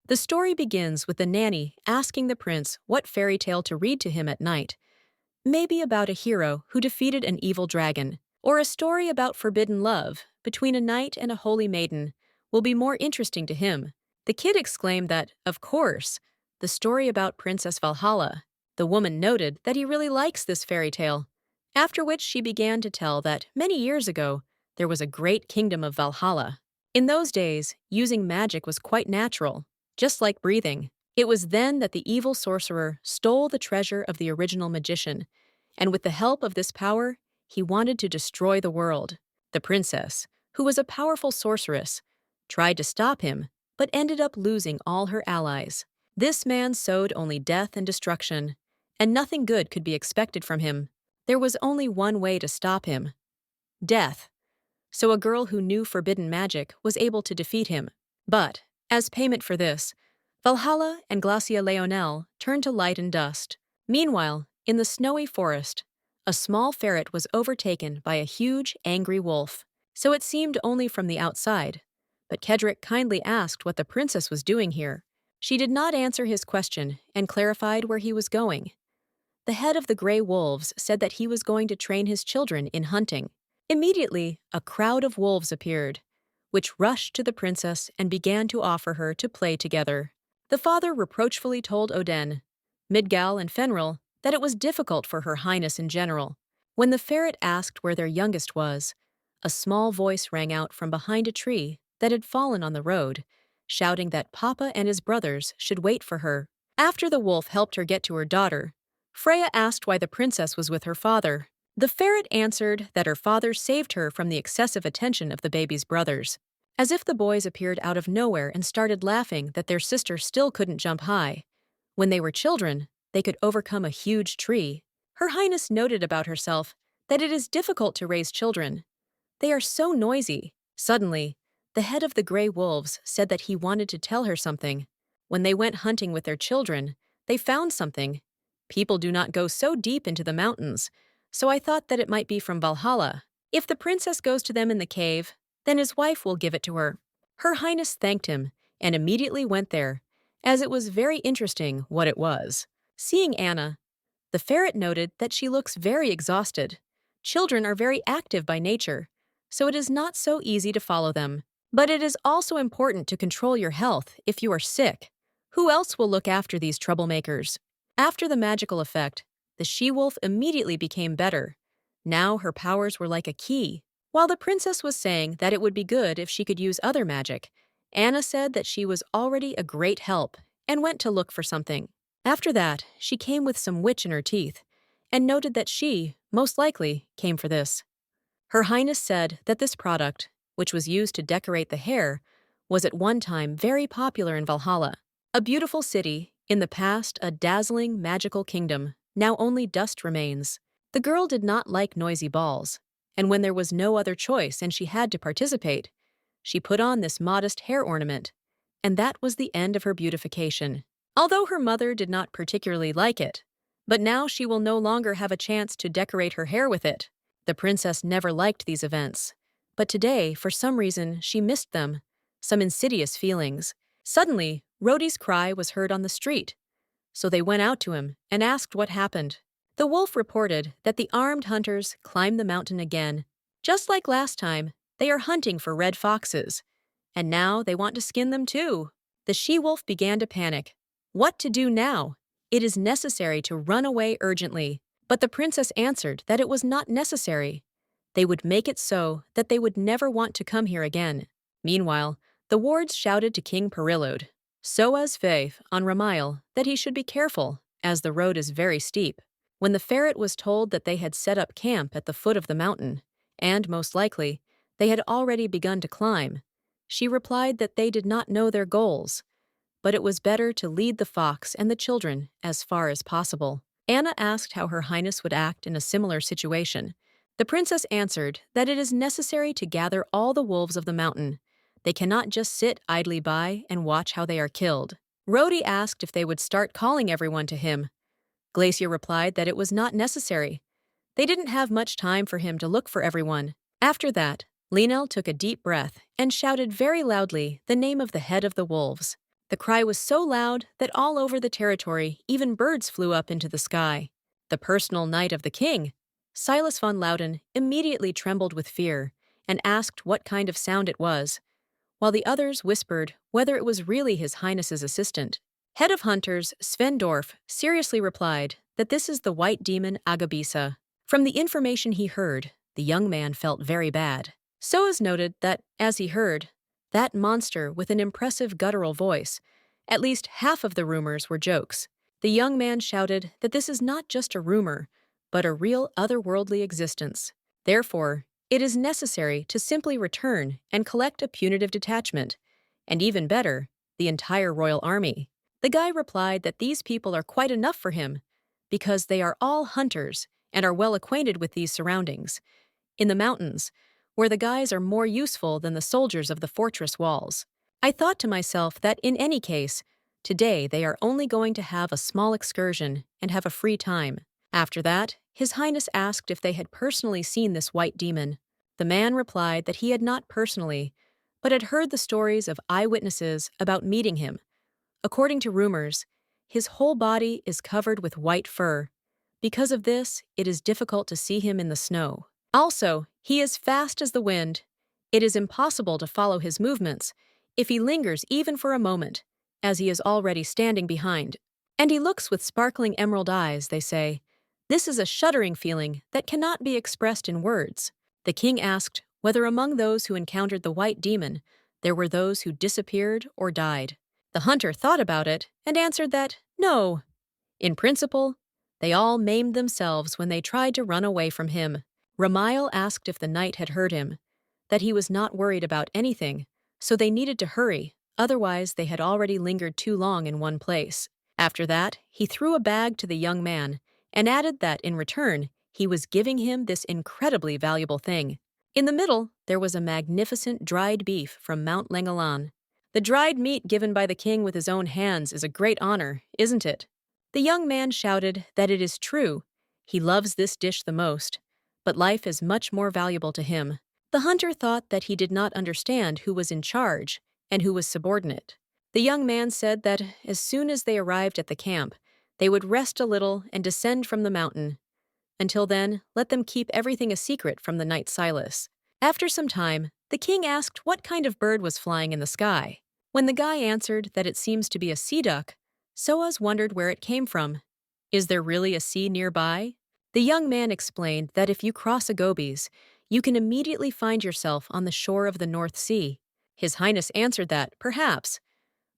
The story begins with the nanny asking the prince what fairy tale to read to him at night. Maybe about a hero who defeated an evil dragon, or a story about forbidden love between a knight and a holy maiden will be more interesting to him. The kid exclaimed that, of course, the story about Princess Valhalla. The woman noted that he really likes this fairy tale, after which she began to tell that many years ago there was a great kingdom of Valhalla. In those days, using magic was quite natural, just like breathing. It was then that the evil sorcerer stole the treasure of the original magician, and with the help of this power, he wanted to destroy the world. The princess, who was a powerful sorceress, tried to stop him, but ended up losing all her allies. This man sowed only death and destruction, and nothing good could be expected from him. There was only one way to stop him: death. So a girl who knew forbidden magic was able to defeat him. But, as payment for this, Valhalla and Glacia Leonel turned to light and dust. Meanwhile, in the snowy forest, a small ferret was overtaken by a huge, angry wolf. So it seemed only from the outside. But Kedrick kindly asked what the princess was doing here. She did not answer his question and clarified where he was going. The head of the gray wolves said that he was going to train his children in hunting. Immediately, a crowd of wolves appeared, which rushed to the princess and began to offer her to play together. The father reproachfully told Odin, Midgal, and Fenrir that it was difficult for her highness in general. When the ferret asked where their youngest was, a small voice rang out from behind a tree that had fallen on the road, shouting that Papa and his brothers should wait for her. After the wolf helped her get to her daughter, Freya asked why the princess was with her father. The ferret answered that her father saved her from the excessive attention of the baby's brothers. As if the boys appeared out of nowhere and started laughing that their sister still couldn't jump high. When they were children, they could overcome a huge tree. Her highness noted about herself that it is difficult to raise children. They are so noisy. Suddenly, the head of the gray wolves said that he wanted to tell her something. When they went hunting with their children, they found something. People do not go so deep into the mountains, so I thought that it might be from Valhalla. If the princess goes to them in the cave, then his wife will give it to her. Her highness thanked him and immediately went there, as it was very interesting what it was. Seeing Anna, the ferret noted that she looks very exhausted. Children are very active by nature, so it is not so easy to follow them. But it is also important to control your health if you are sick. Who else will look after these troublemakers? After the magical effect, the she-wolf immediately became better. Now her powers were like a key. While the princess was saying that it would be good if she could use other magic, Anna said that she was already a great help and went to look for something. After that, she came with some witch in her teeth and noted that she, most likely, came for this. Her highness said that this product, which was used to decorate the hair, was at one time very popular in Valhalla, a beautiful city, in the past a dazzling, magical kingdom. Now only dust remains. The girl did not like noisy balls, and when there was no other choice and she had to participate, she put on this modest hair ornament, and that was the end of her beautification. Although her mother did not particularly like it, but now she will no longer have a chance to decorate her hair with it. The princess never liked these events, but today, for some reason, she missed them, some insidious feelings. Suddenly, Rhodey's cry was heard on the street, so they went out to him and asked what happened. The wolf reported that the armed hunters climbed the mountain again. Just like last time, they are hunting for red foxes, and now they want to skin them too. The she-wolf began to panic. What to do now? It is necessary to run away urgently. But the princess answered that it was not necessary. They would make it so that they would never want to come here again. Meanwhile, the wards shouted to King Perilode, so as Faith on Ramail, that he should be careful, as the road is very steep. When the ferret was told that they had set up camp at the foot of the mountain, and, most likely, they had already begun to climb, she replied that they did not know their goals, but it was better to lead the fox and the children as far as possible. Anna asked how her highness would act in a similar situation. The princess answered that it is necessary to gather all the wolves of the mountain. They cannot just sit idly by and watch how they are killed. Rhodey asked if they would start calling everyone to him. Glacia replied that it was not necessary. They didn't have much time for him to look for everyone. After that, Linel took a deep breath and shouted very loudly the name of the head of the wolves. The cry was so loud that all over the territory, even birds flew up into the sky. The personal knight of the king, Silas von Loudon, immediately trembled with fear and asked what kind of sound it was, while the others whispered whether it was really His Highness's assistant. Head of hunters Sven Dorf seriously replied that this is the white demon Agabisa. From the information he heard, the young man felt very bad. Soaz noted that, as he heard, that monster with an impressive guttural voice, at least half of the rumors were jokes. The young man shouted that this is not just a rumor, but a real otherworldly existence. Therefore, it is necessary to simply return and collect a punitive detachment, and even better, the entire royal army. The guy replied that these people are quite enough for him, because they are all hunters and are well acquainted with these surroundings. In the mountains, where the guys are more useful than the soldiers of the fortress walls. I thought to myself that in any case, today they are only going to have a small excursion and have a free time. After that, His Highness asked if they had personally seen this white demon. The man replied that he had not personally, but had heard the stories of eyewitnesses about meeting him. According to rumors, his whole body is covered with white fur. Because of this, it is difficult to see him in the snow. Also, he is fast as the wind. It is impossible to follow his movements if he lingers even for a moment, as he is already standing behind. And he looks with sparkling emerald eyes, they say. This is a shuddering feeling that cannot be expressed in words. The king asked whether among those who encountered the white demon, there were those who disappeared or died. The hunter thought about it and answered that, no. In principle, they all maimed themselves when they tried to run away from him. Ramael asked if the knight had heard him, that he was not worried about anything, so they needed to hurry, otherwise they had already lingered too long in one place. After that, he threw a bag to the young man and added that in return, he was giving him this incredibly valuable thing. In the middle, there was a magnificent dried beef from Mount Lengalan. The dried meat given by the king with his own hands is a great honor, isn't it? The young man shouted that it is true. He loves this dish the most, but life is much more valuable to him. The hunter thought that he did not understand who was in charge and who was subordinate. The young man said that as soon as they arrived at the camp, they would rest a little and descend from the mountain. Until then, let them keep everything a secret from the knight Silas. After some time, the king asked what kind of bird was flying in the sky. When the guy answered that it seems to be a sea duck, Soaz wondered where it came from. Is there really a sea nearby? The young man explained that if you cross a Gobies, you can immediately find yourself on the shore of the North Sea. His Highness answered that, perhaps.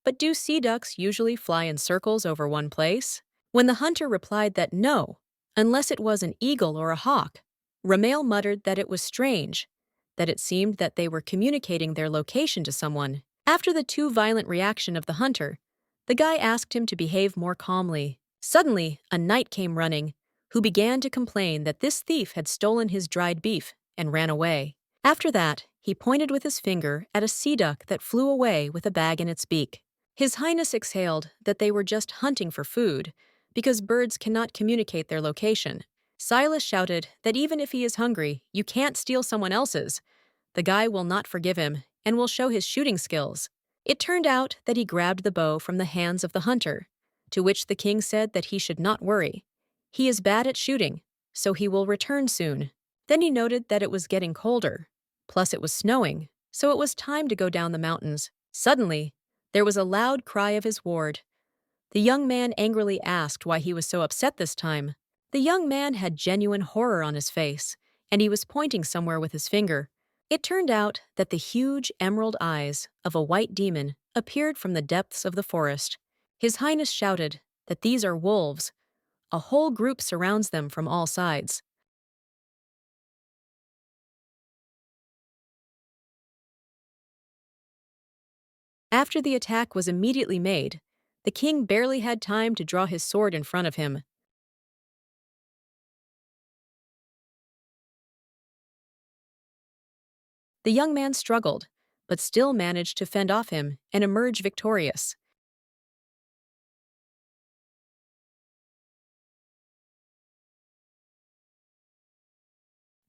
But do sea ducks usually fly in circles over one place? When the hunter replied that no, unless it was an eagle or a hawk, Ramael muttered that it was strange, that it seemed that they were communicating their location to someone. After the too violent reaction of the hunter, the guy asked him to behave more calmly. Suddenly, a knight came running, who began to complain that this thief had stolen his dried beef and ran away. After that, he pointed with his finger at a sea duck that flew away with a bag in its beak. His Highness exhaled that they were just hunting for food, because birds cannot communicate their location. Silas shouted that even if he is hungry, you can't steal someone else's. The guy will not forgive him and will show his shooting skills. It turned out that he grabbed the bow from the hands of the hunter, to which the king said that he should not worry. He is bad at shooting, so he will return soon. Then he noted that it was getting colder. Plus it was snowing, so it was time to go down the mountains. Suddenly, there was a loud cry of his ward. The young man angrily asked why he was so upset this time. The young man had genuine horror on his face, and he was pointing somewhere with his finger. It turned out that the huge emerald eyes of a white demon appeared from the depths of the forest. His Highness shouted that these are wolves. A whole group surrounds them from all sides. After the attack was immediately made, the king barely had time to draw his sword in front of him. The young man struggled, but still managed to fend off him and emerge victorious.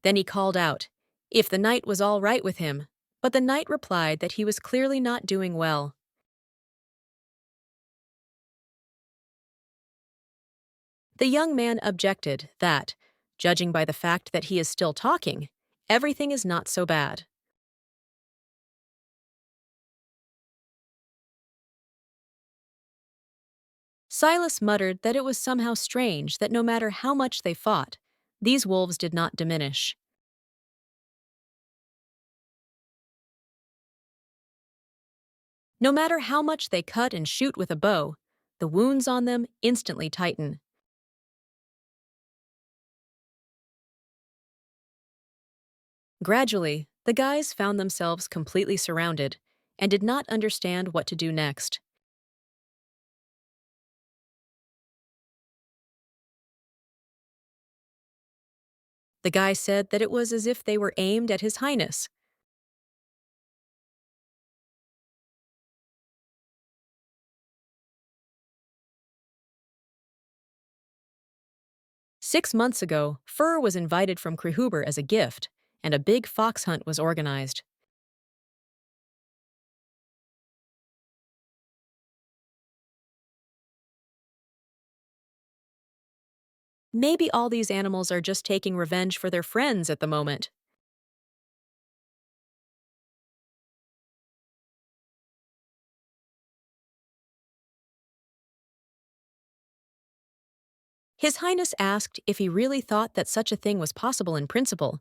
Then he called out, if the knight was all right with him, but the knight replied that he was clearly not doing well. The young man objected that, judging by the fact that he is still talking, everything is not so bad. Silas muttered that it was somehow strange that no matter how much they fought, these wolves did not diminish. No matter how much they cut and shoot with a bow, the wounds on them instantly tighten. Gradually, the guys found themselves completely surrounded and did not understand what to do next. The guy said that it was as if they were aimed at His Highness. 6 months ago, fur was invited from Krehuber as a gift, and a big fox hunt was organized. Maybe all these animals are just taking revenge for their friends at the moment. His Highness asked if he really thought that such a thing was possible in principle.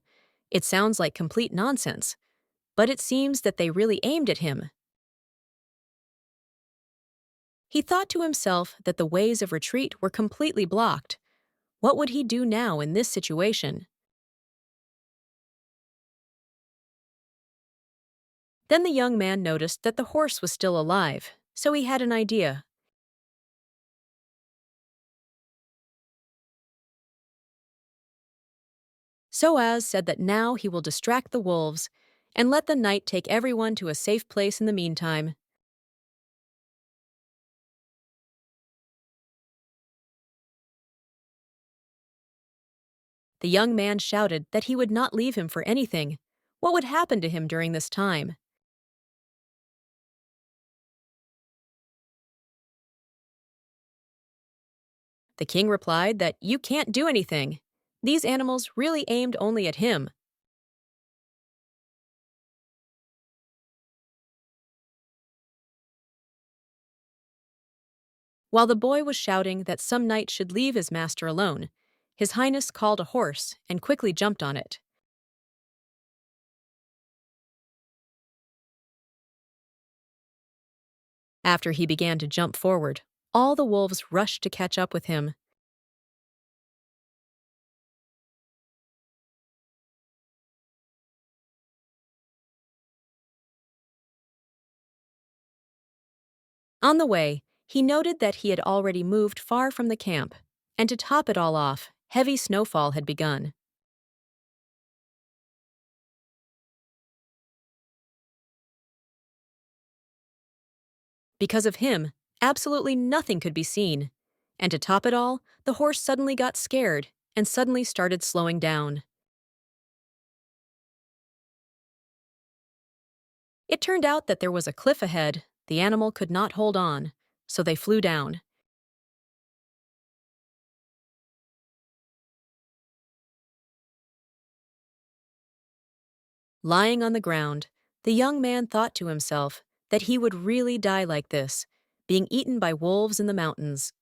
It sounds like complete nonsense, but it seems that they really aimed at him. He thought to himself that the ways of retreat were completely blocked. What would he do now in this situation? Then the young man noticed that the horse was still alive, so he had an idea. Soaz said that now he will distract the wolves and let the knight take everyone to a safe place in the meantime. The young man shouted that he would not leave him for anything. What would happen to him during this time? The king replied that you can't do anything. These animals really aimed only at him. While the boy was shouting that some knight should leave his master alone, His Highness called a horse and quickly jumped on it. After he began to jump forward, all the wolves rushed to catch up with him. On the way, he noted that he had already moved far from the camp, and to top it all off, heavy snowfall had begun. Because of him, absolutely nothing could be seen. And to top it all, the horse suddenly got scared and suddenly started slowing down. It turned out that there was a cliff ahead. The animal could not hold on, so they flew down. Lying on the ground, the young man thought to himself that he would really die like this, being eaten by wolves in the mountains.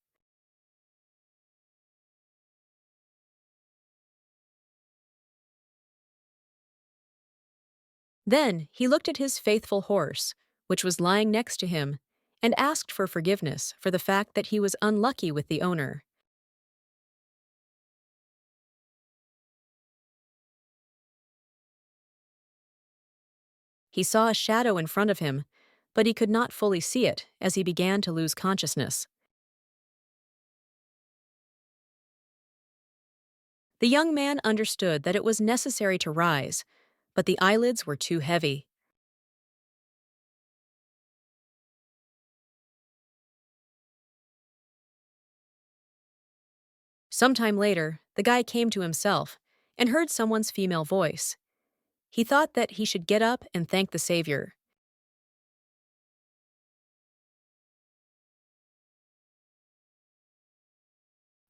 Then he looked at his faithful horse, which was lying next to him, and asked for forgiveness for the fact that he was unlucky with the owner. He saw a shadow in front of him, but he could not fully see it as he began to lose consciousness. The young man understood that it was necessary to rise, but the eyelids were too heavy. Sometime later, the guy came to himself and heard someone's female voice. He thought that he should get up and thank the Savior.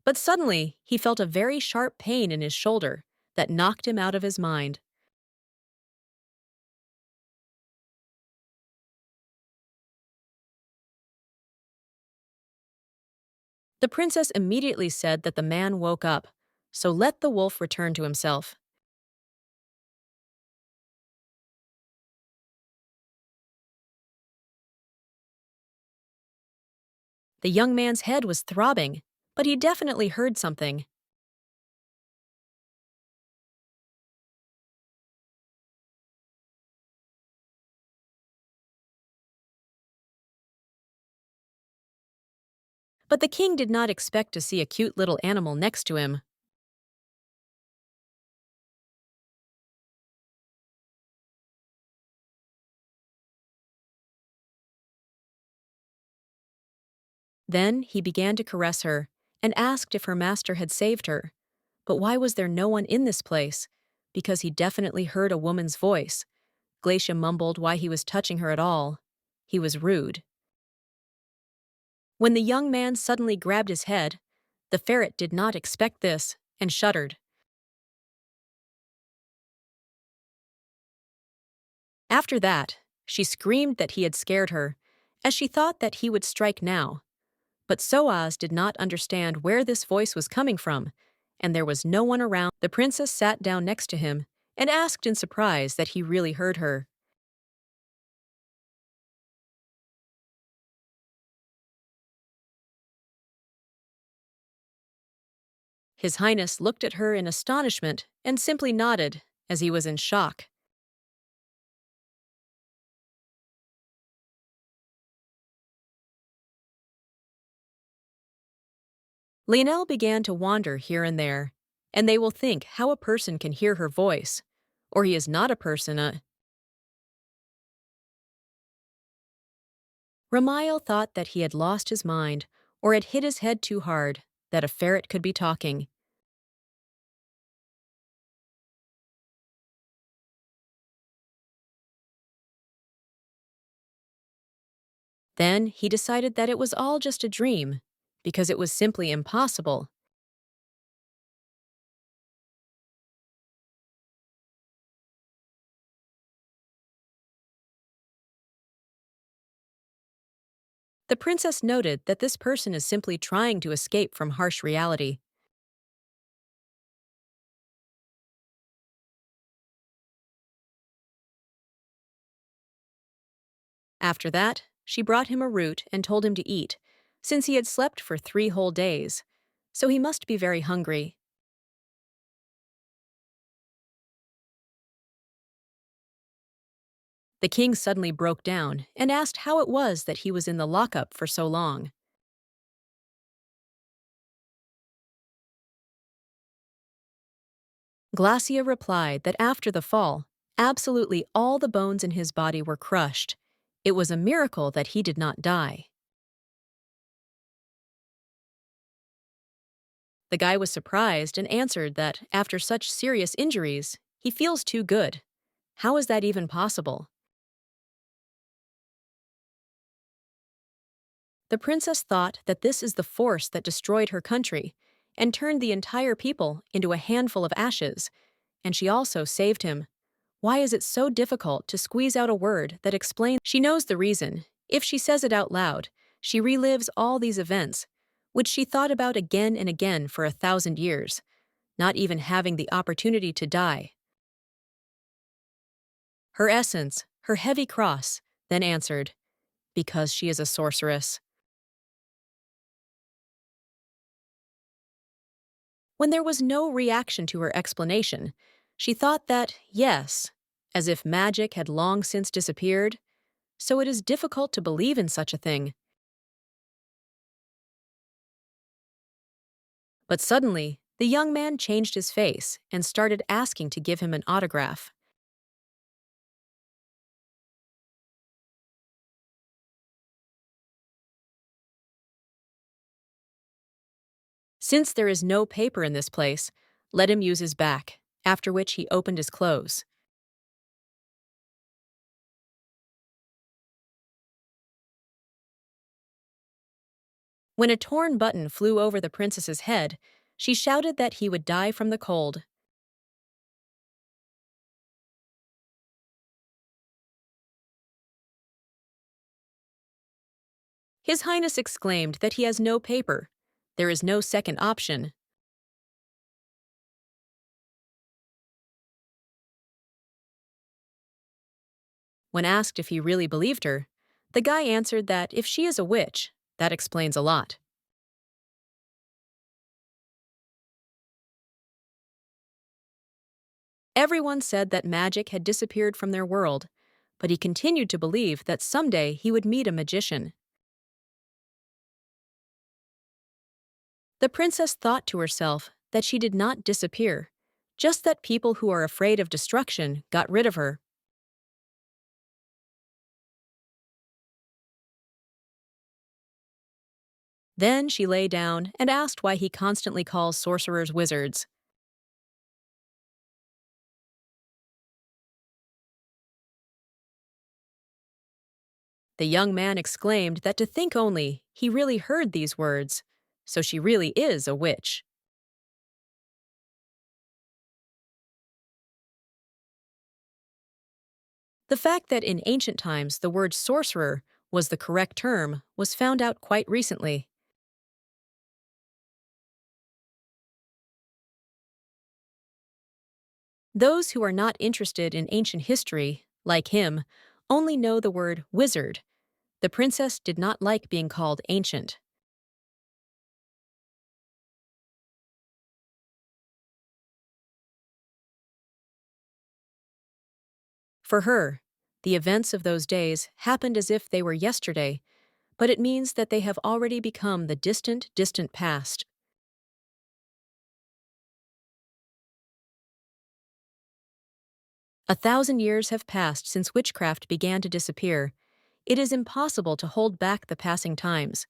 But suddenly, he felt a very sharp pain in his shoulder that knocked him out of his mind. The princess immediately said that the man woke up, so let the wolf return to himself. The young man's head was throbbing, but he definitely heard something. But the king did not expect to see a cute little animal next to him. Then he began to caress her and asked if her master had saved her. But why was there no one in this place? Because he definitely heard a woman's voice. Glacia mumbled why he was touching her at all. He was rude. When the young man suddenly grabbed his head, the ferret did not expect this and shuddered. After that, she screamed that he had scared her, as she thought that he would strike now. But Soaz did not understand where this voice was coming from, and there was no one around. The princess sat down next to him and asked in surprise that he really heard her. His Highness looked at her in astonishment and simply nodded, as he was in shock. Lionel began to wander here and there, and they will think how a person can hear her voice, or he is not a person. Ramael thought that he had lost his mind or had hit his head too hard, that a ferret could be talking. Then he decided that it was all just a dream, because it was simply impossible. The princess noted that this person is simply trying to escape from harsh reality. After that, she brought him a root and told him to eat, since he had slept for 3 whole days, so he must be very hungry. The king suddenly broke down and asked how it was that he was in the lockup for so long. Glacia replied that after the fall, absolutely all the bones in his body were crushed. It was a miracle that he did not die. The guy was surprised and answered that after such serious injuries, he feels too good. How is that even possible? The princess thought that this is the force that destroyed her country and turned the entire people into a handful of ashes, and she also saved him. Why is it so difficult to squeeze out a word that explains? She knows the reason. If she says it out loud, she relives all these events, which she thought about again and again for 1,000 years, not even having the opportunity to die. Her essence, her heavy cross, then answered, because she is a sorceress. When there was no reaction to her explanation, she thought that, yes, as if magic had long since disappeared, so it is difficult to believe in such a thing. But suddenly, the young man changed his face and started asking to give him an autograph. Since there is no paper in this place, let him use his back, after which he opened his clothes. When a torn button flew over the princess's head, she shouted that he would die from the cold. His Highness exclaimed that he has no paper. There is no second option. When asked if he really believed her, the guy answered that if she is a witch, that explains a lot. Everyone said that magic had disappeared from their world, but he continued to believe that someday he would meet a magician. The princess thought to herself that she did not disappear, just that people who are afraid of destruction got rid of her. Then she lay down and asked why he constantly calls sorcerers wizards. The young man exclaimed that to think only, he really heard these words. So she really is a witch. The fact that in ancient times the word sorcerer was the correct term was found out quite recently. Those who are not interested in ancient history, like him, only know the word wizard. The princess did not like being called ancient. For her, the events of those days happened as if they were yesterday, but it means that they have already become the distant, distant past. 1,000 years have passed since witchcraft began to disappear. It is impossible to hold back the passing times.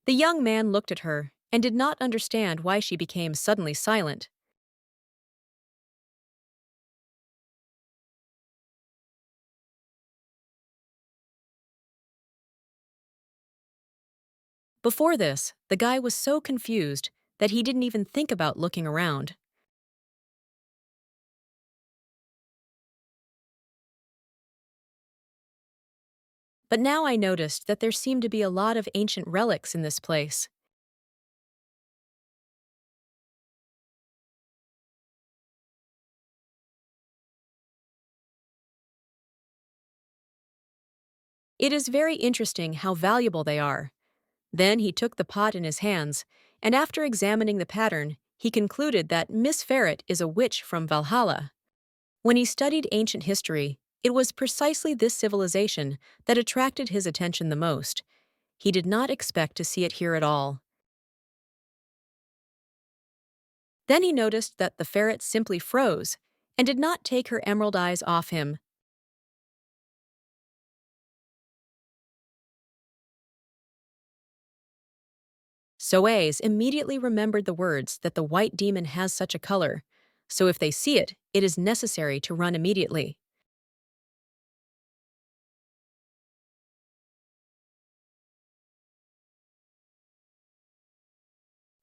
The young man looked at her and did not understand why she became suddenly silent. Before this, the guy was so confused that he didn't even think about looking around. But now I noticed that there seemed to be a lot of ancient relics in this place. It is very interesting how valuable they are. Then he took the pot in his hands, and after examining the pattern, he concluded that Miss Ferret is a witch from Valhalla. When he studied ancient history, it was precisely this civilization that attracted his attention the most. He did not expect to see it here at all. Then he noticed that the ferret simply froze and did not take her emerald eyes off him. Soaes immediately remembered the words that the white demon has such a color, so if they see it, it is necessary to run immediately.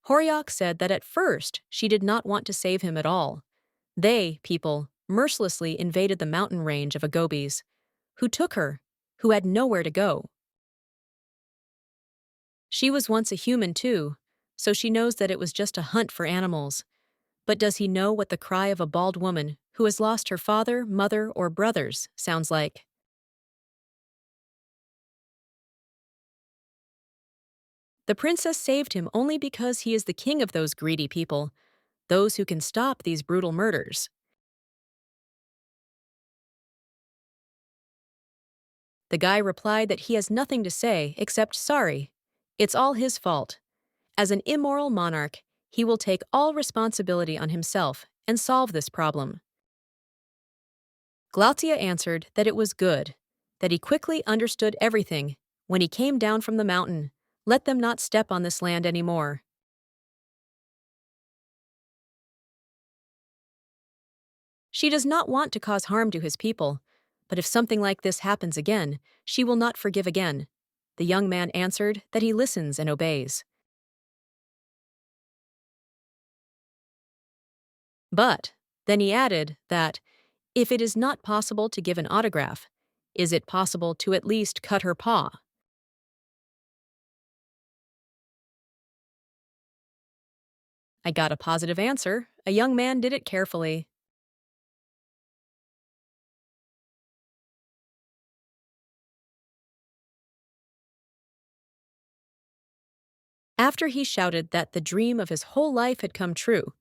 Horyok said that at first she did not want to save him at all. They, people, mercilessly invaded the mountain range of Agobis, who took her, who had nowhere to go. She was once a human too, so she knows that it was just a hunt for animals. But does he know what the cry of a bald woman who has lost her father, mother, or brothers sounds like? The princess saved him only because he is the king of those greedy people, those who can stop these brutal murders. The guy replied that he has nothing to say except sorry. It's all his fault. As an immoral monarch, he will take all responsibility on himself and solve this problem. Glaucia answered that it was good, that he quickly understood everything when he came down from the mountain. Let them not step on this land anymore. She does not want to cause harm to his people, but if something like this happens again, she will not forgive again. The young man answered that he listens and obeys. But then he added that, if it is not possible to give an autograph, is it possible to at least cut her paw? I got a positive answer. A young man did it carefully. After he shouted that the dream of his whole life had come true,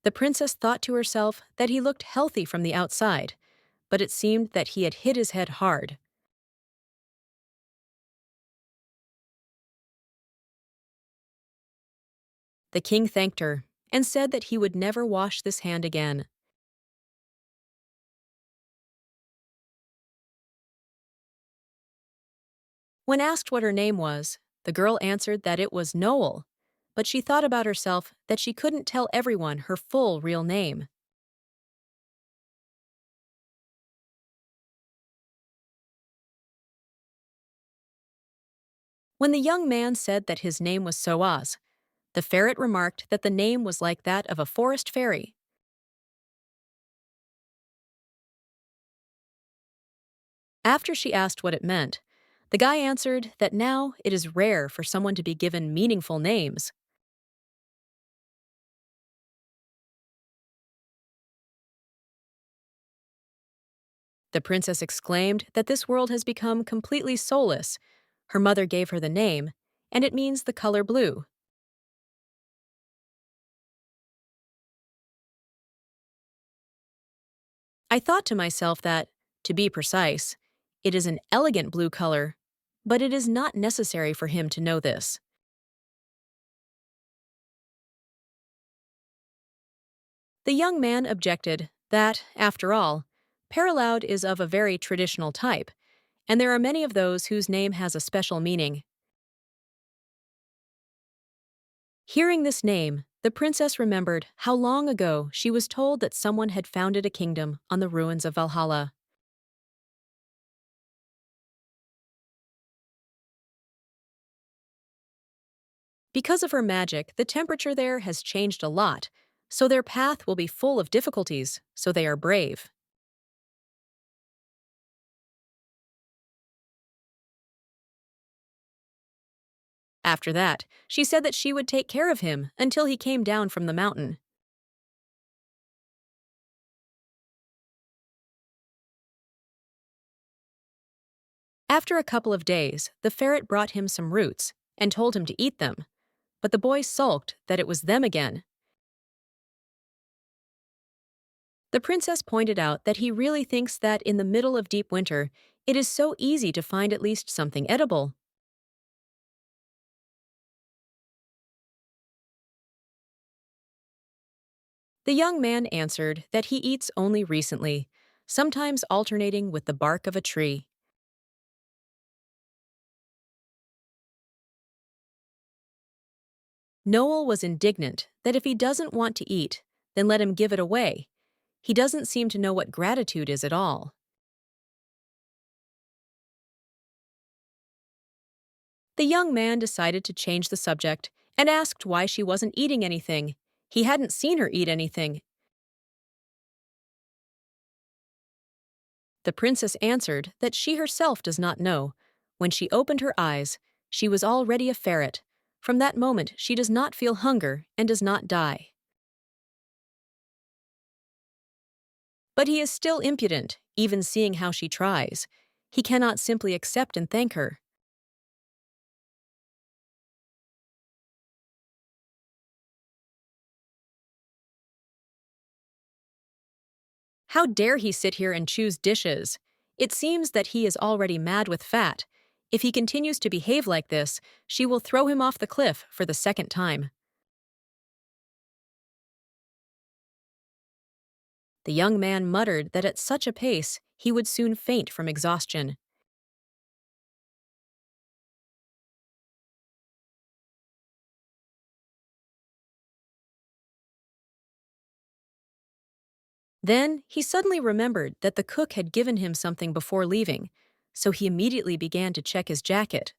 the princess thought to herself that he looked healthy from the outside, but it seemed that he had hit his head hard. The king thanked her and said that he would never wash this hand again. When asked what her name was, the girl answered that it was Noel, but she thought about herself that she couldn't tell everyone her full real name. When the young man said that his name was Soaz, the ferret remarked that the name was like that of a forest fairy. After she asked what it meant, the guy answered that now it is rare for someone to be given meaningful names. The princess exclaimed that this world has become completely soulless. Her mother gave her the name, and it means the color blue. I thought to myself that, to be precise, it is an elegant blue color, but it is not necessary for him to know this. The young man objected that, after all, Paraloud is of a very traditional type, and there are many of those whose name has a special meaning. Hearing this name, the princess remembered how long ago she was told that someone had founded a kingdom on the ruins of Valhalla. Because of her magic, the temperature there has changed a lot, so their path will be full of difficulties, so they are brave. After that, she said that she would take care of him until he came down from the mountain. After a couple of days, the ferret brought him some roots and told him to eat them, but the boy sulked that it was them again. The princess pointed out that he really thinks that in the middle of deep winter, it is so easy to find at least something edible. The young man answered that he eats only recently, sometimes alternating with the bark of a tree. Noel was indignant that if he doesn't want to eat, then let him give it away. He doesn't seem to know what gratitude is at all. The young man decided to change the subject and asked why she wasn't eating anything. He hadn't seen her eat anything. The princess answered that she herself does not know. When she opened her eyes, she was already a ferret. From that moment, she does not feel hunger and does not die. But he is still impudent, even seeing how she tries. He cannot simply accept and thank her. How dare he sit here and choose dishes? It seems that he is already mad with fat. If he continues to behave like this, she will throw him off the cliff for the second time. The young man muttered that at such a pace, he would soon faint from exhaustion. Then he suddenly remembered that the cook had given him something before leaving, so he immediately began to check his jacket.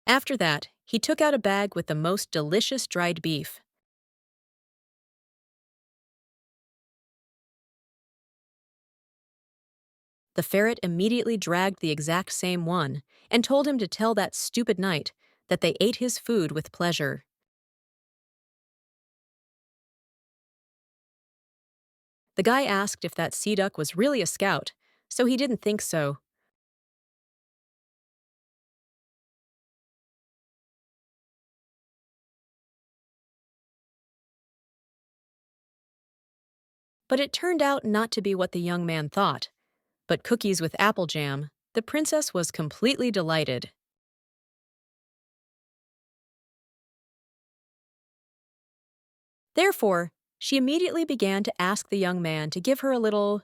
After that, he took out a bag with the most delicious dried beef. The ferret immediately dragged the exact same one and told him to tell that stupid knight that they ate his food with pleasure. The guy asked if that sea duck was really a scout, so he didn't think so. But it turned out not to be what the young man thought. But cookies with apple jam, the princess was completely delighted. Therefore, she immediately began to ask the young man to give her a little.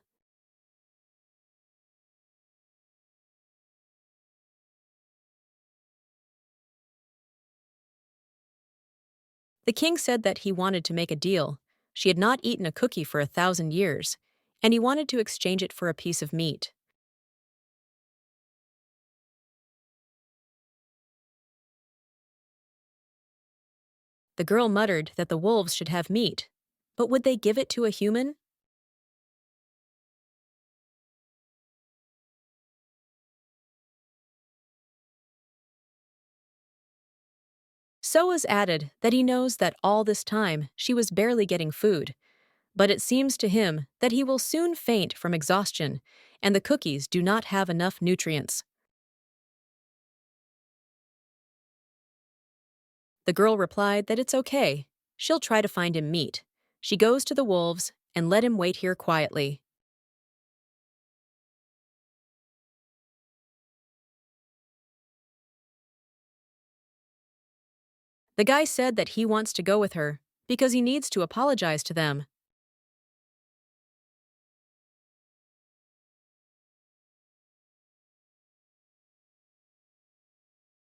The king said that he wanted to make a deal. She had not eaten a cookie for 1,000 years, and he wanted to exchange it for a piece of meat. The girl muttered that the wolves should have meat, but would they give it to a human? Soas added that he knows that all this time she was barely getting food, but it seems to him that he will soon faint from exhaustion, and the cookies do not have enough nutrients. The girl replied that it's okay. She'll try to find him meat. She goes to the wolves and let him wait here quietly. The guy said that he wants to go with her because he needs to apologize to them.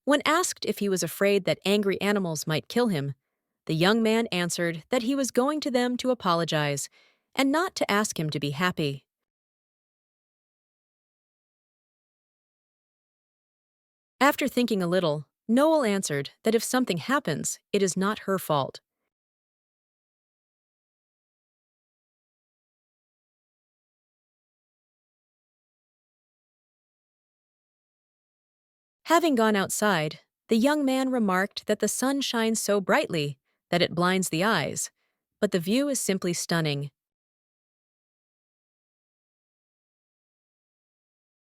When asked if he was afraid that angry animals might kill him, the young man answered that he was going to them to apologize and not to ask him to be happy. After thinking a little, Noel answered that if something happens, it is not her fault. Having gone outside, the young man remarked that the sun shines so brightly that it blinds the eyes, but the view is simply stunning.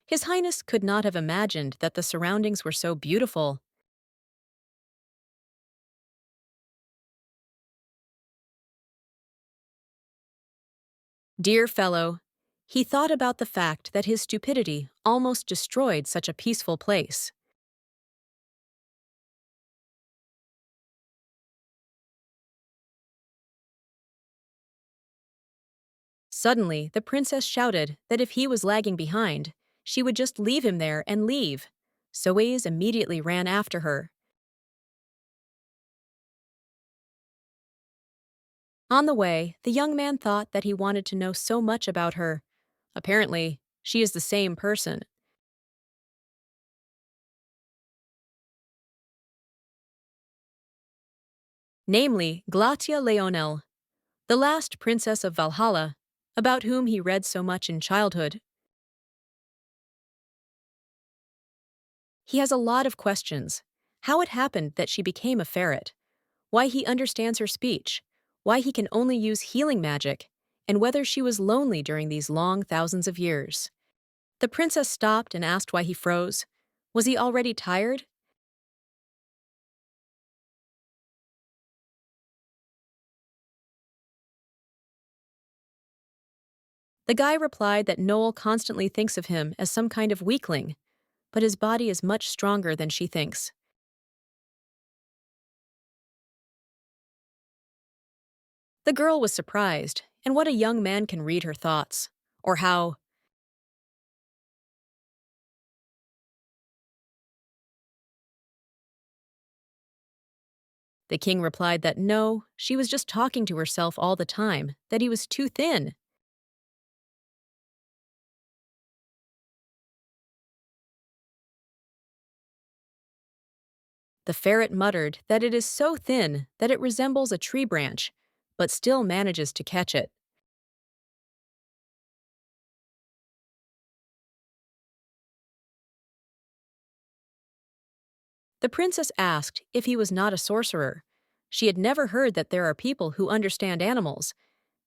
His Highness could not have imagined that the surroundings were so beautiful. Dear fellow, he thought about the fact that his stupidity almost destroyed such a peaceful place. Suddenly, the princess shouted that if he was lagging behind, she would just leave him there and leave. Soez immediately ran after her. On the way, the young man thought that he wanted to know so much about her. Apparently, she is the same person. Namely, Glatia Leonel, the last princess of Valhalla, about whom he read so much in childhood. He has a lot of questions. How it happened that she became a ferret, why he understands her speech, why he can only use healing magic, and whether she was lonely during these long thousands of years. The princess stopped and asked why he froze. Was he already tired? The guy replied that Noel constantly thinks of him as some kind of weakling, but his body is much stronger than she thinks. The girl was surprised, and what a young man can read her thoughts, or how. The king replied that no, she was just talking to herself all the time, that he was too thin. The ferret muttered that it is so thin that it resembles a tree branch, but still manages to catch it. The princess asked if he was not a sorcerer. She had never heard that there are people who understand animals.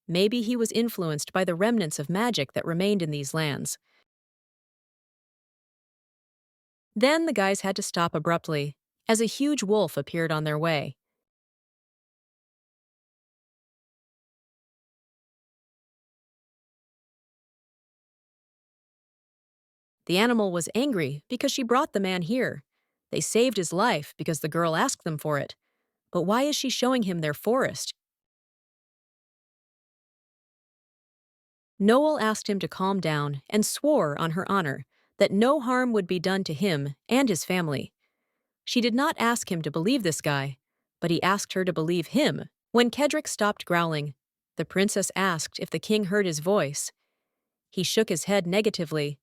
Maybe he was influenced by the remnants of magic that remained in these lands. Then the guys had to stop abruptly, as a huge wolf appeared on their way. The animal was angry because she brought the man here. They saved his life because the girl asked them for it. But why is she showing him their forest? Noel asked him to calm down and swore on her honor that no harm would be done to him and his family. She did not ask him to believe this guy, but he asked her to believe him. When Kedrick stopped growling, the princess asked if the king heard his voice. He shook his head negatively.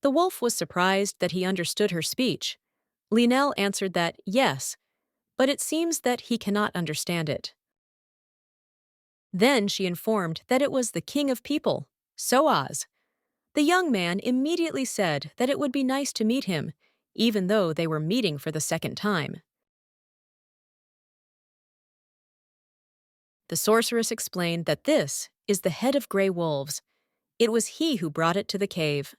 The wolf was surprised that he understood her speech. Linnell answered that yes, but it seems that he cannot understand it. Then she informed that it was the king of people, Soaz. The young man immediately said that it would be nice to meet him, even though they were meeting for the second time. The sorceress explained that this is the head of gray wolves. It was he who brought it to the cave.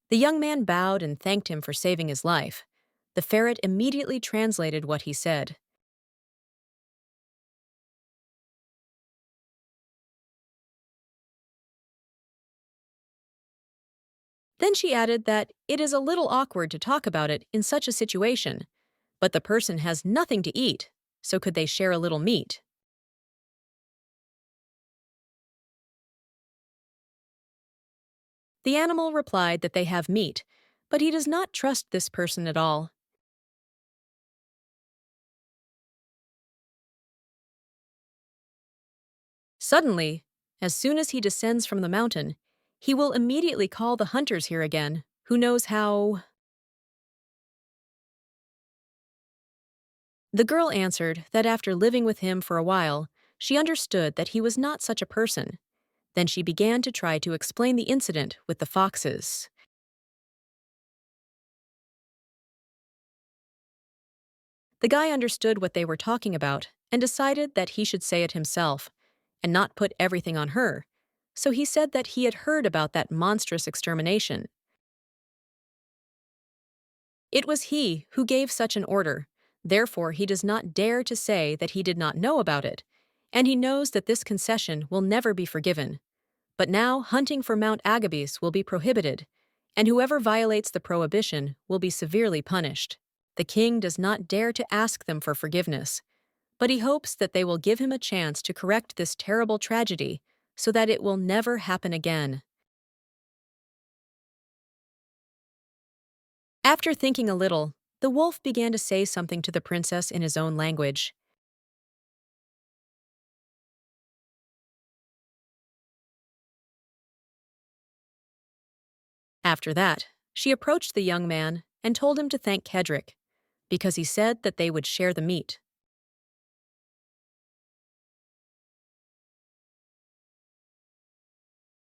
The young man bowed and thanked him for saving his life. The ferret immediately translated what he said. Then she added that it is a little awkward to talk about it in such a situation, but the person has nothing to eat, so could they share a little meat? The animal replied that they have meat, but he does not trust this person at all. Suddenly, as soon as he descends from the mountain, he will immediately call the hunters here again. Who knows how? The girl answered that after living with him for a while, she understood that he was not such a person. Then she began to try to explain the incident with the foxes. The guy understood what they were talking about and decided that he should say it himself and not put everything on her. So he said that he had heard about that monstrous extermination. It was he who gave such an order. Therefore, he does not dare to say that he did not know about it, and he knows that this concession will never be forgiven. But now hunting for Mount Agabus will be prohibited, and whoever violates the prohibition will be severely punished. The king does not dare to ask them for forgiveness, but he hopes that they will give him a chance to correct this terrible tragedy so that it will never happen again. After thinking a little, the wolf began to say something to the princess in his own language. After that, she approached the young man and told him to thank Kedrick, because he said that they would share the meat.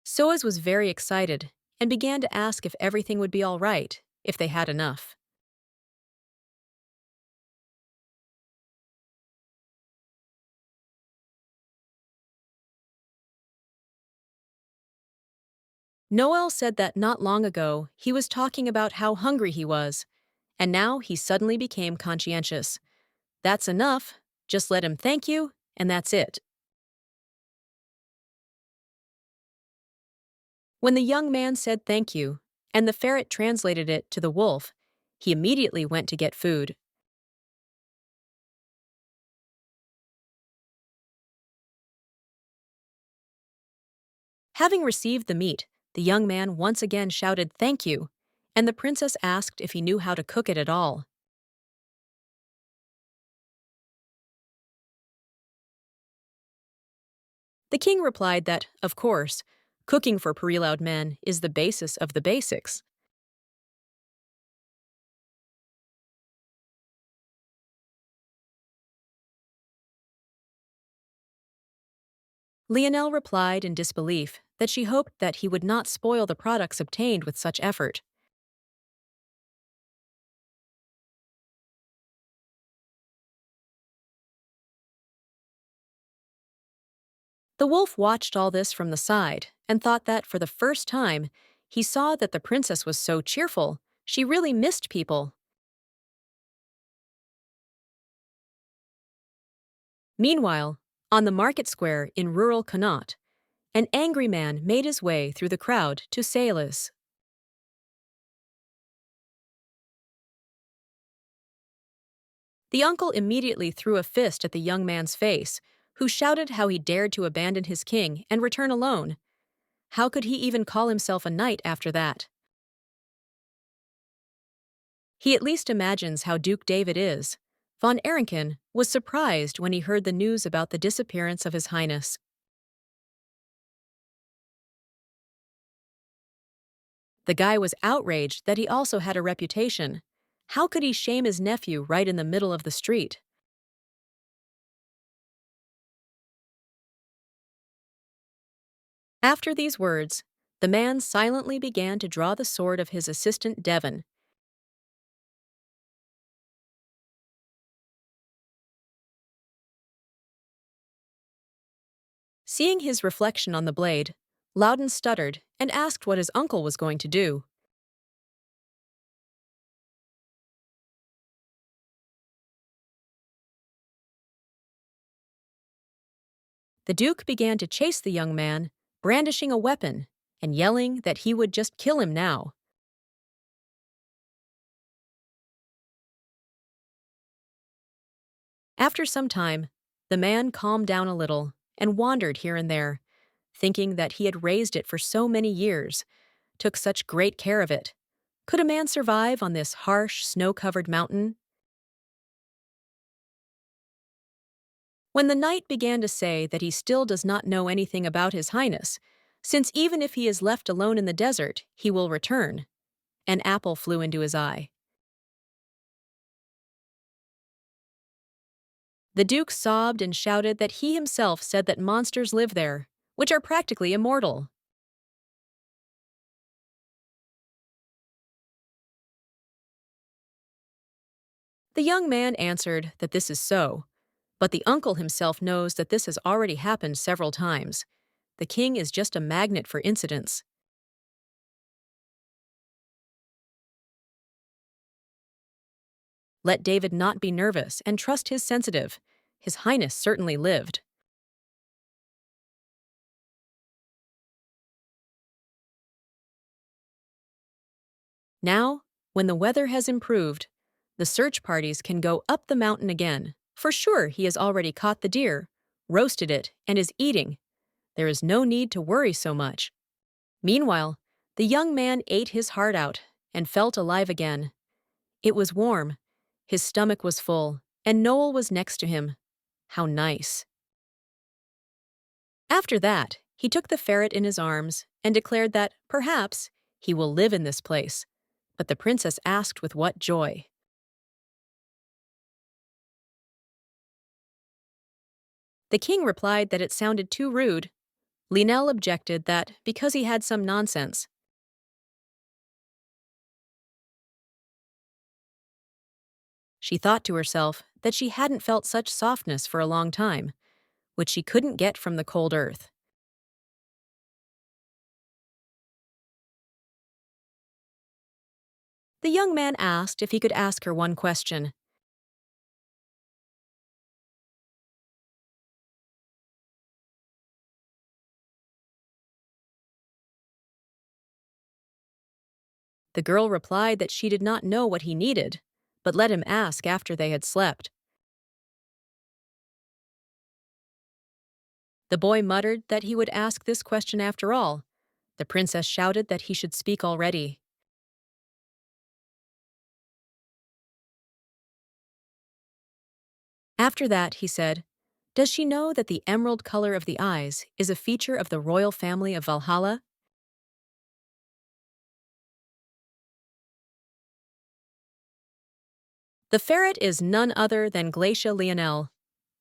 Soaz was very excited and began to ask if everything would be all right, if they had enough. Noel said that not long ago he was talking about how hungry he was, and now he suddenly became conscientious. That's enough, just let him thank you, and that's it. When the young man said thank you, and the ferret translated it to the wolf, he immediately went to get food. Having received the meat, The young man once again shouted, "Thank you," and the princess asked if he knew how to cook it at all. The king replied that, of course, cooking for Parilaud men is the basis of the basics. Lionel replied in disbelief that she hoped that he would not spoil the products obtained with such effort. The wolf watched all this from the side and thought that for the first time he saw that the princess was so cheerful, she really missed people. Meanwhile, on the market square in rural Connaught, an angry man made his way through the crowd to Salis. The uncle immediately threw a fist at the young man's face, who shouted how he dared to abandon his king and return alone. How could he even call himself a knight after that? He at least imagines how Duke David is. Von Ehrenken was surprised when he heard the news about the disappearance of His Highness. The guy was outraged that he also had a reputation. How could he shame his nephew right in the middle of the street? After these words, the man silently began to draw the sword of his assistant Devon. Seeing his reflection on the blade, Loudon stuttered and asked what his uncle was going to do. The Duke began to chase the young man, brandishing a weapon and yelling that he would just kill him now. After some time, the man calmed down a little and wandered here and there, thinking that he had raised it for so many years, took such great care of it. Could a man survive on this harsh, snow-covered mountain? When the knight began to say that he still does not know anything about His Highness, since even if he is left alone in the desert, he will return, an apple flew into his eye. The Duke sobbed and shouted that he himself said that monsters live there, which are practically immortal. The young man answered that this is so, but the uncle himself knows that this has already happened several times. The king is just a magnet for incidents. Let David not be nervous and trust his sensitive. His Highness certainly lived. Now, when the weather has improved, the search parties can go up the mountain again. For sure, he has already caught the deer, roasted it, and is eating. There is no need to worry so much. Meanwhile, the young man ate his heart out and felt alive again. It was warm, his stomach was full, and Noel was next to him. How nice. After that, he took the ferret in his arms and declared that, perhaps, he will live in this place. But the princess asked with what joy. The king replied that it sounded too rude. Linnell objected that because he had some nonsense. She thought to herself that she hadn't felt such softness for a long time, which she couldn't get from the cold earth. The young man asked if he could ask her one question. The girl replied that she did not know what he needed, but let him ask after they had slept. The boy muttered that he would ask this question after all, The princess shouted that he should speak already. After that, he said, "Does she know that the emerald color of the eyes is a feature of the royal family of Valhalla?" The ferret is none other than Glacia Lionel.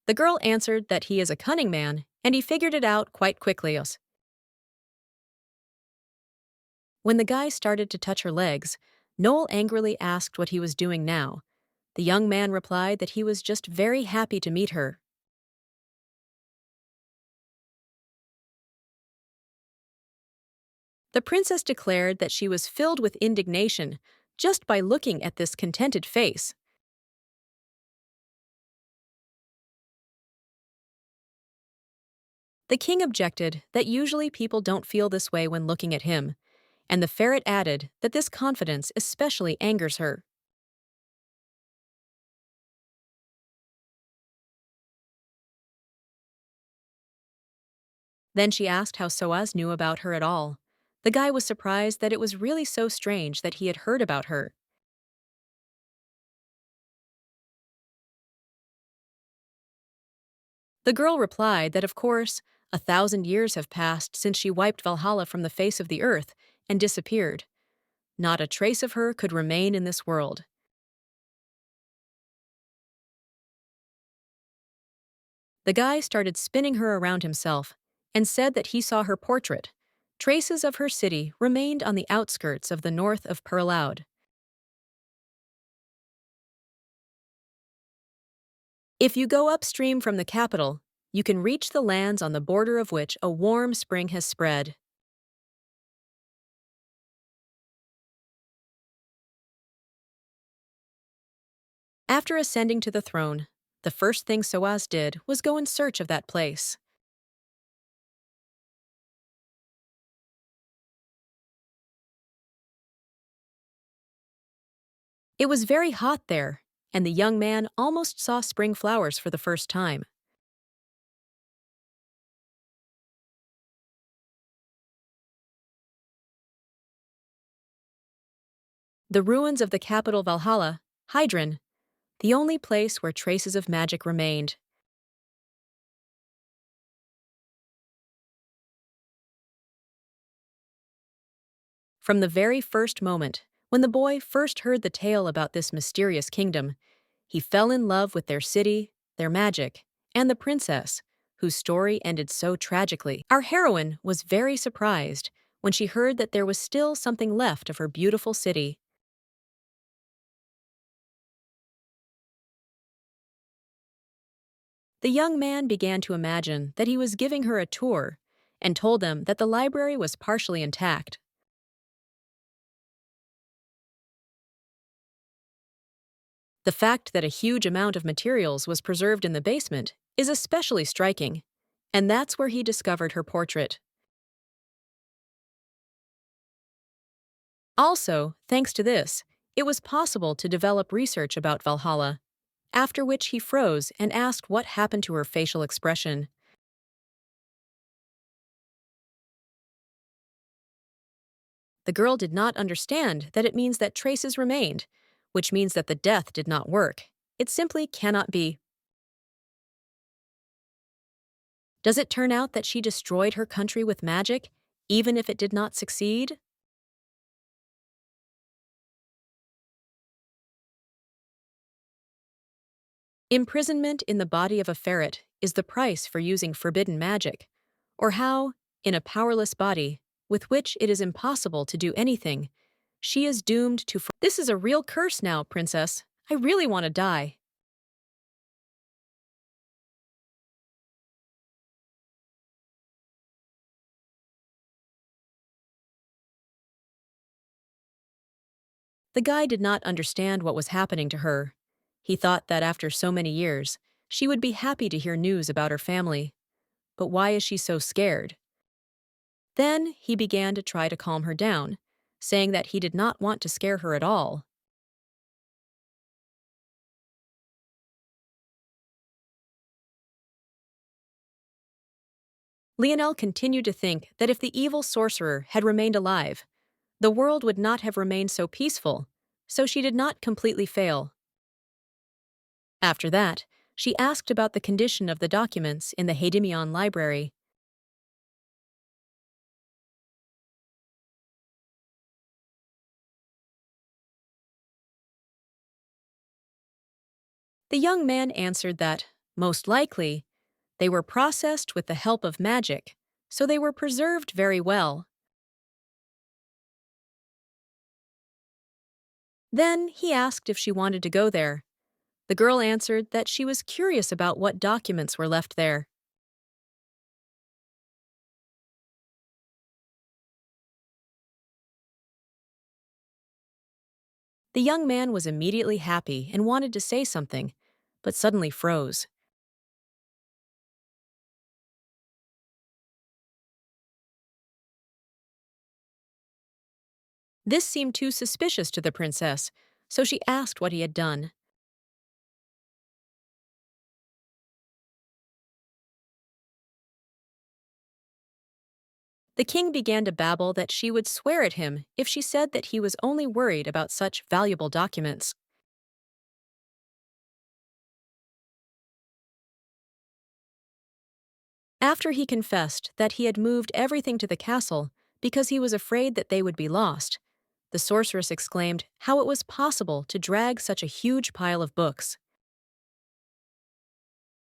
The girl answered that he is a cunning man, and he figured it out quite quickly. When the guy started to touch her legs, Noel angrily asked what he was doing now. The young man replied that he was just very happy to meet her. The princess declared that she was filled with indignation just by looking at this contented face. The king objected that usually people don't feel this way when looking at him, and the ferret added that this confidence especially angers her. Then she asked how Soaz knew about her at all. The guy was surprised that it was really so strange that he had heard about her. The girl replied that, of course, 1,000 years have passed since she wiped Valhalla from the face of the earth and disappeared. Not a trace of her could remain in this world. The guy started spinning her around himself and said that he saw her portrait. Traces of her city remained on the outskirts of the north of Perlaud. If you go upstream from the capital, you can reach the lands on the border of which a warm spring has spread. After ascending to the throne, the first thing Soaz did was go in search of that place. It was very hot there, and the young man almost saw spring flowers for the first time. The ruins of the capital Valhalla, Hydron, the only place where traces of magic remained. From the very first moment, when the boy first heard the tale about this mysterious kingdom, he fell in love with their city, their magic, and the princess, whose story ended so tragically. Our heroine was very surprised when she heard that there was still something left of her beautiful city. The young man began to imagine that he was giving her a tour and told them that the library was partially intact. The fact that a huge amount of materials was preserved in the basement is especially striking, and that's where he discovered her portrait. Also, thanks to this, it was possible to develop research about Valhalla, after which he froze and asked what happened to her facial expression. The girl did not understand that it means that traces remained, which means that the death did not work. It simply cannot be. Does it turn out that she destroyed her country with magic, even if it did not succeed? Imprisonment in the body of a ferret is the price for using forbidden magic, or how, in a powerless body, with which it is impossible to do anything, she is doomed to. This is a real curse now, princess. I really want to die. The guy did not understand what was happening to her. He thought that after so many years, she would be happy to hear news about her family. But why is she so scared? Then he began to try to calm her down, saying that he did not want to scare her at all. Lionel continued to think that if the evil sorcerer had remained alive, the world would not have remained so peaceful, so she did not completely fail. After that, she asked about the condition of the documents in the Hadimion library. The young man answered that, most likely, they were processed with the help of magic, so they were preserved very well. Then he asked if she wanted to go there. The girl answered that she was curious about what documents were left there. The young man was immediately happy and wanted to say something, but suddenly froze. This seemed too suspicious to the princess, so she asked what he had done. The king began to babble that she would swear at him if she said that he was only worried about such valuable documents. After he confessed that he had moved everything to the castle because he was afraid that they would be lost, the sorceress exclaimed how it was possible to drag such a huge pile of books.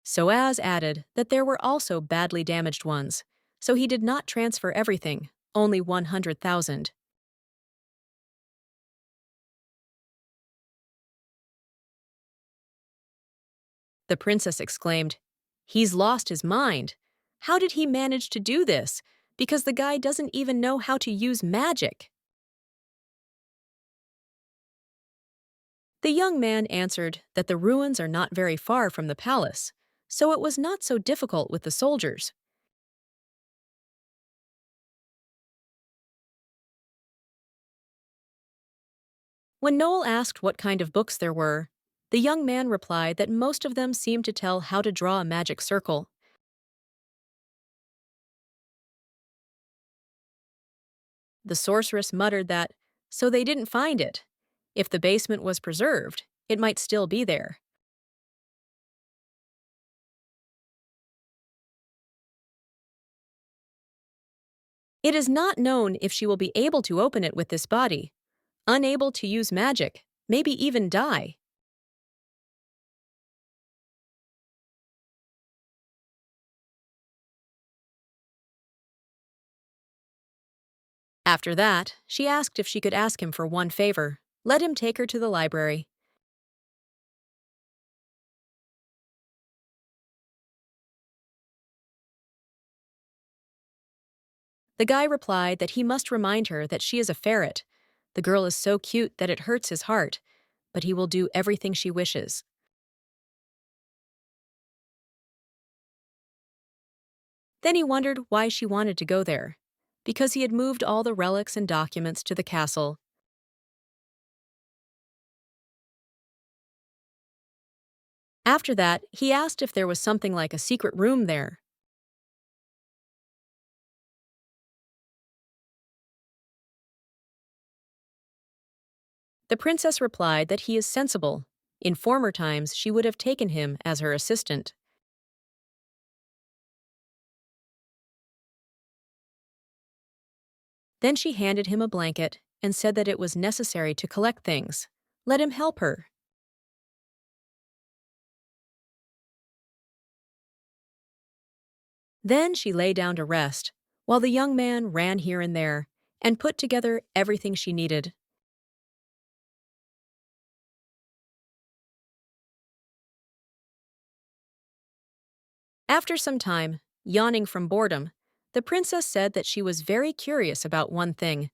Soaz added that there were also badly damaged ones, so he did not transfer everything, only 100,000. The princess exclaimed, "He's lost his mind. How did he manage to do this? Because the guy doesn't even know how to use magic." The young man answered that the ruins are not very far from the palace, so it was not so difficult with the soldiers. When Noel asked what kind of books there were, the young man replied that most of them seemed to tell how to draw a magic circle. The sorceress muttered that, so they didn't find it. If the basement was preserved, it might still be there. It is not known if she will be able to open it with this body, unable to use magic, maybe even die. After that, she asked if she could ask him for one favor. Let him take her to the library. The guy replied that he must remind her that she is a ferret. The girl is so cute that it hurts his heart, but he will do everything she wishes. Then he wondered why she wanted to go there. Because he had moved all the relics and documents to the castle. After that, he asked if there was something like a secret room there. The princess replied that he is sensible. In former times, she would have taken him as her assistant. Then she handed him a blanket and said that it was necessary to collect things. Let him help her. Then she lay down to rest, while the young man ran here and there and put together everything she needed. After some time, yawning from boredom, the princess said that she was very curious about one thing.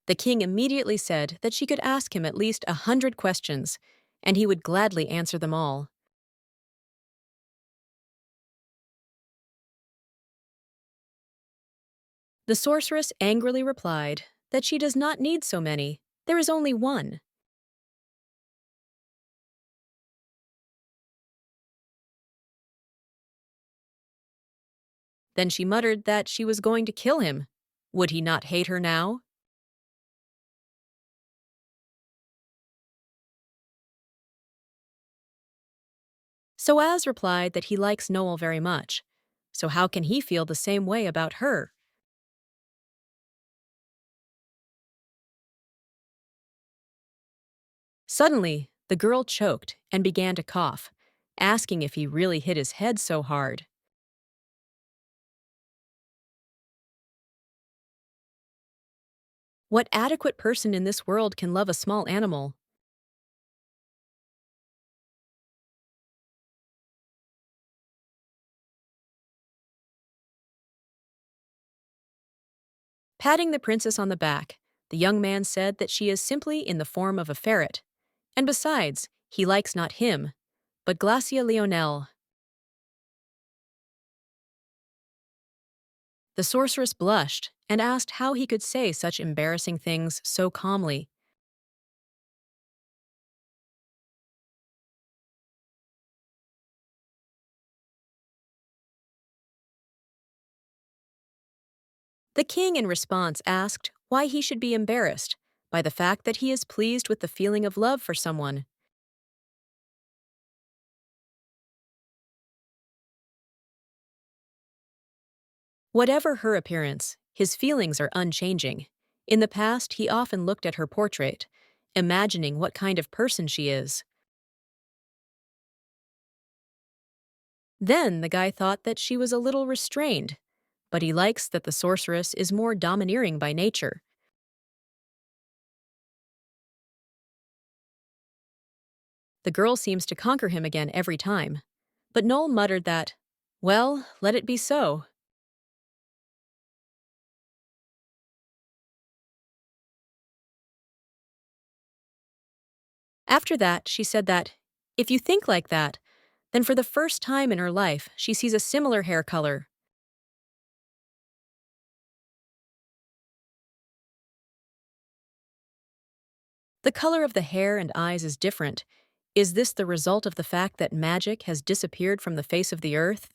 The king immediately said that she could ask him at least 100 questions, and he would gladly answer them all. The sorceress angrily replied that she does not need so many, there is only one. Then she muttered that she was going to kill him. Would he not hate her now? Soaz replied that he likes Noel very much. So how can he feel the same way about her? Suddenly, the girl choked and began to cough, asking if he really hit his head so hard. What adequate person in this world can love a small animal? Patting the princess on the back, the young man said that she is simply in the form of a ferret. And besides, he likes not him, but Glacia Leonel. The sorceress blushed and asked how he could say such embarrassing things so calmly. The king, in response, asked why he should be embarrassed by the fact that he is pleased with the feeling of love for someone. Whatever her appearance, his feelings are unchanging. In the past, he often looked at her portrait, imagining what kind of person she is. Then the guy thought that she was a little restrained, but he likes that the sorceress is more domineering by nature. The girl seems to conquer him again every time. But Noel muttered that, well, let it be so. After that, she said that, if you think like that, then for the first time in her life, she sees a similar hair color. The color of the hair and eyes is different. Is this the result of the fact that magic has disappeared from the face of the earth?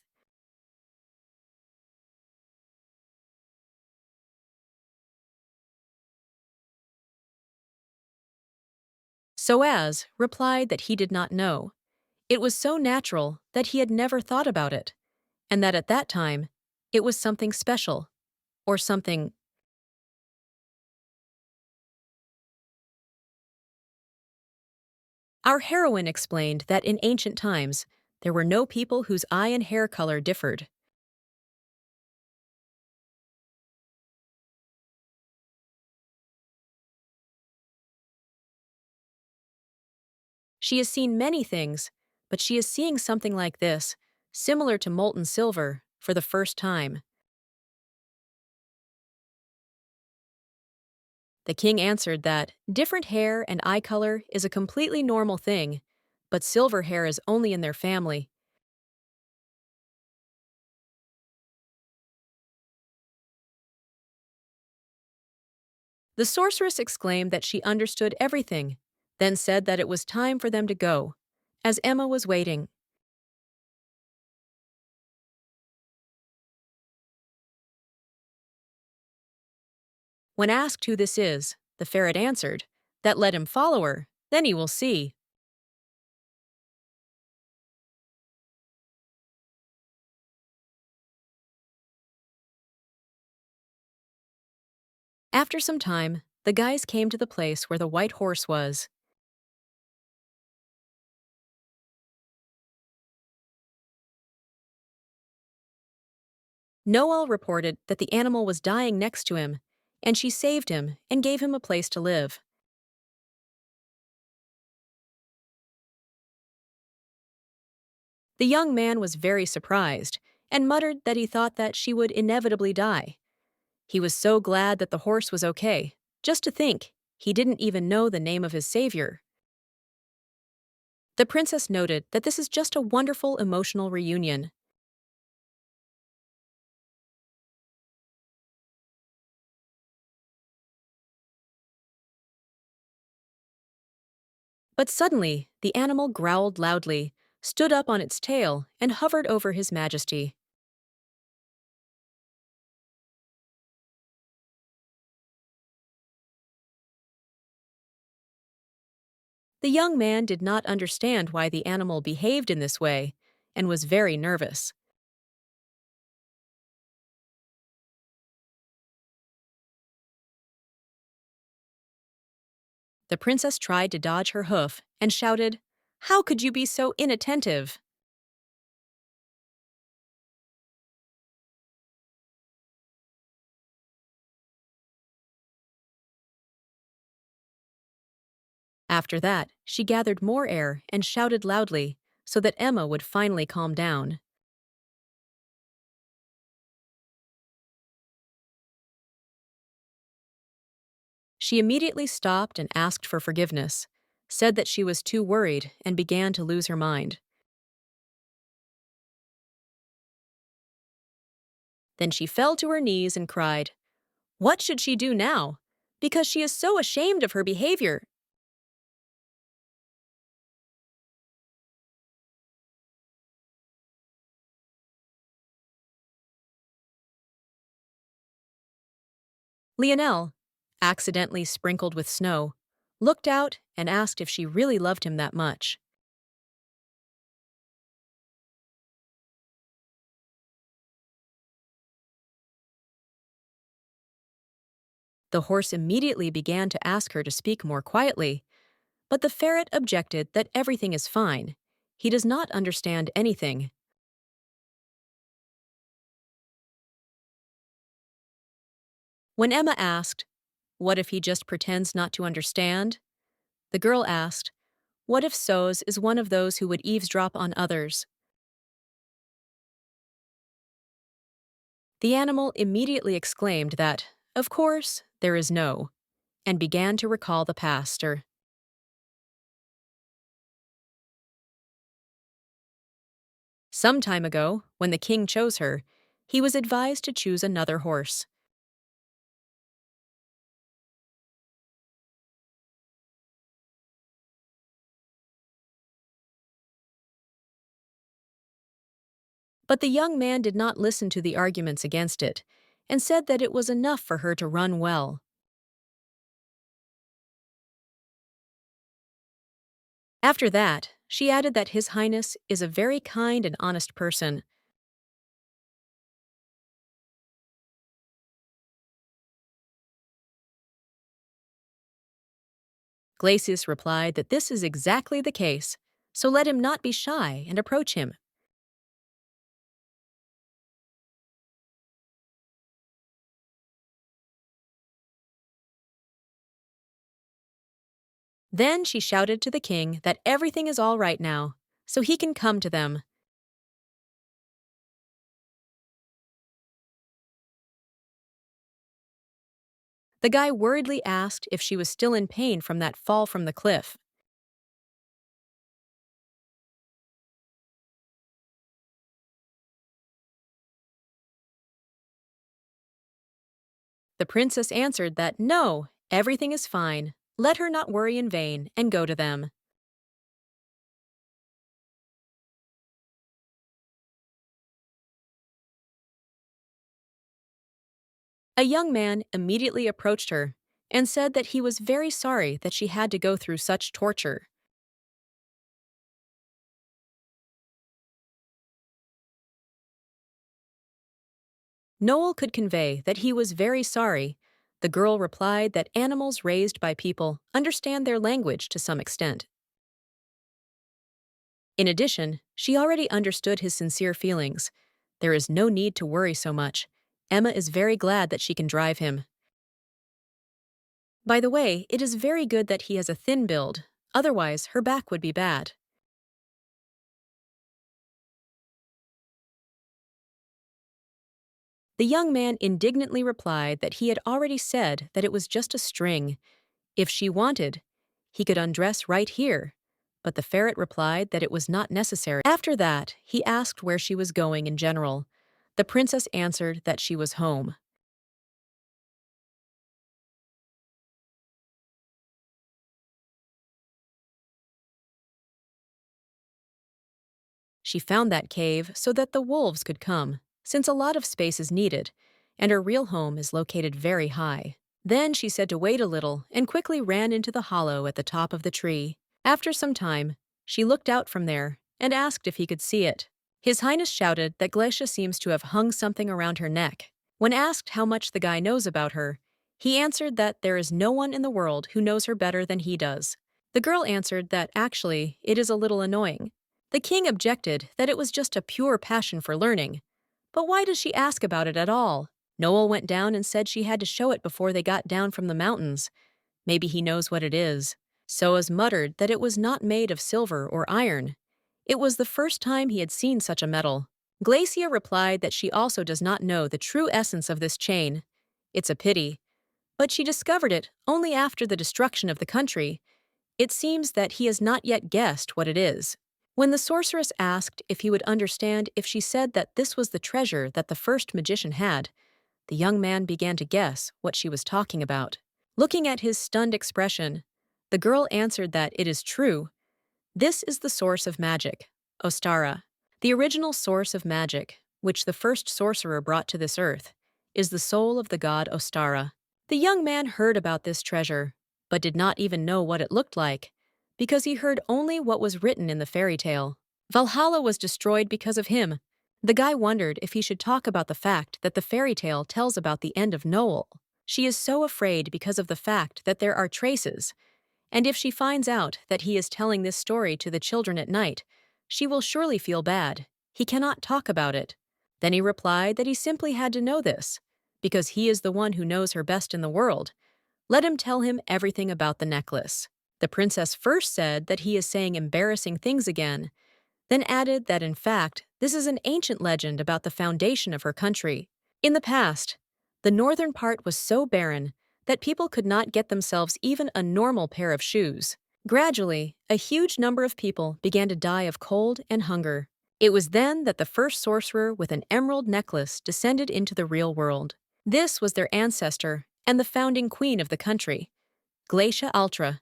Soaz replied that he did not know. It was so natural that he had never thought about it, and that at that time, it was something special, or something. Our heroine explained that in ancient times, there were no people whose eye and hair color differed. She has seen many things, but she is seeing something like this, similar to molten silver, for the first time. The king answered that different hair and eye color is a completely normal thing, but silver hair is only in their family. The sorceress exclaimed that she understood everything, then said that it was time for them to go, as Emma was waiting. When asked who this is, the ferret answered that let him follow her, then he will see. After some time, the guys came to the place where the white horse was. Noel reported that the animal was dying next to him, and she saved him and gave him a place to live. The young man was very surprised and muttered that he thought that she would inevitably die. He was so glad that the horse was okay. Just to think, he didn't even know the name of his savior. The princess noted that this is just a wonderful emotional reunion. But suddenly, the animal growled loudly, stood up on its tail, and hovered over His Majesty. The young man did not understand why the animal behaved in this way and was very nervous. The princess tried to dodge her hoof and shouted, "How could you be so inattentive?" After that, she gathered more air and shouted loudly so that Emma would finally calm down. She immediately stopped and asked for forgiveness, said that she was too worried, and began to lose her mind. Then she fell to her knees and cried, "What should she do now? Because she is so ashamed of her behavior." Lionel, accidentally sprinkled with snow, looked out and asked if she really loved him that much. The horse immediately began to ask her to speak more quietly, but the ferret objected that everything is fine. He does not understand anything. When Emma asked, "What if he just pretends not to understand?" the girl asked, "What if Soz is one of those who would eavesdrop on others?" The animal immediately exclaimed that, of course, there is no, and began to recall the past. Some time ago, when the king chose her, he was advised to choose another horse. But the young man did not listen to the arguments against it, and said that it was enough for her to run well. After that, she added that His Highness is a very kind and honest person. Glacius replied that this is exactly the case, so let him not be shy and approach him. Then she shouted to the king that everything is all right now, so he can come to them. The guy worriedly asked if she was still in pain from that fall from the cliff. The princess answered that no, everything is fine. Let her not worry in vain and go to them. A young man immediately approached her and said that he was very sorry that she had to go through such torture. Noel could convey that he was very sorry. The girl replied that animals raised by people understand their language to some extent. In addition, she already understood his sincere feelings. There is no need to worry so much. Emma is very glad that she can drive him. By the way, it is very good that he has a thin build, otherwise her back would be bad. The young man indignantly replied that he had already said that it was just a string. If she wanted, he could undress right here. But the ferret replied that it was not necessary. After that, he asked where she was going in general. The princess answered that she was home. She found that cave so that the wolves could come, since a lot of space is needed, and her real home is located very high. Then she said to wait a little and quickly ran into the hollow at the top of the tree. After some time, she looked out from there and asked if he could see it. His Highness shouted that Glacia seems to have hung something around her neck. When asked how much the guy knows about her, he answered that there is no one in the world who knows her better than he does. The girl answered that actually it is a little annoying. The king objected that it was just a pure passion for learning. But why does she ask about it at all? Noel went down and said she had to show it before they got down from the mountains. Maybe he knows what it is. Soaz muttered that it was not made of silver or iron. It was the first time he had seen such a metal. Glacia replied that she also does not know the true essence of this chain. It's a pity. But she discovered it only after the destruction of the country. It seems that he has not yet guessed what it is. When the sorceress asked if he would understand if she said that this was the treasure that the first magician had, the young man began to guess what she was talking about. Looking at his stunned expression, the girl answered that it is true. This is the source of magic, Ostara. The original source of magic, which the first sorcerer brought to this earth, is the soul of the god Ostara. The young man heard about this treasure, but did not even know what it looked like, because he heard only what was written in the fairy tale. Valhalla was destroyed because of him. The guy wondered if he should talk about the fact that the fairy tale tells about the end of Noel. She is so afraid because of the fact that there are traces, and if she finds out that he is telling this story to the children at night, she will surely feel bad. He cannot talk about it. Then he replied that he simply had to know this, because he is the one who knows her best in the world. Let him tell him everything about the necklace. The princess first said that he is saying embarrassing things again, then added that in fact, this is an ancient legend about the foundation of her country. In the past, the northern part was so barren that people could not get themselves even a normal pair of shoes. Gradually, a huge number of people began to die of cold and hunger. It was then that the first sorcerer with an emerald necklace descended into the real world. This was their ancestor and the founding queen of the country, Glacia Altra.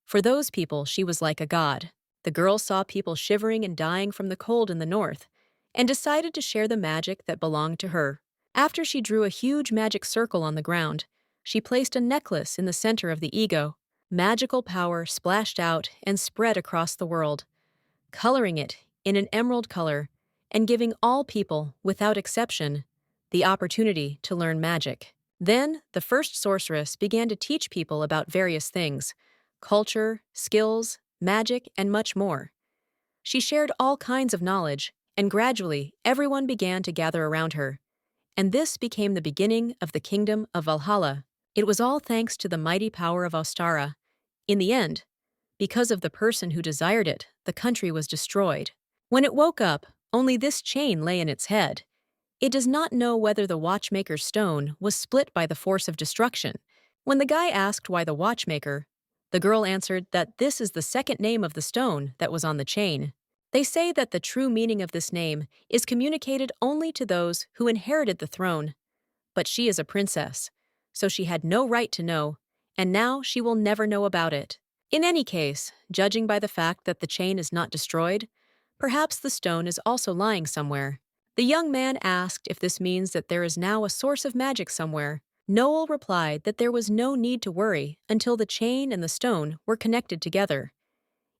For those people, she was like a god. The girl saw people shivering and dying from the cold in the north, and decided to share the magic that belonged to her. After she drew a huge magic circle on the ground, she placed a necklace in the center of the ego. Magical power splashed out and spread across the world, coloring it in an emerald color and giving all people, without exception, the opportunity to learn magic. Then, the first sorceress began to teach people about various things: culture, skills, magic, and much more. She shared all kinds of knowledge, and gradually everyone began to gather around her. And this became the beginning of the kingdom of Valhalla. It was all thanks to the mighty power of Ostara. In the end, because of the person who desired it, the country was destroyed. When it woke up, only this chain lay in its head. It does not know whether the watchmaker's stone was split by the force of destruction. When the guy asked why the watchmaker, the girl answered that this is the second name of the stone that was on the chain. They say that the true meaning of this name is communicated only to those who inherited the throne. But she is a princess, so she had no right to know, and now she will never know about it. In any case, judging by the fact that the chain is not destroyed, perhaps the stone is also lying somewhere. The young man asked if this means that there is now a source of magic somewhere. Noel replied that there was no need to worry until the chain and the stone were connected together.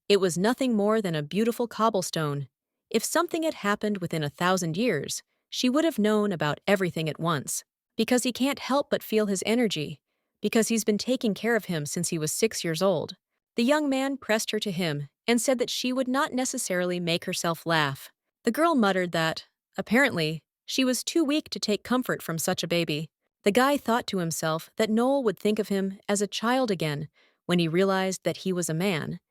It was nothing more than a beautiful cobblestone. If something had happened within 1,000 years, she would have known about everything at once. Because he can't help but feel his energy, because he's been taking care of him since he was 6 years old. The young man pressed her to him and said that she would not necessarily make herself laugh. The girl muttered that, apparently, she was too weak to take comfort from such a baby. The guy thought to himself that Noel would think of him as a child again when he realized that he was a man,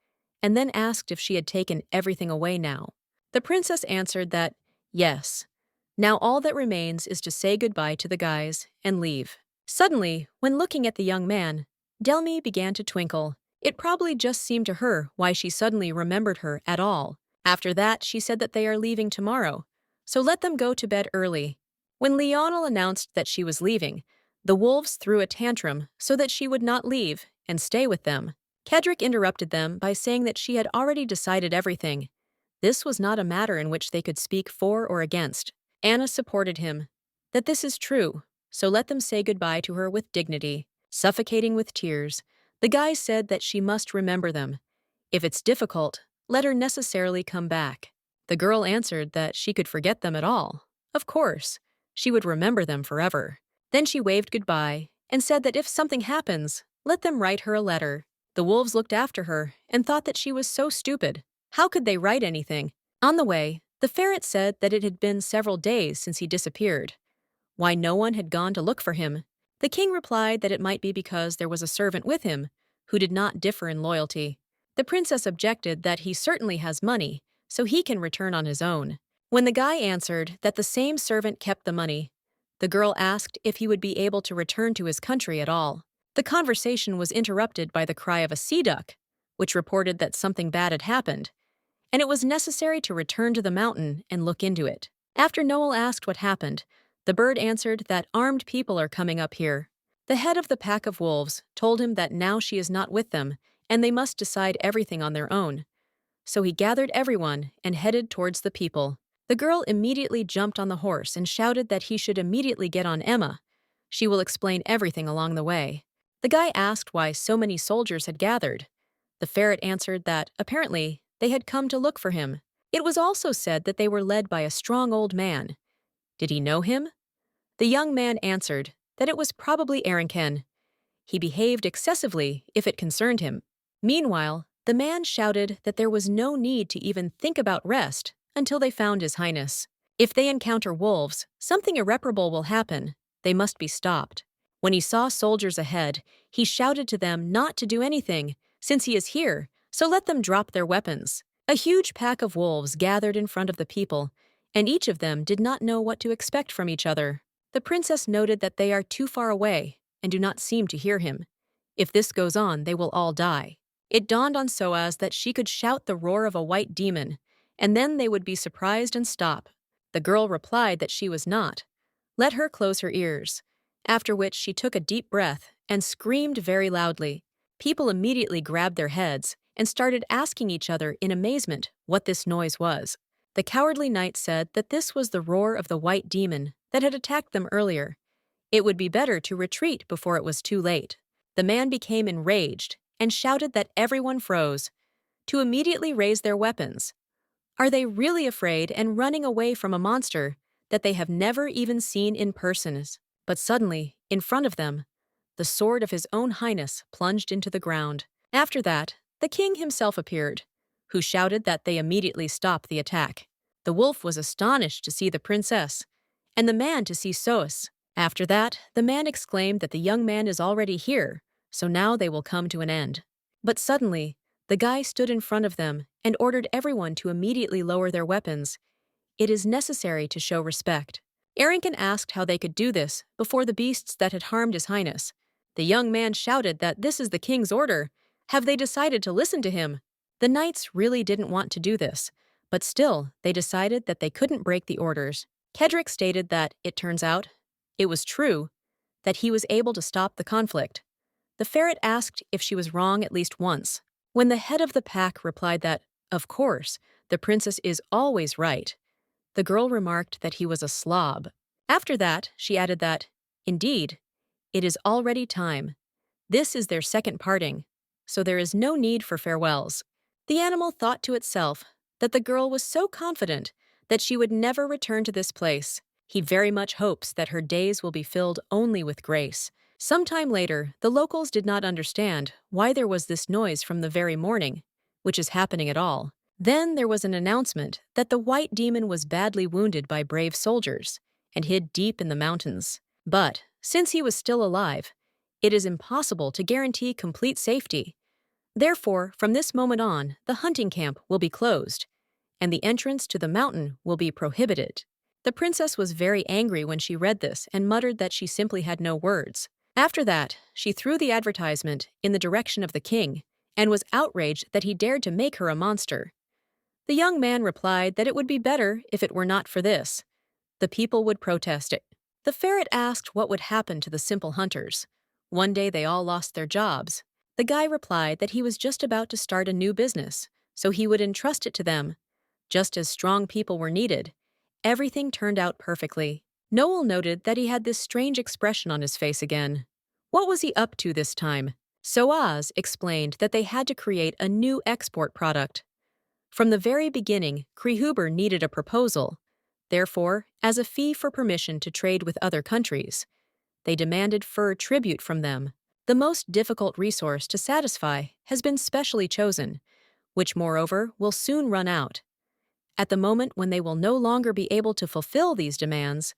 and then asked if she had taken everything away now. The princess answered that, yes. Now all that remains is to say goodbye to the guys and leave. Suddenly, when looking at the young man, Delmy began to twinkle. It probably just seemed to her why she suddenly remembered her at all. After that, she said that they are leaving tomorrow, so let them go to bed early. When Lionel announced that she was leaving, the wolves threw a tantrum so that she would not leave and stay with them. Kedrick interrupted them by saying that she had already decided everything. This was not a matter in which they could speak for or against. Anna supported him, that this is true, so let them say goodbye to her with dignity. Suffocating with tears, the guy said that she must remember them. If it's difficult, let her necessarily come back. The girl answered that she could forget them at all. Of course, she would remember them forever. Then she waved goodbye and said that if something happens, let them write her a letter. The wolves looked after her and thought that she was so stupid. How could they write anything? On the way, the ferret said that it had been several days since he disappeared. Why no one had gone to look for him? The king replied that it might be because there was a servant with him who did not differ in loyalty. The princess objected that he certainly has money, so he can return on his own. When the guy answered that the same servant kept the money, the girl asked if he would be able to return to his country at all. The conversation was interrupted by the cry of a sea duck, which reported that something bad had happened, and it was necessary to return to the mountain and look into it. After Noel asked what happened, the bird answered that armed people are coming up here. The head of the pack of wolves told him that now she is not with them, and they must decide everything on their own. So he gathered everyone and headed towards the people. The girl immediately jumped on the horse and shouted that he should immediately get on Emma. She will explain everything along the way. The guy asked why so many soldiers had gathered. The ferret answered that, apparently, they had come to look for him. It was also said that they were led by a strong old man. Did he know him? The young man answered that it was probably Aaronken. He behaved excessively if it concerned him. Meanwhile, the man shouted that there was no need to even think about rest until they found His Highness. If they encounter wolves, something irreparable will happen. They must be stopped. When he saw soldiers ahead, he shouted to them not to do anything, since he is here, so let them drop their weapons. A huge pack of wolves gathered in front of the people, and each of them did not know what to expect from each other. The princess noted that they are too far away and do not seem to hear him. If this goes on, they will all die. It dawned on Soaz that she could shout the roar of a white demon, and then they would be surprised and stop. The girl replied that she was not. Let her close her ears, after which she took a deep breath and screamed very loudly. People immediately grabbed their heads and started asking each other in amazement what this noise was. The cowardly knight said that this was the roar of the white demon that had attacked them earlier. It would be better to retreat before it was too late. The man became enraged and shouted that everyone froze, to immediately raise their weapons. Are they really afraid and running away from a monster that they have never even seen in person? But suddenly, in front of them, the sword of His own Highness plunged into the ground. After that, the king himself appeared, who shouted that they immediately stop the attack. The wolf was astonished to see the princess, and the man to see Soas. After that, the man exclaimed that the young man is already here, so now they will come to an end. But suddenly, the guy stood in front of them and ordered everyone to immediately lower their weapons. It is necessary to show respect. Aaronken asked how they could do this before the beasts that had harmed His Highness. The young man shouted that this is the king's order. Have they decided to listen to him? The knights really didn't want to do this, but still, they decided that they couldn't break the orders. Kedrick stated that, it turns out, it was true, that he was able to stop the conflict. The ferret asked if she was wrong at least once. When the head of the pack replied that, of course, the princess is always right, the girl remarked that he was a slob. After that, she added that, indeed, it is already time. This is their second parting, so there is no need for farewells. The animal thought to itself that the girl was so confident that she would never return to this place. He very much hopes that her days will be filled only with grace. Sometime later, the locals did not understand why there was this noise from the very morning, which is happening at all. Then there was an announcement that the white demon was badly wounded by brave soldiers and hid deep in the mountains. But, since he was still alive, it is impossible to guarantee complete safety. Therefore, from this moment on, the hunting camp will be closed, and the entrance to the mountain will be prohibited. The princess was very angry when she read this and muttered that she simply had no words. After that, she threw the advertisement in the direction of the king and was outraged that he dared to make her a monster. The young man replied that it would be better if it were not for this. The people would protest it. The ferret asked what would happen to the simple hunters. One day they all lost their jobs. The guy replied that he was just about to start a new business, so he would entrust it to them. Just as strong people were needed, everything turned out perfectly. Noel noted that he had this strange expression on his face again. What was he up to this time? Soaz explained that they had to create a new export product. From the very beginning, Krehuber needed a proposal. Therefore, as a fee for permission to trade with other countries, they demanded fur tribute from them. The most difficult resource to satisfy has been specially chosen, which moreover will soon run out. At the moment when they will no longer be able to fulfill these demands,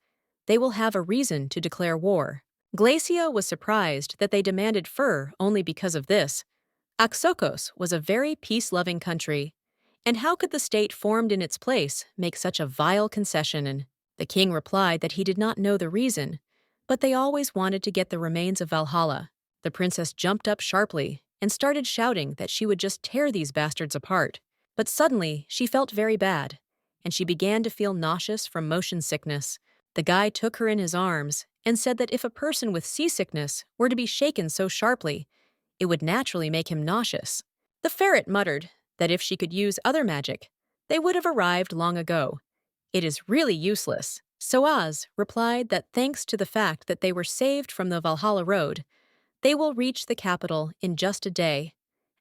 they will have a reason to declare war. Glacia was surprised that they demanded fur only because of this. Axokos was a very peace-loving country, and how could the state formed in its place make such a vile concession? And the king replied that he did not know the reason, but they always wanted to get the remains of Valhalla. The princess jumped up sharply and started shouting that she would just tear these bastards apart. But suddenly, she felt very bad, and she began to feel nauseous from motion sickness. The guy took her in his arms and said that if a person with seasickness were to be shaken so sharply, it would naturally make him nauseous. The ferret muttered that if she could use other magic, they would have arrived long ago. It is really useless. Soaz replied that thanks to the fact that they were saved from the Valhalla road, they will reach the capital in just a day,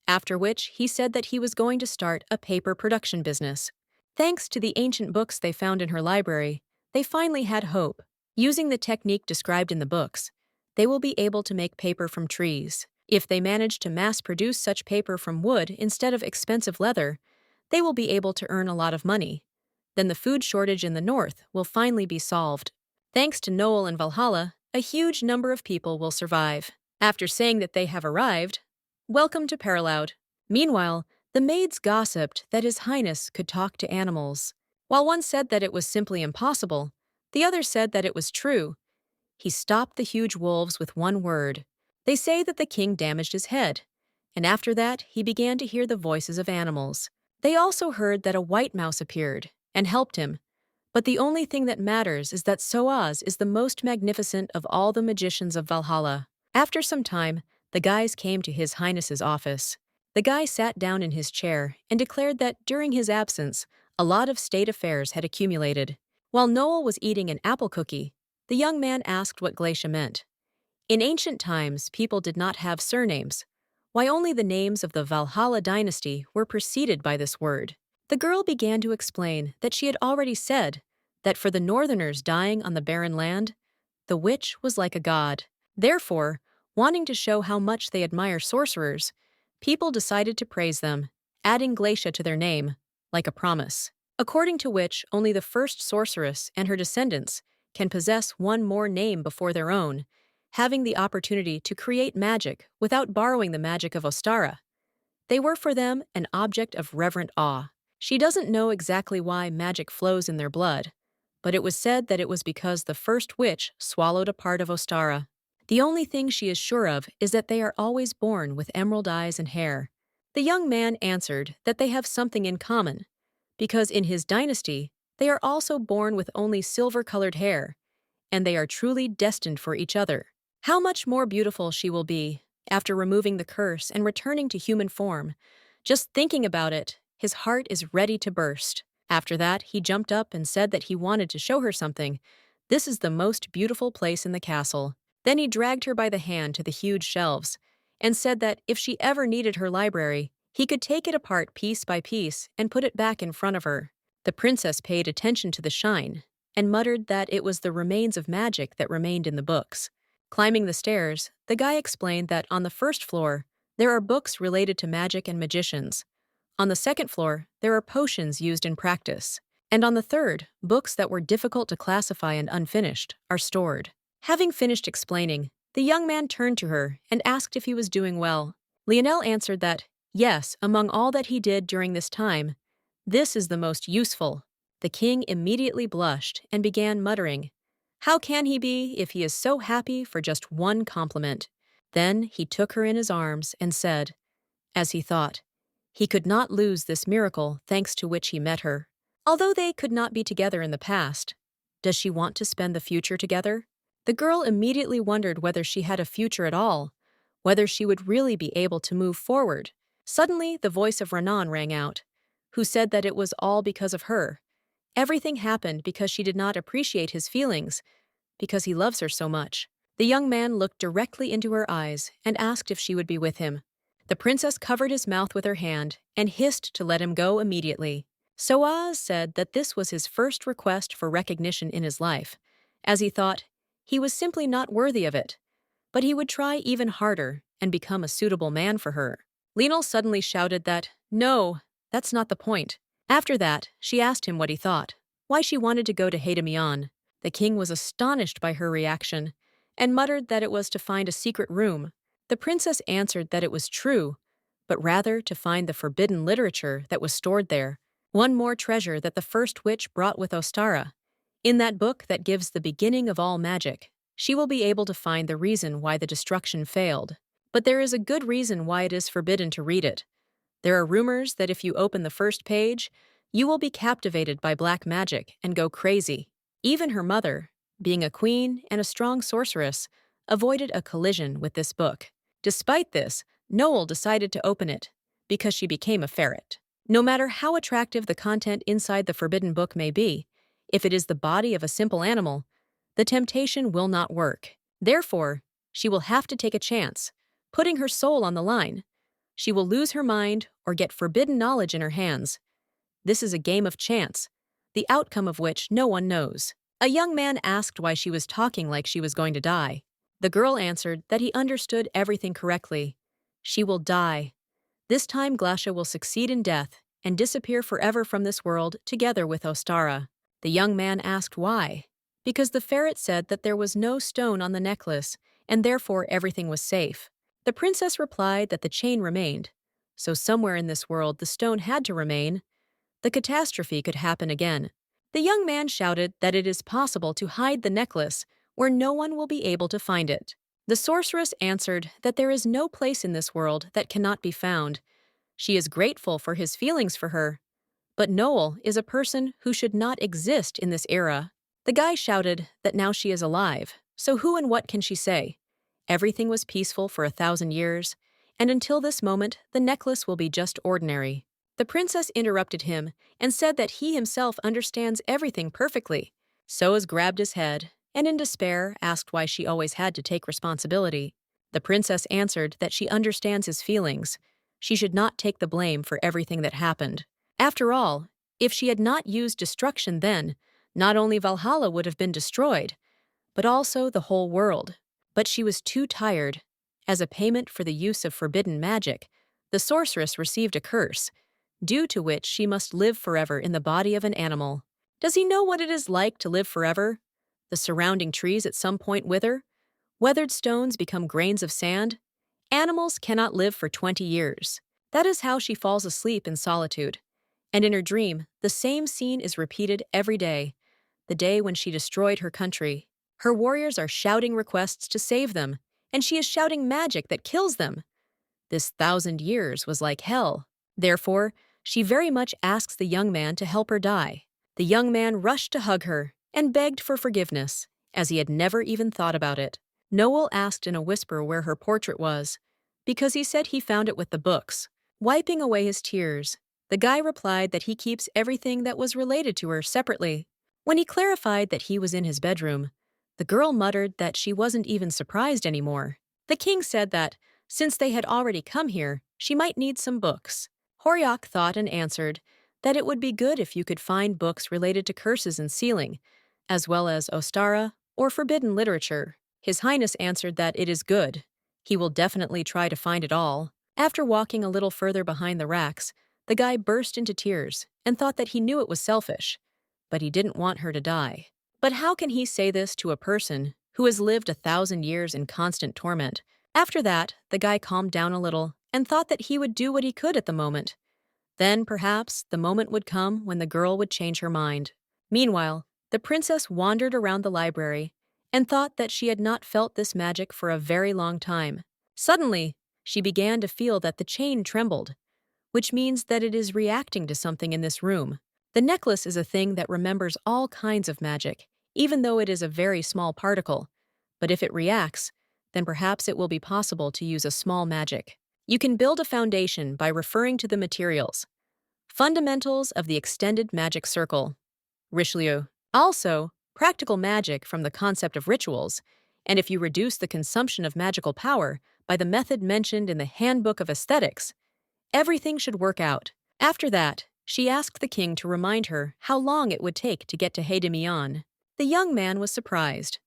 after which he said that he was going to start a paper production business. Thanks to the ancient books they found in her library, they finally had hope. Using the technique described in the books, they will be able to make paper from trees. If they manage to mass-produce such paper from wood instead of expensive leather, they will be able to earn a lot of money. Then the food shortage in the north will finally be solved. Thanks to Noel and Valhalla, a huge number of people will survive. After saying that they have arrived, welcome to Paraloud. Meanwhile, the maids gossiped that His Highness could talk to animals. While one said that it was simply impossible, the other said that it was true. He stopped the huge wolves with one word. They say that the king damaged his head, and after that he began to hear the voices of animals. They also heard that a white mouse appeared and helped him. But the only thing that matters is that Soaz is the most magnificent of all the magicians of Valhalla. After some time, the guys came to His Highness's office. The guy sat down in his chair and declared that during his absence, a lot of state affairs had accumulated. While Noel was eating an apple cookie, the young man asked what Glacia meant. In ancient times, people did not have surnames. Why only the names of the Valhalla dynasty were preceded by this word? The girl began to explain that she had already said that for the northerners dying on the barren land, the witch was like a god. Therefore, wanting to show how much they admire sorcerers, people decided to praise them, adding Glacia to their name, like a promise, according to which only the first sorceress and her descendants can possess one more name before their own, having the opportunity to create magic without borrowing the magic of Ostara. They were for them an object of reverent awe. She doesn't know exactly why magic flows in their blood, but it was said that it was because the first witch swallowed a part of Ostara. The only thing she is sure of is that they are always born with emerald eyes and hair. The young man answered that they have something in common, because in his dynasty, they are also born with only silver-colored hair, and they are truly destined for each other. How much more beautiful she will be after removing the curse and returning to human form. Just thinking about it, his heart is ready to burst. After that, he jumped up and said that he wanted to show her something. This is the most beautiful place in the castle. Then he dragged her by the hand to the huge shelves and said that if she ever needed her library, he could take it apart piece by piece and put it back in front of her. The princess paid attention to the shine and muttered that it was the remains of magic that remained in the books. Climbing the stairs, the guy explained that on the first floor, there are books related to magic and magicians. On the second floor, there are potions used in practice. And on the third, books that were difficult to classify and unfinished are stored. Having finished explaining, the young man turned to her and asked if he was doing well. Lionel answered that, yes, among all that he did during this time, this is the most useful. The king immediately blushed and began muttering, "How can he be if he is so happy for just one compliment?" Then he took her in his arms and said, as he thought, he could not lose this miracle thanks to which he met her. Although they could not be together in the past, does she want to spend the future together? The girl immediately wondered whether she had a future at all, whether she would really be able to move forward. Suddenly, the voice of Renan rang out, who said that it was all because of her. Everything happened because she did not appreciate his feelings, because he loves her so much. The young man looked directly into her eyes and asked if she would be with him. The princess covered his mouth with her hand and hissed to let him go immediately. Soaz said that this was his first request for recognition in his life, as he thought he was simply not worthy of it, but he would try even harder and become a suitable man for her. Lionel suddenly shouted that, no, that's not the point. After that, she asked him what he thought, why she wanted to go to Hadamion. The king was astonished by her reaction and muttered that it was to find a secret room. The princess answered that it was true, but rather to find the forbidden literature that was stored there, one more treasure that the first witch brought with Ostara. In that book that gives the beginning of all magic, she will be able to find the reason why the destruction failed. But there is a good reason why it is forbidden to read it. There are rumors that if you open the first page, you will be captivated by black magic and go crazy. Even her mother, being a queen and a strong sorceress, avoided a collision with this book. Despite this, Noel decided to open it, because she became a ferret. No matter how attractive the content inside the forbidden book may be, if it is the body of a simple animal, the temptation will not work. Therefore, she will have to take a chance, putting her soul on the line. She will lose her mind or get forbidden knowledge in her hands. This is a game of chance, the outcome of which no one knows. A young man asked why she was talking like she was going to die. The girl answered that he understood everything correctly. She will die. This time Glacia will succeed in death and disappear forever from this world together with Ostara. The young man asked why. Because the ferret said that there was no stone on the necklace, and therefore everything was safe. The princess replied that the chain remained, so somewhere in this world the stone had to remain. The catastrophe could happen again. The young man shouted that it is possible to hide the necklace where no one will be able to find it. The sorceress answered that there is no place in this world that cannot be found. She is grateful for his feelings for her. But Noel is a person who should not exist in this era. The guy shouted that now she is alive, so who and what can she say? Everything was peaceful for 1,000 years, and until this moment, the necklace will be just ordinary. The princess interrupted him and said that he himself understands everything perfectly. Soaz grabbed his head and in despair asked why she always had to take responsibility. The princess answered that she understands his feelings. She should not take the blame for everything that happened. After all, if she had not used destruction then, not only Valhalla would have been destroyed, but also the whole world. But she was too tired. As a payment for the use of forbidden magic, the sorceress received a curse, due to which she must live forever in the body of an animal. Does he know what it is like to live forever? The surrounding trees at some point wither. Weathered stones become grains of sand. Animals cannot live for 20 years. That is how she falls asleep in solitude. And in her dream, the same scene is repeated every day, the day when she destroyed her country. Her warriors are shouting requests to save them, and she is shouting magic that kills them. This 1,000 years was like hell. Therefore, she very much asks the young man to help her die. The young man rushed to hug her and begged for forgiveness, as he had never even thought about it. Noel asked in a whisper where her portrait was, because he said he found it with the books. Wiping away his tears, the guy replied that he keeps everything that was related to her separately. When he clarified that he was in his bedroom, the girl muttered that she wasn't even surprised anymore. The king said that, since they had already come here, she might need some books. Horyok thought and answered that it would be good if you could find books related to curses and sealing, as well as Ostara or forbidden literature. His Highness answered that it is good. He will definitely try to find it all. After walking a little further behind the racks, the guy burst into tears and thought that he knew it was selfish, but he didn't want her to die. But how can he say this to a person who has lived 1,000 years in constant torment? After that, the guy calmed down a little and thought that he would do what he could at the moment. Then, perhaps, the moment would come when the girl would change her mind. Meanwhile, the princess wandered around the library and thought that she had not felt this magic for a very long time. Suddenly, she began to feel that the chain trembled, which means that it is reacting to something in this room. The necklace is a thing that remembers all kinds of magic, even though it is a very small particle. But if it reacts, then perhaps it will be possible to use a small magic. You can build a foundation by referring to the materials. Fundamentals of the extended magic circle. Richelieu. Also, practical magic from the concept of rituals And if you reduce the consumption of magical power by the method mentioned in the Handbook of Aesthetics, everything should work out. After that, she asked the king to remind her how long it would take to get to Haidemion. The young man was surprised,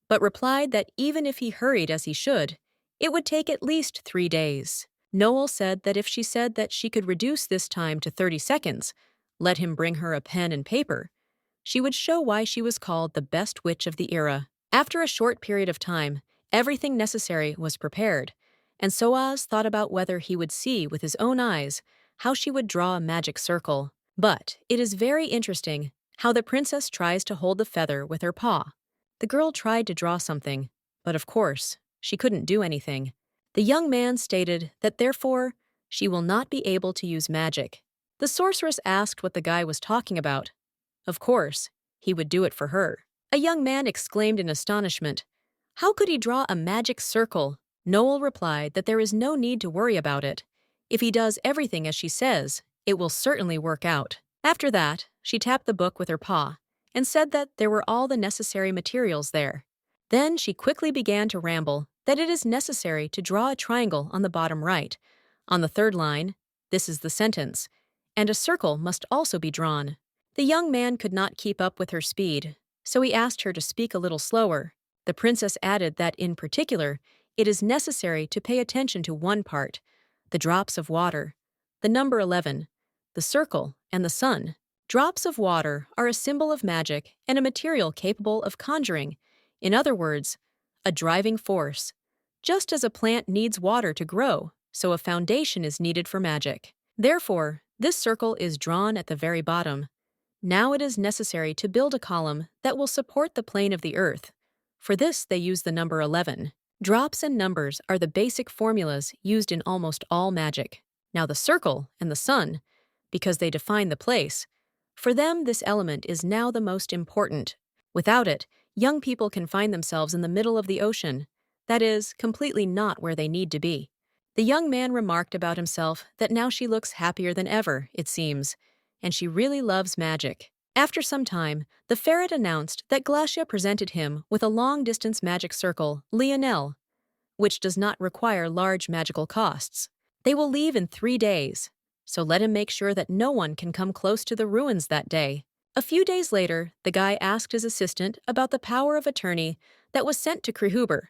but replied that even if he hurried as he should, it would take at least 3 days. Noel said that if she said that she could reduce this time to 30 seconds, let him bring her a pen and paper, she would show why she was called the best witch of the era. After a short period of time, everything necessary was prepared, and Soaz thought about whether he would see with his own eyes how she would draw a magic circle. But it is very interesting how the princess tries to hold the feather with her paw. The girl tried to draw something, but of course, she couldn't do anything. The young man stated that therefore, she will not be able to use magic. The sorceress asked what the guy was talking about. Of course, he would do it for her. A young man exclaimed in astonishment, "How could he draw a magic circle?" Noel replied that there is no need to worry about it. If he does everything as she says, it will certainly work out. After that, she tapped the book with her paw and said that there were all the necessary materials there. Then she quickly began to ramble that it is necessary to draw a triangle on the bottom right. On the third line, this is the sentence, and a circle must also be drawn. The young man could not keep up with her speed, so he asked her to speak a little slower. The princess added that, in particular, it is necessary to pay attention to one part, the drops of water, the number 11, the circle, and the sun. Drops of water are a symbol of magic and a material capable of conjuring. In other words, a driving force. Just as a plant needs water to grow, so a foundation is needed for magic. Therefore, this circle is drawn at the very bottom. Now it is necessary to build a column that will support the plane of the earth. For this, they use the number 11. Drops and numbers are the basic formulas used in almost all magic. Now the circle and the sun, because they define the place, for them this element is now the most important. Without it, young people can find themselves in the middle of the ocean, that is, completely not where they need to be. The young man remarked about himself that now she looks happier than ever, it seems, and she really loves magic. After some time, the ferret announced that Glacia presented him with a long-distance magic circle, Lionel, which does not require large magical costs. They will leave in 3 days, so let him make sure that no one can come close to the ruins that day. A few days later, the guy asked his assistant about the power of attorney that was sent to Krehuber.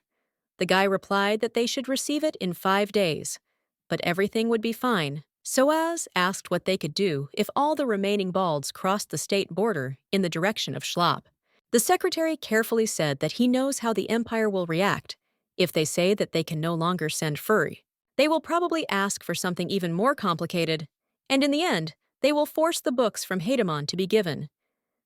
The guy replied that they should receive it in 5 days, but everything would be fine. Soaz asked what they could do if all the remaining balds crossed the state border in the direction of Schlop. The secretary carefully said that he knows how the empire will react if they say that they can no longer send furry. They will probably ask for something even more complicated, and in the end, they will force the books from Haidemon to be given.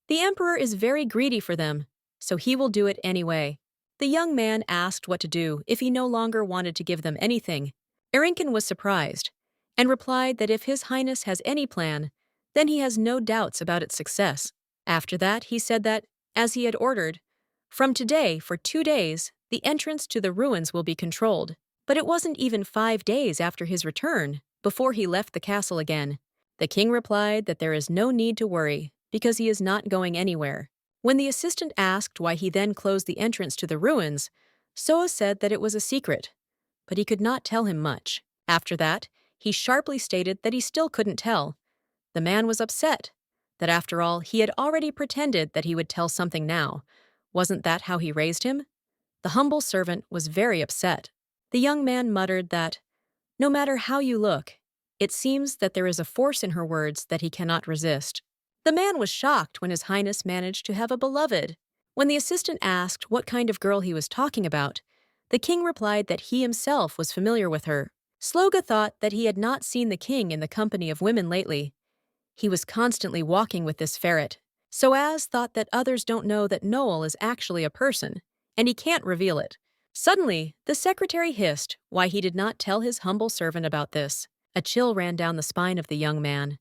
The emperor is very greedy for them, so he will do it anyway. The young man asked what to do if he no longer wanted to give them anything. Erinkin was surprised, and replied that if His Highness has any plan, then he has no doubts about its success. After that, he said that, as he had ordered, from today for 2 days, the entrance to the ruins will be controlled. But it wasn't even 5 days after his return before he left the castle again. The king replied that there is no need to worry, because he is not going anywhere. When the assistant asked why he then closed the entrance to the ruins, Soa said that it was a secret, but he could not tell him much. After that, he sharply stated that he still couldn't tell. The man was upset, that after all, he had already pretended that he would tell something now. Wasn't that how he raised him? The humble servant was very upset. The young man muttered that, no matter how you look, it seems that there is a force in her words that he cannot resist. The man was shocked when His Highness managed to have a beloved. When the assistant asked what kind of girl he was talking about, the king replied that he himself was familiar with her. Sloga thought that he had not seen the king in the company of women lately. He was constantly walking with this ferret. Soaz thought that others don't know that Noel is actually a person, and he can't reveal it. Suddenly, the secretary hissed why he did not tell his humble servant about this. A chill ran down the spine of the young man.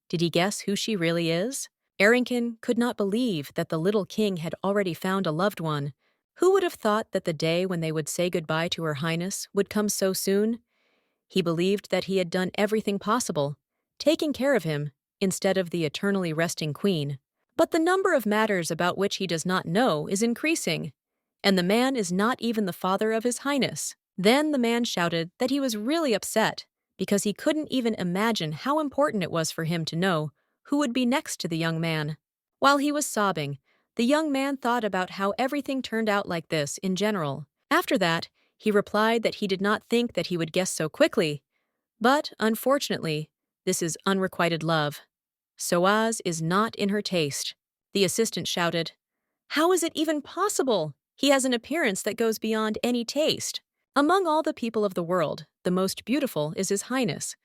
Did he guess who she really is? Erinkin could not believe that the little king had already found a loved one. Who would have thought that the day when they would say goodbye to Her Highness would come so soon? He believed that he had done everything possible, taking care of him, instead of the eternally resting queen. But the number of matters about which he does not know is increasing. and the man is not even the father of his highness." Then the man shouted that he was really upset because he couldn't even imagine how important it was for him to know who would be next to the young man. While he was sobbing, the young man thought about how everything turned out like this in general. After that, he replied that he did not think that he would guess so quickly, but unfortunately, this is unrequited love. Soaz is not in her taste. The assistant shouted, "How is it even possible? He has an appearance that goes beyond any taste. Among all the people of the world, the most beautiful is his highness.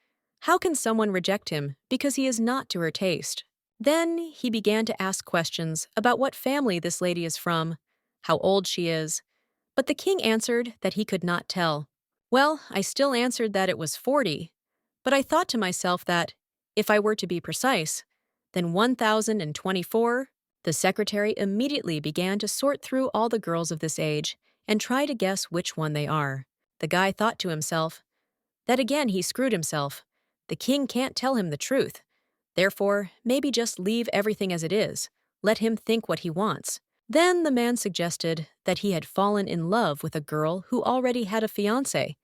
How can someone reject him because he is not to her taste?" Then he began to ask questions about what family this lady is from, how old she is, but the king answered that he could not tell. Well, I still answered that it was 40, but I thought to myself that, if I were to be precise, then 1024. The secretary immediately began to sort through all the girls of this age and try to guess which one they are. The guy thought to himself that again he screwed himself. The king can't tell him the truth. Therefore, maybe just leave everything as it is. Let him think what he wants. Then the man suggested that he had fallen in love with a girl who already had a fiancé,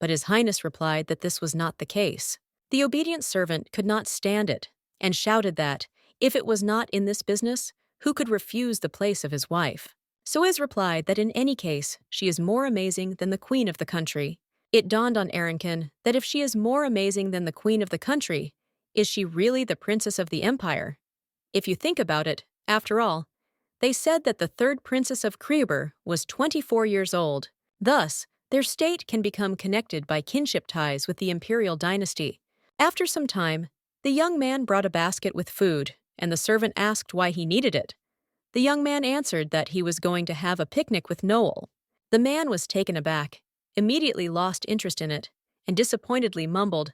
but His Highness replied that this was not the case. The obedient servant could not stand it and shouted that, if it was not in this business, who could refuse the place of his wife? Soaz replied that in any case, she is more amazing than the queen of the country. It dawned on Arinkin that if she is more amazing than the queen of the country, is she really the princess of the empire? If you think about it, after all, they said that the third princess of Kreber was 24 years old. Thus, their state can become connected by kinship ties with the imperial dynasty. After some time, the young man brought a basket with food, and the servant asked why he needed it. The young man answered that he was going to have a picnic with Noel. The man was taken aback, immediately lost interest in it, and disappointedly mumbled,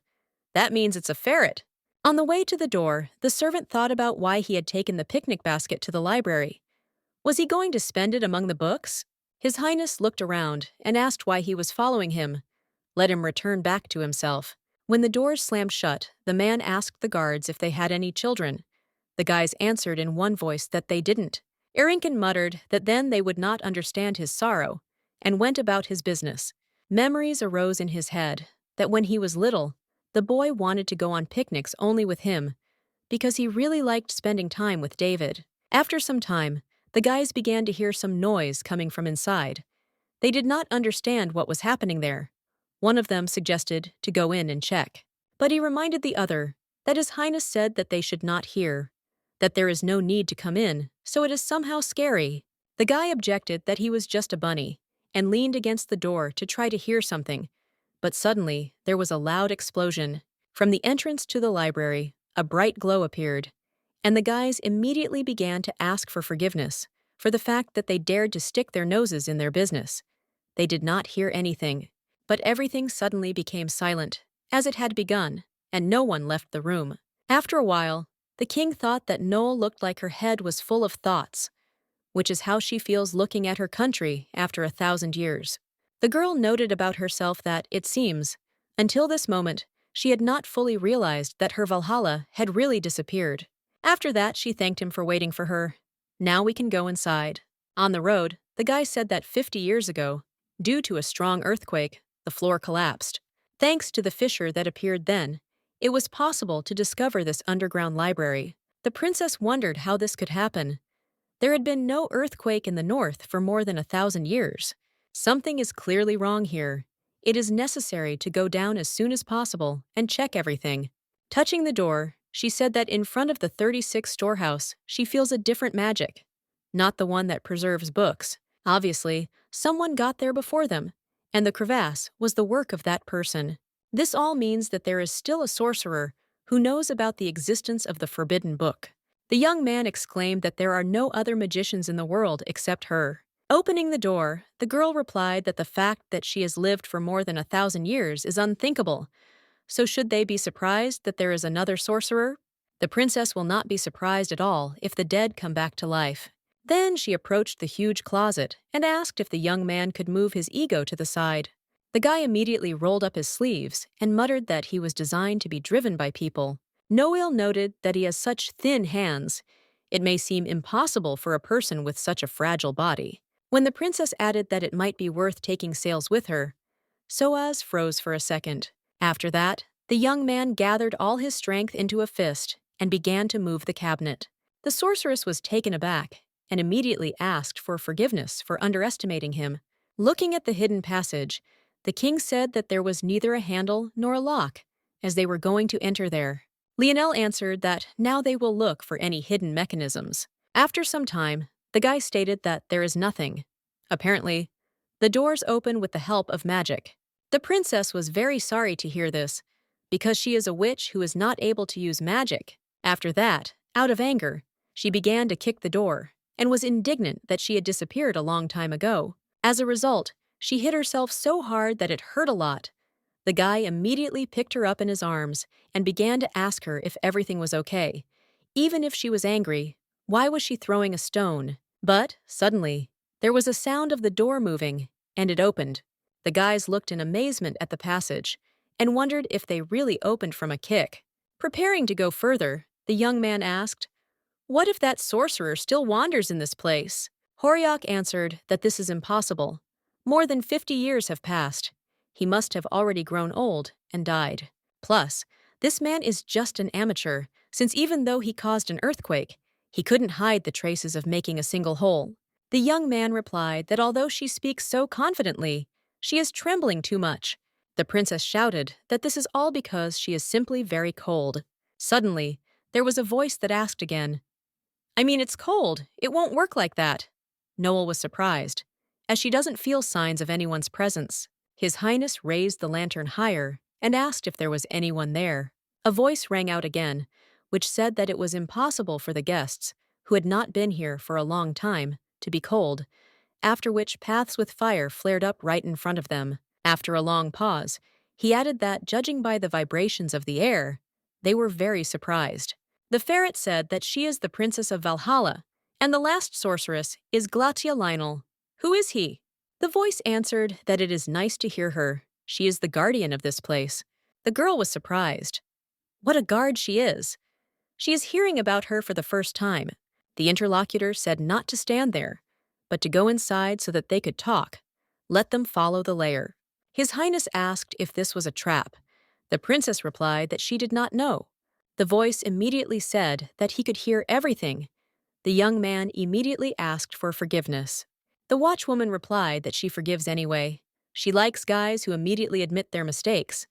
"That means it's a ferret." On the way to the door, the servant thought about why he had taken the picnic basket to the library. Was he going to spend it among the books? His Highness looked around and asked why he was following him. Let him return back to himself. When the doors slammed shut, the man asked the guards if they had any children. The guys answered in one voice that they didn't. Arinkin muttered that then they would not understand his sorrow, and went about his business. Memories arose in his head that when he was little, the boy wanted to go on picnics only with him, because he really liked spending time with David. After some time, the guys began to hear some noise coming from inside. They did not understand what was happening there. One of them suggested to go in and check, but he reminded the other that His Highness said that they should not hear, that there is no need to come in, so it is somehow scary. The guy objected that he was just a bunny, and leaned against the door to try to hear something, but suddenly there was a loud explosion. From the entrance to the library, a bright glow appeared, and the guys immediately began to ask for forgiveness for the fact that they dared to stick their noses in their business. They did not hear anything, but everything suddenly became silent, as it had begun, and no one left the room. After a while, the king thought that Noel looked like her head was full of thoughts, which is how she feels looking at her country after 1,000 years. The girl noted about herself that, it seems, until this moment, she had not fully realized that her Valhalla had really disappeared. After that, she thanked him for waiting for her. Now we can go inside. On the road, the guy said that 50 years ago, due to a strong earthquake, the floor collapsed. Thanks to the fissure that appeared then, it was possible to discover this underground library. The princess wondered how this could happen. There had been no earthquake in the north for more than 1,000 years. Something is clearly wrong here. It is necessary to go down as soon as possible and check everything. Touching the door, she said that in front of the 36 storehouse, she feels a different magic. Not the one that preserves books. Obviously, someone got there before them, and the crevasse was the work of that person. This all means that there is still a sorcerer who knows about the existence of the forbidden book. The young man exclaimed that there are no other magicians in the world except her. Opening the door, the girl replied that the fact that she has lived for more than 1,000 years is unthinkable. So should they be surprised that there is another sorcerer? The princess will not be surprised at all if the dead come back to life. Then she approached the huge closet and asked if the young man could move his ego to the side. The guy immediately rolled up his sleeves and muttered that he was designed to be driven by people. Noel noted that he has such thin hands. It may seem impossible for a person with such a fragile body. When the princess added that it might be worth taking sails with her, Soaz froze for a second. After that, the young man gathered all his strength into a fist and began to move the cabinet. The sorceress was taken aback and immediately asked for forgiveness for underestimating him. Looking at the hidden passage, the king said that there was neither a handle nor a lock, as they were going to enter there. Lionel answered that now they will look for any hidden mechanisms. After some time, the guy stated that there is nothing. Apparently, the doors open with the help of magic. The princess was very sorry to hear this, because she is a witch who is not able to use magic. After that, out of anger, she began to kick the door, and was indignant that she had disappeared a long time ago. As a result, she hit herself so hard that it hurt a lot. The guy immediately picked her up in his arms and began to ask her if everything was okay. Even if she was angry, why was she throwing a stone? But, suddenly, there was a sound of the door moving, and it opened. The guys looked in amazement at the passage and wondered if they really opened from a kick. Preparing to go further, the young man asked, "What if that sorcerer still wanders in this place?" Horyok answered that this is impossible. More than 50 years have passed. He must have already grown old and died. Plus, this man is just an amateur, since even though he caused an earthquake, he couldn't hide the traces of making a single hole. The young man replied that although she speaks so confidently, she is trembling too much. The princess shouted that this is all because she is simply very cold. Suddenly, there was a voice that asked again, "I mean, it's cold. It won't work like that." Noel was surprised, as she doesn't feel signs of anyone's presence. His Highness raised the lantern higher and asked if there was anyone there. A voice rang out again, which said that it was impossible for the guests, who had not been here for a long time, to be cold, after which paths with fire flared up right in front of them. After a long pause, he added that, judging by the vibrations of the air, they were very surprised. The ferret said that she is the princess of Valhalla, and the last sorceress is Glatia Lionel. "Who is he?" The voice answered that it is nice to hear her. She is the guardian of this place. The girl was surprised. What a guard she is! She is hearing about her for the first time. The interlocutor said not to stand there, but to go inside so that they could talk. Let them follow the layer. His Highness asked if this was a trap. The princess replied that she did not know. The voice immediately said that he could hear everything. The young man immediately asked for forgiveness. The watchwoman replied that she forgives anyway. She likes guys who immediately admit their mistakes.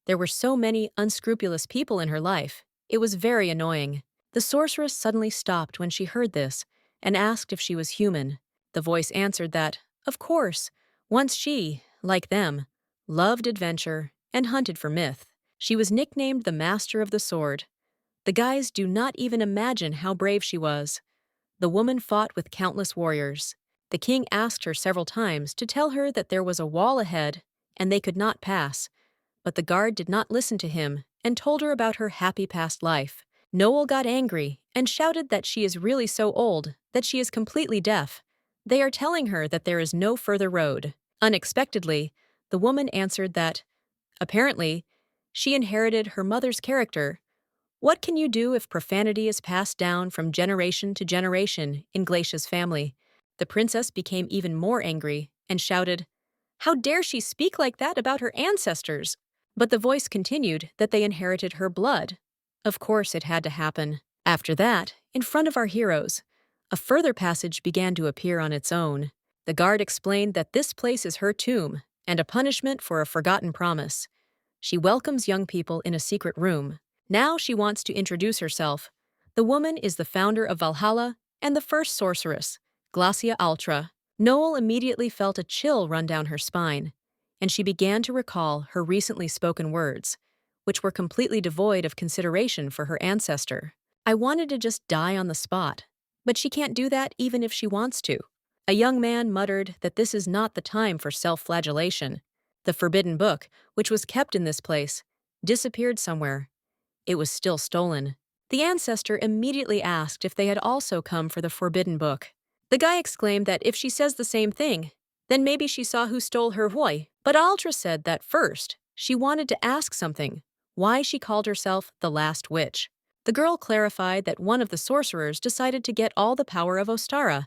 There were so many unscrupulous people in her life. It was very annoying. The sorceress suddenly stopped when she heard this and asked if she was human. The voice answered that, of course, once she, like them, loved adventure and hunted for myth. She was nicknamed the Master of the Sword. The guys do not even imagine how brave she was. The woman fought with countless warriors. The king asked her several times to tell her that there was a wall ahead and they could not pass, but the guard did not listen to him and told her about her happy past life. Noel got angry and shouted that she is really so old that she is completely deaf. They are telling her that there is no further road. Unexpectedly, the woman answered that, apparently, she inherited her mother's character. What can you do if profanity is passed down from generation to generation in Glacia's family? The princess became even more angry and shouted, "How dare she speak like that about her ancestors?" But the voice continued that they inherited her blood. Of course it had to happen. After that, in front of our heroes, a further passage began to appear on its own. The guard explained that this place is her tomb and a punishment for a forgotten promise. She welcomes young people in a secret room. Now she wants to introduce herself. The woman is the founder of Valhalla and the first sorceress, Glacia Ultra. Noel immediately felt a chill run down her spine, and she began to recall her recently spoken words, which were completely devoid of consideration for her ancestor. I wanted to just die on the spot, but she can't do that even if she wants to. A young man muttered that this is not the time for self-flagellation. The forbidden book, which was kept in this place, disappeared somewhere. It was still stolen. The ancestor immediately asked if they had also come for the forbidden book. The guy exclaimed that if she says the same thing, then maybe she saw who stole her boy. But Ultra said that first, she wanted to ask something, why she called herself the Last Witch. The girl clarified that one of the sorcerers decided to get all the power of Ostara,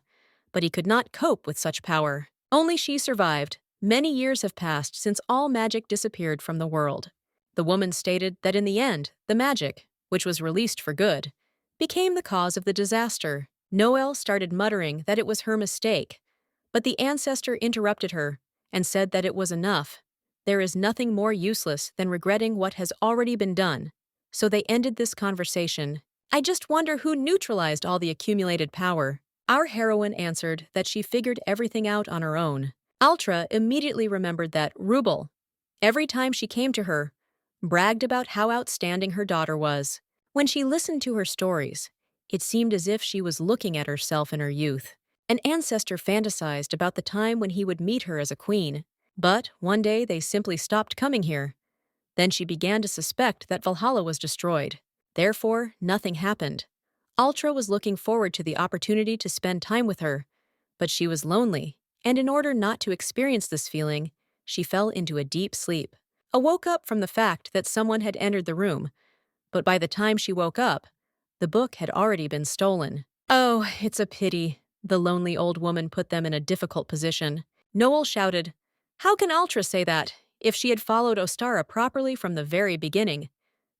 but he could not cope with such power. Only she survived. Many years have passed since all magic disappeared from the world. The woman stated that in the end, the magic, which was released for good, became the cause of the disaster. Noelle started muttering that it was her mistake, but the ancestor interrupted her and said that it was enough. There is nothing more useless than regretting what has already been done. So they ended this conversation. I just wonder who neutralized all the accumulated power. Our heroine answered that she figured everything out on her own. Ultra immediately remembered that Rubel, every time she came to her, bragged about how outstanding her daughter was. When she listened to her stories, it seemed as if she was looking at herself in her youth. An ancestor fantasized about the time when he would meet her as a queen, but one day they simply stopped coming here. Then she began to suspect that Valhalla was destroyed. Therefore, nothing happened. Ultra was looking forward to the opportunity to spend time with her, but she was lonely, and in order not to experience this feeling, she fell into a deep sleep. Awoke up from the fact that someone had entered the room, but by the time she woke up, the book had already been stolen. Oh, it's a pity. The lonely old woman put them in a difficult position. Noel shouted, "How can Ultra say that? If she had followed Ostara properly from the very beginning,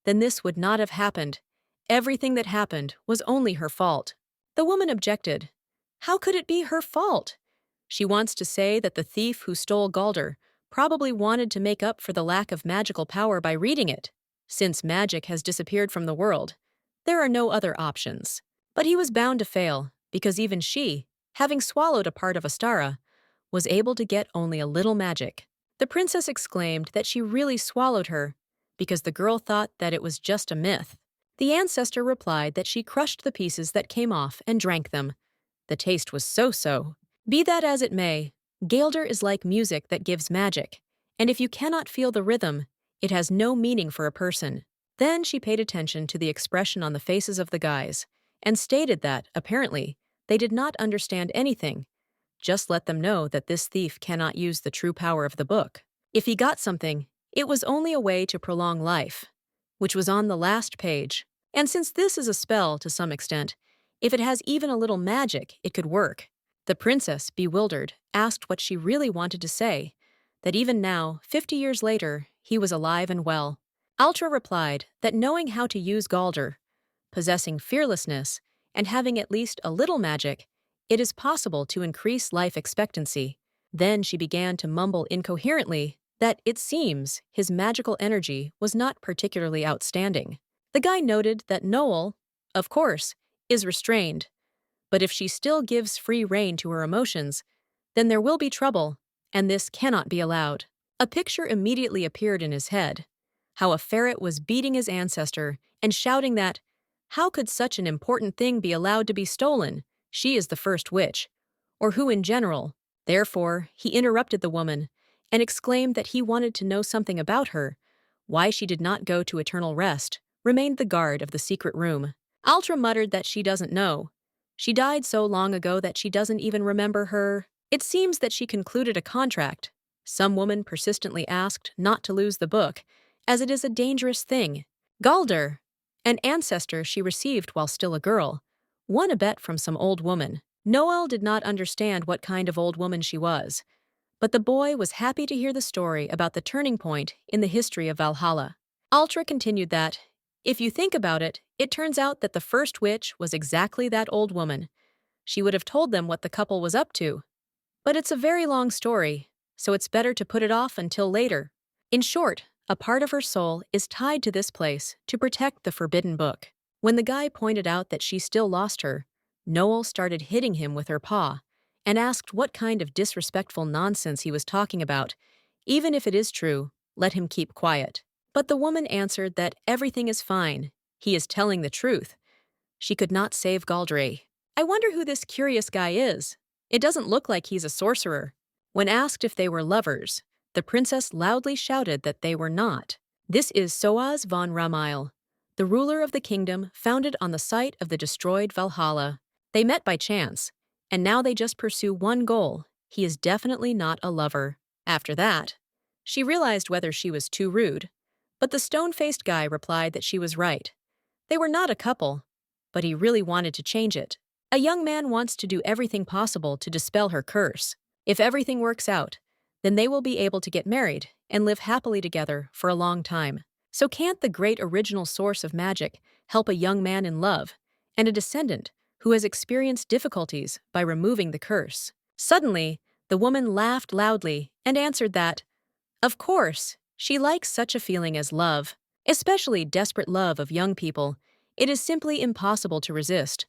then this would not have happened. Everything that happened was only her fault." The woman objected. How could it be her fault? She wants to say that the thief who stole Galder probably wanted to make up for the lack of magical power by reading it. Since magic has disappeared from the world, there are no other options. But he was bound to fail, because even she, having swallowed a part of Ostara, was able to get only a little magic. The princess exclaimed that she really swallowed her, because the girl thought that it was just a myth. The ancestor replied that she crushed the pieces that came off and drank them. The taste was so-so. Be that as it may, Galder is like music that gives magic, and if you cannot feel the rhythm, it has no meaning for a person. Then she paid attention to the expression on the faces of the guys, and stated that, apparently, they did not understand anything. Just let them know that this thief cannot use the true power of the book. If he got something, it was only a way to prolong life, which was on the last page. And since this is a spell to some extent, if it has even a little magic, it could work. The princess, bewildered, asked what she really wanted to say, that even now, 50 years later, he was alive and well. Ultra replied that knowing how to use Galder, possessing fearlessness, and having at least a little magic, it is possible to increase life expectancy. Then she began to mumble incoherently that it seems his magical energy was not particularly outstanding. The guy noted that Noel, of course, is restrained, but if she still gives free rein to her emotions, then there will be trouble, and this cannot be allowed. A picture immediately appeared in his head, how a ferret was beating his ancestor and shouting that, how could such an important thing be allowed to be stolen? She is the first witch, or who in general. Therefore, he interrupted the woman and exclaimed that he wanted to know something about her, why she did not go to eternal rest, remained the guard of the secret room. Ultra muttered that she doesn't know. She died so long ago that she doesn't even remember her. It seems that she concluded a contract. Some woman persistently asked not to lose the book, as it is a dangerous thing. Galder, an ancestor she received while still a girl, won a bet from some old woman. Noel did not understand what kind of old woman she was, but the boy was happy to hear the story about the turning point in the history of Valhalla. Ultra continued that, if you think about it, it turns out that the first witch was exactly that old woman. She would have told them what the couple was up to. But it's a very long story, so it's better to put it off until later. In short, a part of her soul is tied to this place to protect the forbidden book. When the guy pointed out that she still lost her, Noel started hitting him with her paw and asked what kind of disrespectful nonsense he was talking about. Even if it is true, let him keep quiet. But the woman answered that everything is fine. He is telling the truth. She could not save Galdray. I wonder who this curious guy is. It doesn't look like he's a sorcerer. When asked if they were lovers, the princess loudly shouted that they were not. This is Soaz von Ramail, the ruler of the kingdom founded on the site of the destroyed Valhalla. They met by chance, and now they just pursue one goal. He is definitely not a lover. After that, she realized whether she was too rude, but the stone-faced guy replied that she was right. They were not a couple, but he really wanted to change it. A young man wants to do everything possible to dispel her curse. If everything works out, then they will be able to get married and live happily together for a long time. So can't the great original source of magic help a young man in love and a descendant who has experienced difficulties by removing the curse? Suddenly, the woman laughed loudly and answered that, of course, she likes such a feeling as love, especially desperate love of young people. It is simply impossible to resist.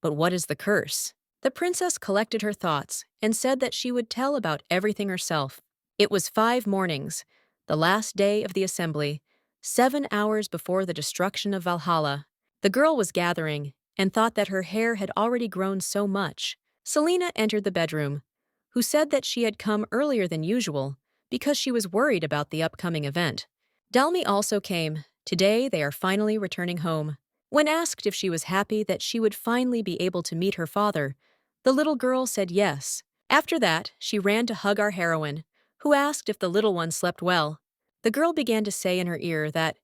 But what is the curse? The princess collected her thoughts and said that she would tell about everything herself. It was 5 mornings, the last day of the assembly, 7 hours before the destruction of Valhalla. The girl was gathering and thought that her hair had already grown so much. Selena entered the bedroom, who said that she had come earlier than usual because she was worried about the upcoming event. Dalmi also came. Today they are finally returning home. When asked if she was happy that she would finally be able to meet her father, the little girl said yes. After that, she ran to hug our heroine, who asked if the little one slept well. The girl began to say in her ear that,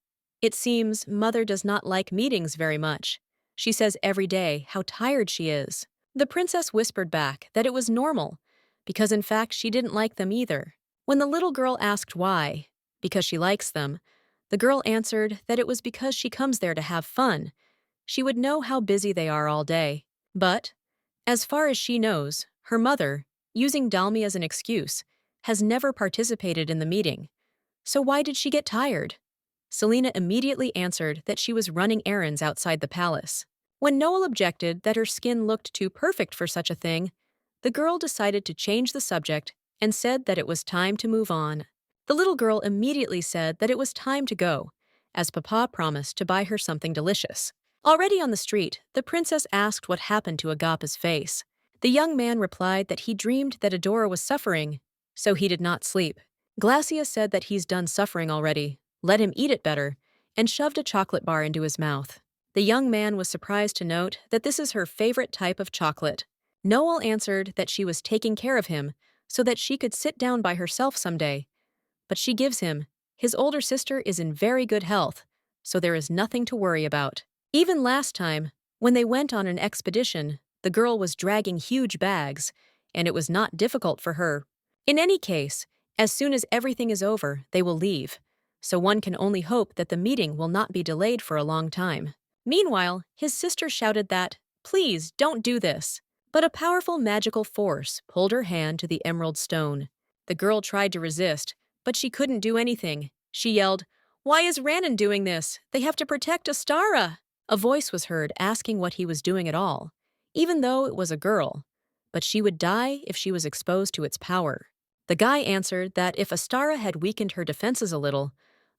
it seems mother does not like meetings very much. She says every day how tired she is. The princess whispered back that it was normal, because in fact she didn't like them either. When the little girl asked why, because she likes them, the girl answered that it was because she comes there to have fun. She would know how busy they are all day. But, as far as she knows, her mother, using Dalmi as an excuse, has never participated in the meeting. So why did she get tired? Selena immediately answered that she was running errands outside the palace. When Noel objected that her skin looked too perfect for such a thing, the girl decided to change the subject and said that it was time to move on. The little girl immediately said that it was time to go, as Papa promised to buy her something delicious. Already on the street, the princess asked what happened to Agapa's face. The young man replied that he dreamed that Adora was suffering, so he did not sleep. Glacia said that he's done suffering already, let him eat it better, and shoved a chocolate bar into his mouth. The young man was surprised to note that this is her favorite type of chocolate. Noel answered that she was taking care of him so that she could sit down by herself someday. But she gives him, his older sister is in very good health, so there is nothing to worry about. Even last time, when they went on an expedition, the girl was dragging huge bags, and it was not difficult for her. In any case, as soon as everything is over, they will leave, so one can only hope that the meeting will not be delayed for a long time. Meanwhile, his sister shouted that, please, don't do this. But a powerful magical force pulled her hand to the emerald stone. The girl tried to resist, but she couldn't do anything. She yelled, why is Ranon doing this? They have to protect Astara. A voice was heard asking what he was doing at all, even though it was a girl, but she would die if she was exposed to its power. The guy answered that if Astara had weakened her defenses a little,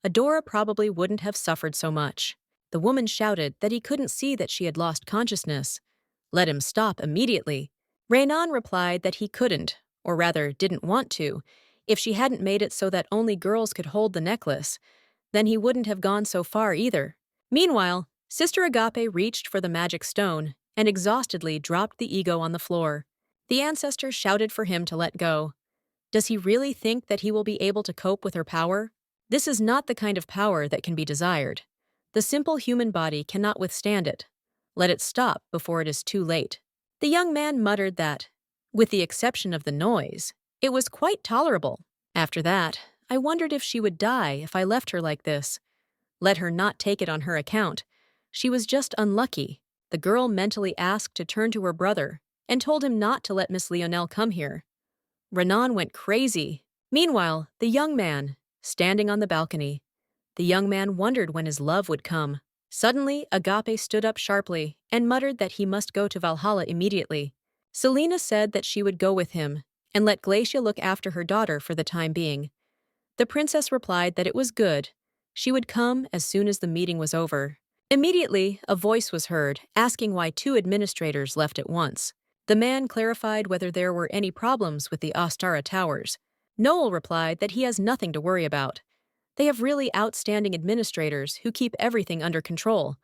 Adora probably wouldn't have suffered so much. The woman shouted that he couldn't see that she had lost consciousness. Let him stop immediately. Raynon replied that he couldn't, or rather didn't want to, if she hadn't made it so that only girls could hold the necklace. Then he wouldn't have gone so far either. Meanwhile, Sister Agape reached for the magic stone and exhaustedly dropped the ego on the floor. The ancestor shouted for him to let go. Does he really think that he will be able to cope with her power? This is not the kind of power that can be desired. The simple human body cannot withstand it. Let it stop before it is too late. The young man muttered that, with the exception of the noise, it was quite tolerable. After that, I wondered if she would die if I left her like this. Let her not take it on her account. She was just unlucky. The girl mentally asked to turn to her brother and told him not to let Miss Lionel come here. Renan went crazy. Meanwhile, the young man, standing on the balcony. The young man wondered when his love would come. Suddenly, Agape stood up sharply and muttered that he must go to Valhalla immediately. Selena said that she would go with him and let Glacia look after her daughter for the time being. The princess replied that it was good. She would come as soon as the meeting was over. Immediately, a voice was heard, asking why 2 administrators left at once. The man clarified whether there were any problems with the Astara towers. Noel replied that he has nothing to worry about. They have really outstanding administrators who keep everything under control,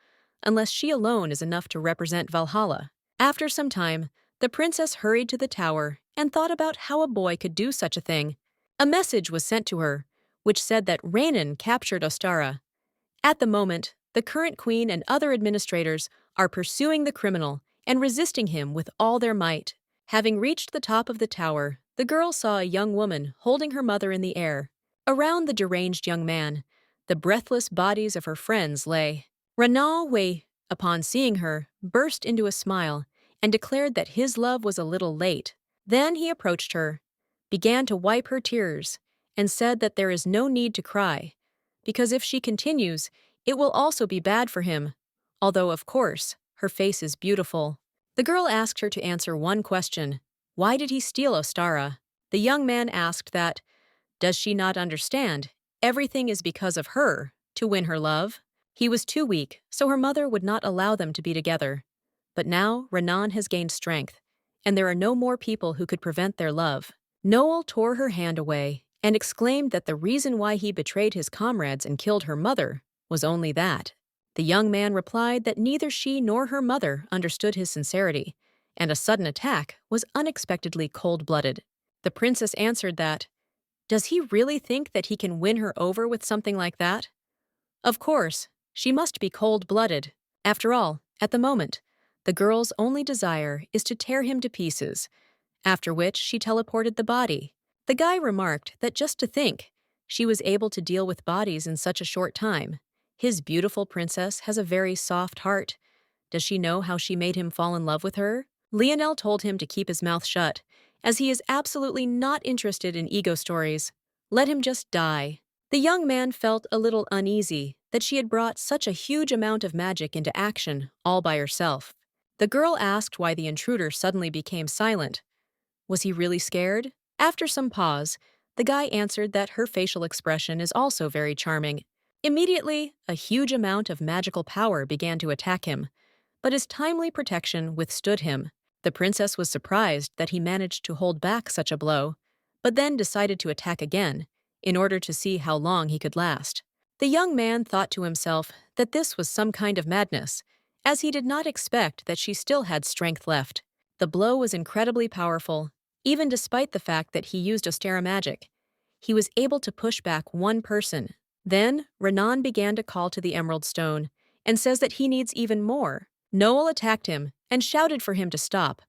unless she alone is enough to represent Valhalla. After some time, the princess hurried to the tower and thought about how a boy could do such a thing. A message was sent to her, which said that Ranon captured Astara. At the moment, the current queen and other administrators are pursuing the criminal and resisting him with all their might. Having reached the top of the tower, the girl saw a young woman holding her mother in the air. Around the deranged young man, the breathless bodies of her friends lay. Renan Wei, upon seeing her, burst into a smile and declared that his love was a little late. Then he approached her, began to wipe her tears, and said that there is no need to cry, because if she continues, it will also be bad for him, although, of course, her face is beautiful. The girl asked her to answer one question. Why did he steal Ostara? The young man asked that, does she not understand? Everything is because of her, to win her love. He was too weak, so her mother would not allow them to be together. But now Renan has gained strength, and there are no more people who could prevent their love. Noel tore her hand away and exclaimed that the reason why he betrayed his comrades and killed her mother was only that. The young man replied that neither she nor her mother understood his sincerity, and a sudden attack was unexpectedly cold-blooded. The princess answered that, does he really think that he can win her over with something like that? Of course, she must be cold-blooded. After all, at the moment, the girl's only desire is to tear him to pieces, after which she teleported the body. The guy remarked that just to think, she was able to deal with bodies in such a short time. His beautiful princess has a very soft heart. Does she know how she made him fall in love with her? Lionel told him to keep his mouth shut, as he is absolutely not interested in ego stories. Let him just die. The young man felt a little uneasy that she had brought such a huge amount of magic into action all by herself. The girl asked why the intruder suddenly became silent. Was he really scared? After some pause, the guy answered that her facial expression is also very charming. Immediately, a huge amount of magical power began to attack him, but his timely protection withstood him. The princess was surprised that he managed to hold back such a blow, but then decided to attack again, in order to see how long he could last. The young man thought to himself that this was some kind of madness, as he did not expect that she still had strength left. The blow was incredibly powerful, even despite the fact that he used Ostera magic. He was able to push back one person. Then, Renan began to call to the Emerald Stone, and says that he needs even more. Noel attacked him and shouted for him to stop.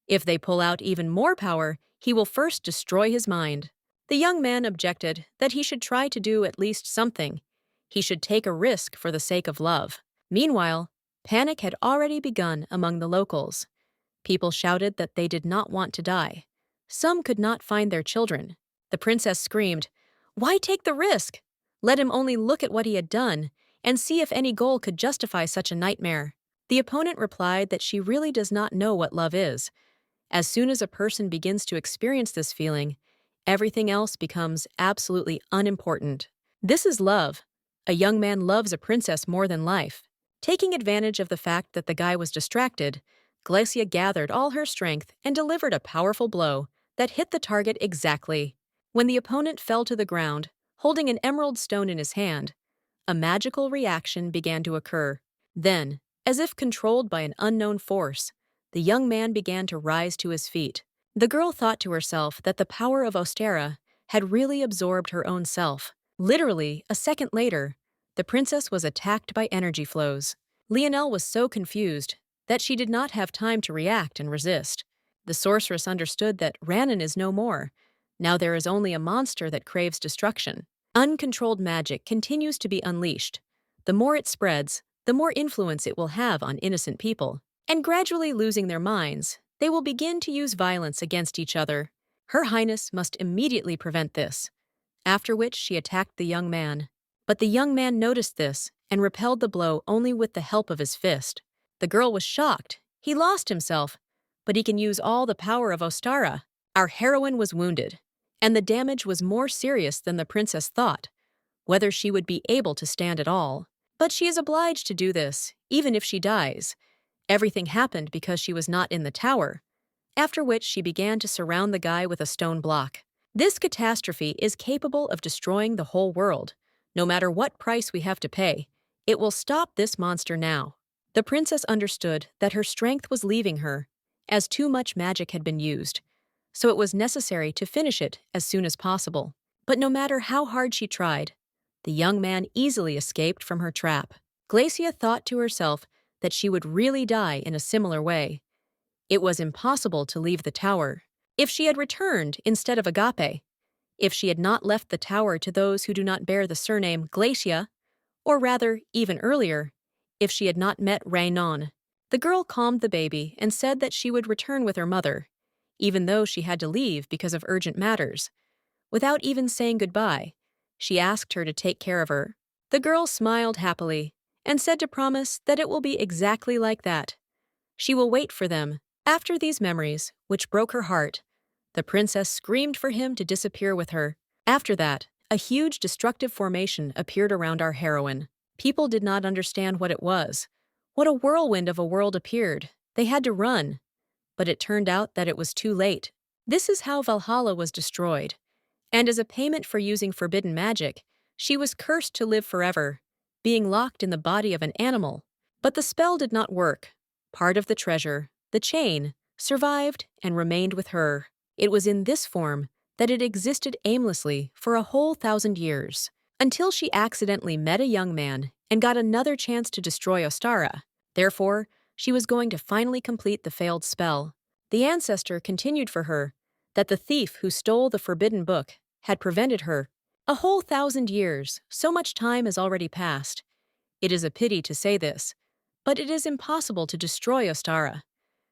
If they pull out even more power, he will first destroy his mind. The young man objected that he should try to do at least something. He should take a risk for the sake of love. Meanwhile, panic had already begun among the locals. People shouted that they did not want to die. Some could not find their children. The princess screamed, "Why take the risk? Let him only look at what he had done and see if any goal could justify such a nightmare." The opponent replied that she really does not know what love is. As soon as a person begins to experience this feeling, everything else becomes absolutely unimportant. This is love. A young man loves a princess more than life. Taking advantage of the fact that the guy was distracted, Glacia gathered all her strength and delivered a powerful blow that hit the target exactly. When the opponent fell to the ground, holding an emerald stone in his hand, a magical reaction began to occur. Then, as if controlled by an unknown force, the young man began to rise to his feet. The girl thought to herself that the power of Ostera had really absorbed her own self. Literally, a second later, the princess was attacked by energy flows. Lionel was so confused that she did not have time to react and resist. The sorceress understood that Ranon is no more. Now there is only a monster that craves destruction. Uncontrolled magic continues to be unleashed. The more it spreads, the more influence it will have on innocent people. And gradually losing their minds, they will begin to use violence against each other. Her Highness must immediately prevent this. After which she attacked the young man. But the young man noticed this and repelled the blow only with the help of his fist. The girl was shocked. He lost himself, but he can use all the power of Ostara. Our heroine was wounded, and the damage was more serious than the princess thought, whether she would be able to stand at all. But she is obliged to do this, even if she dies. Everything happened because she was not in the tower, after which she began to surround the guy with a stone block. This catastrophe is capable of destroying the whole world. No matter what price we have to pay, it will stop this monster now. The princess understood that her strength was leaving her, as too much magic had been used, so it was necessary to finish it as soon as possible. But no matter how hard she tried, the young man easily escaped from her trap. Glacia thought to herself that she would really die in a similar way. It was impossible to leave the tower. If she had returned instead of Agape, if she had not left the tower to those who do not bear the surname Glacia, or rather, even earlier, if she had not met Raynon. The girl calmed the baby and said that she would return with her mother, even though she had to leave because of urgent matters. Without even saying goodbye, she asked her to take care of her. The girl smiled happily and said to promise that it will be exactly like that. She will wait for them. After these memories, which broke her heart, the princess screamed for him to disappear with her. After that, a huge destructive formation appeared around our heroine. People did not understand what it was. What a whirlwind of a world appeared. They had to run. But it turned out that it was too late. This is how Valhalla was destroyed. And as a payment for using forbidden magic, she was cursed to live forever, being locked in the body of an animal. But the spell did not work. Part of the treasure, the chain, survived and remained with her. It was in this form that it existed aimlessly for a whole 1,000 years, until she accidentally met a young man and got another chance to destroy Ostara. Therefore, she was going to finally complete the failed spell. The ancestor continued for her that the thief who stole the forbidden book had prevented her. A whole 1,000 years, so much time has already passed. It is a pity to say this, but it is impossible to destroy Ostara,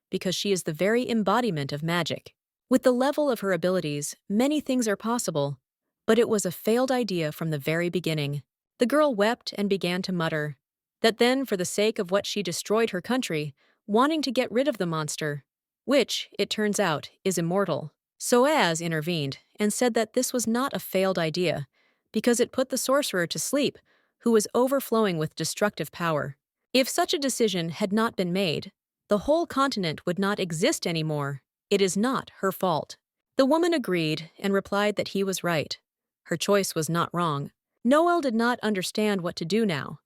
because she is the very embodiment of magic. With the level of her abilities, many things are possible, but it was a failed idea from the very beginning. The girl wept and began to mutter that then, for the sake of what she destroyed her country, wanting to get rid of the monster, which, it turns out, is immortal. Soaz intervened and said that this was not a failed idea, because it put the sorcerer to sleep, who was overflowing with destructive power. If such a decision had not been made, the whole continent would not exist anymore. It is not her fault. The woman agreed and replied that he was right. Her choice was not wrong. Noel did not understand what to do now.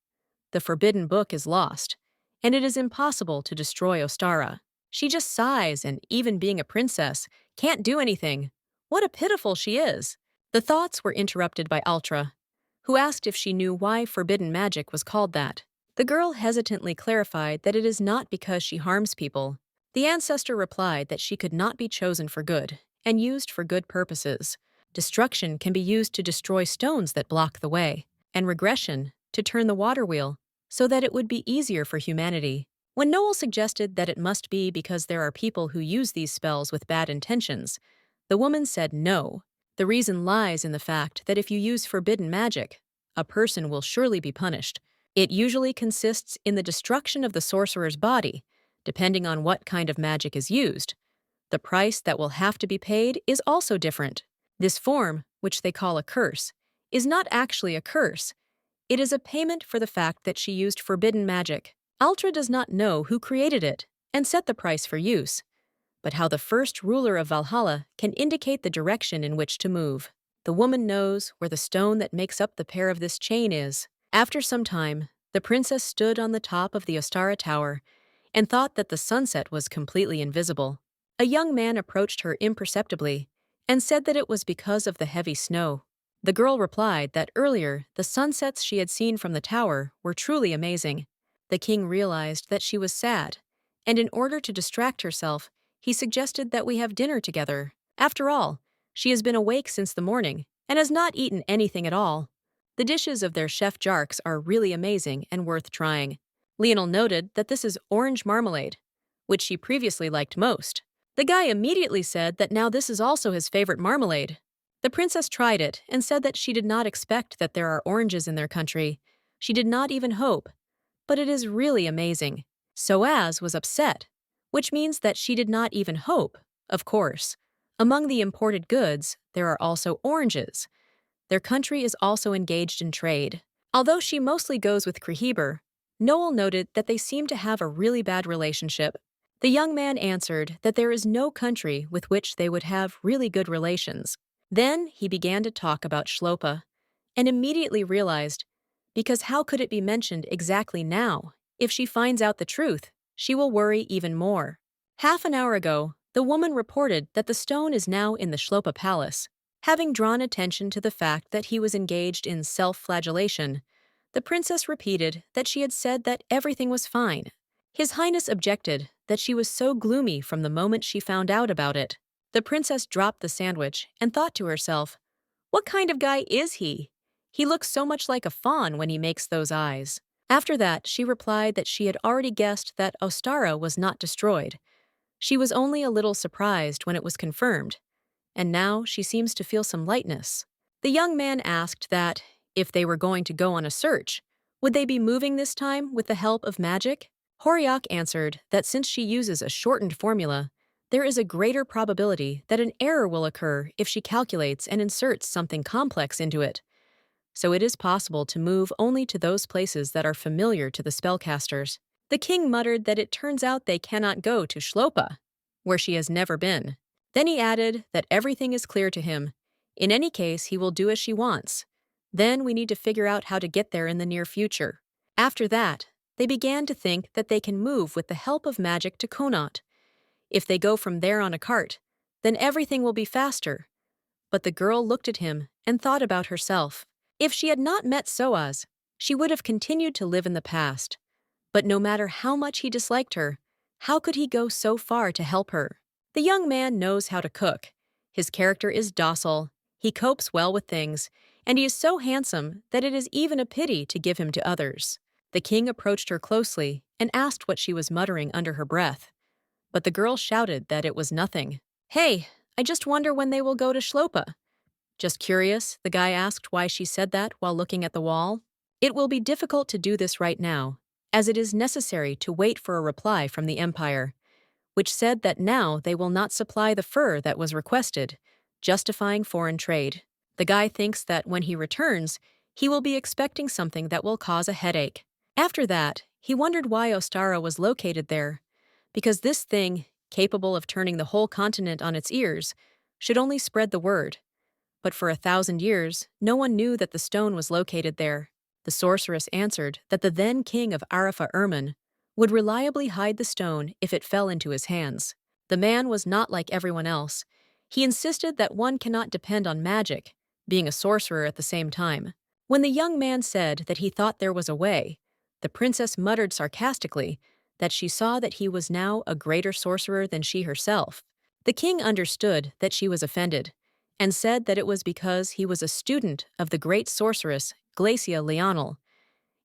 The forbidden book is lost, and it is impossible to destroy Ostara. She just sighs and, even being a princess, can't do anything. What a pitiful she is! The thoughts were interrupted by Ultra, who asked if she knew why forbidden magic was called that. The girl hesitantly clarified that it is not because she harms people. The ancestor replied that she could not be chosen for good and used for good purposes. Destruction can be used to destroy stones that block the way, and regression to turn the water wheel so that it would be easier for humanity. When Noel suggested that it must be because there are people who use these spells with bad intentions, the woman said no. The reason lies in the fact that if you use forbidden magic, a person will surely be punished. It usually consists in the destruction of the sorcerer's body, depending on what kind of magic is used. The price that will have to be paid is also different. This form, which they call a curse, is not actually a curse. It is a payment for the fact that she used forbidden magic. Ultra does not know who created it and set the price for use, but how the first ruler of Valhalla can indicate the direction in which to move. The woman knows where the stone that makes up the pair of this chain is. After some time, the princess stood on the top of the Ostara Tower and thought that the sunset was completely invisible. A young man approached her imperceptibly and said that it was because of the heavy snow. The girl replied that earlier the sunsets she had seen from the tower were truly amazing. The king realized that she was sad, and in order to distract herself, he suggested that we have dinner together. After all, she has been awake since the morning and has not eaten anything at all. The dishes of their chef Jarks are really amazing and worth trying. Lionel noted that this is orange marmalade, which she previously liked most. The guy immediately said that now this is also his favorite marmalade. The princess tried it and said that she did not expect that there are oranges in their country. She did not even hope. But it is really amazing. Soaz was upset, which means that she did not even hope, of course. Among the imported goods, there are also oranges. Their country is also engaged in trade. Although she mostly goes with Kreheber, Noel noted that they seem to have a really bad relationship. The young man answered that there is no country with which they would have really good relations. Then he began to talk about Shlopa, and immediately realized, because how could it be mentioned exactly now? If she finds out the truth, she will worry even more. Half an hour ago, the woman reported that the stone is now in the Shlopa palace. Having drawn attention to the fact that he was engaged in self-flagellation, the princess repeated that she had said that everything was fine, His Highness objected that she was so gloomy from the moment she found out about it. The princess dropped the sandwich and thought to herself, "What kind of guy is he? He looks so much like a fawn when he makes those eyes." After that, she replied that she had already guessed that Ostara was not destroyed. She was only a little surprised when it was confirmed, and now she seems to feel some lightness. The young man asked that, if they were going to go on a search, would they be moving this time with the help of magic? Horyak answered that since she uses a shortened formula, there is a greater probability that an error will occur if she calculates and inserts something complex into it. So it is possible to move only to those places that are familiar to the spellcasters. The king muttered that it turns out they cannot go to Shlopa, where she has never been. Then he added that everything is clear to him. In any case, he will do as she wants. Then we need to figure out how to get there in the near future. After that, they began to think that they can move with the help of magic to Konat. If they go from there on a cart, then everything will be faster. But the girl looked at him and thought about herself. If she had not met Soaz, she would have continued to live in the past. But no matter how much he disliked her, how could he go so far to help her? The young man knows how to cook. His character is docile, he copes well with things, and he is so handsome that it is even a pity to give him to others. The king approached her closely and asked what she was muttering under her breath. But the girl shouted that it was nothing. "Hey, I just wonder when they will go to Shlopa." "Just curious," the guy asked why she said that while looking at the wall. "It will be difficult to do this right now, as it is necessary to wait for a reply from the Empire, which said that now they will not supply the fur that was requested, justifying foreign trade. The guy thinks that when he returns, he will be expecting something that will cause a headache." After that, he wondered why Ostara was located there, because this thing, capable of turning the whole continent on its ears, should only spread the word. But for 1,000 years, no one knew that the stone was located there. The sorceress answered that the then king of Arafa Erman would reliably hide the stone if it fell into his hands. The man was not like everyone else. He insisted that one cannot depend on magic, being a sorcerer at the same time. When the young man said that he thought there was a way, the princess muttered sarcastically that she saw that he was now a greater sorcerer than she herself. The king understood that she was offended, and said that it was because he was a student of the great sorceress Glacia Leonel,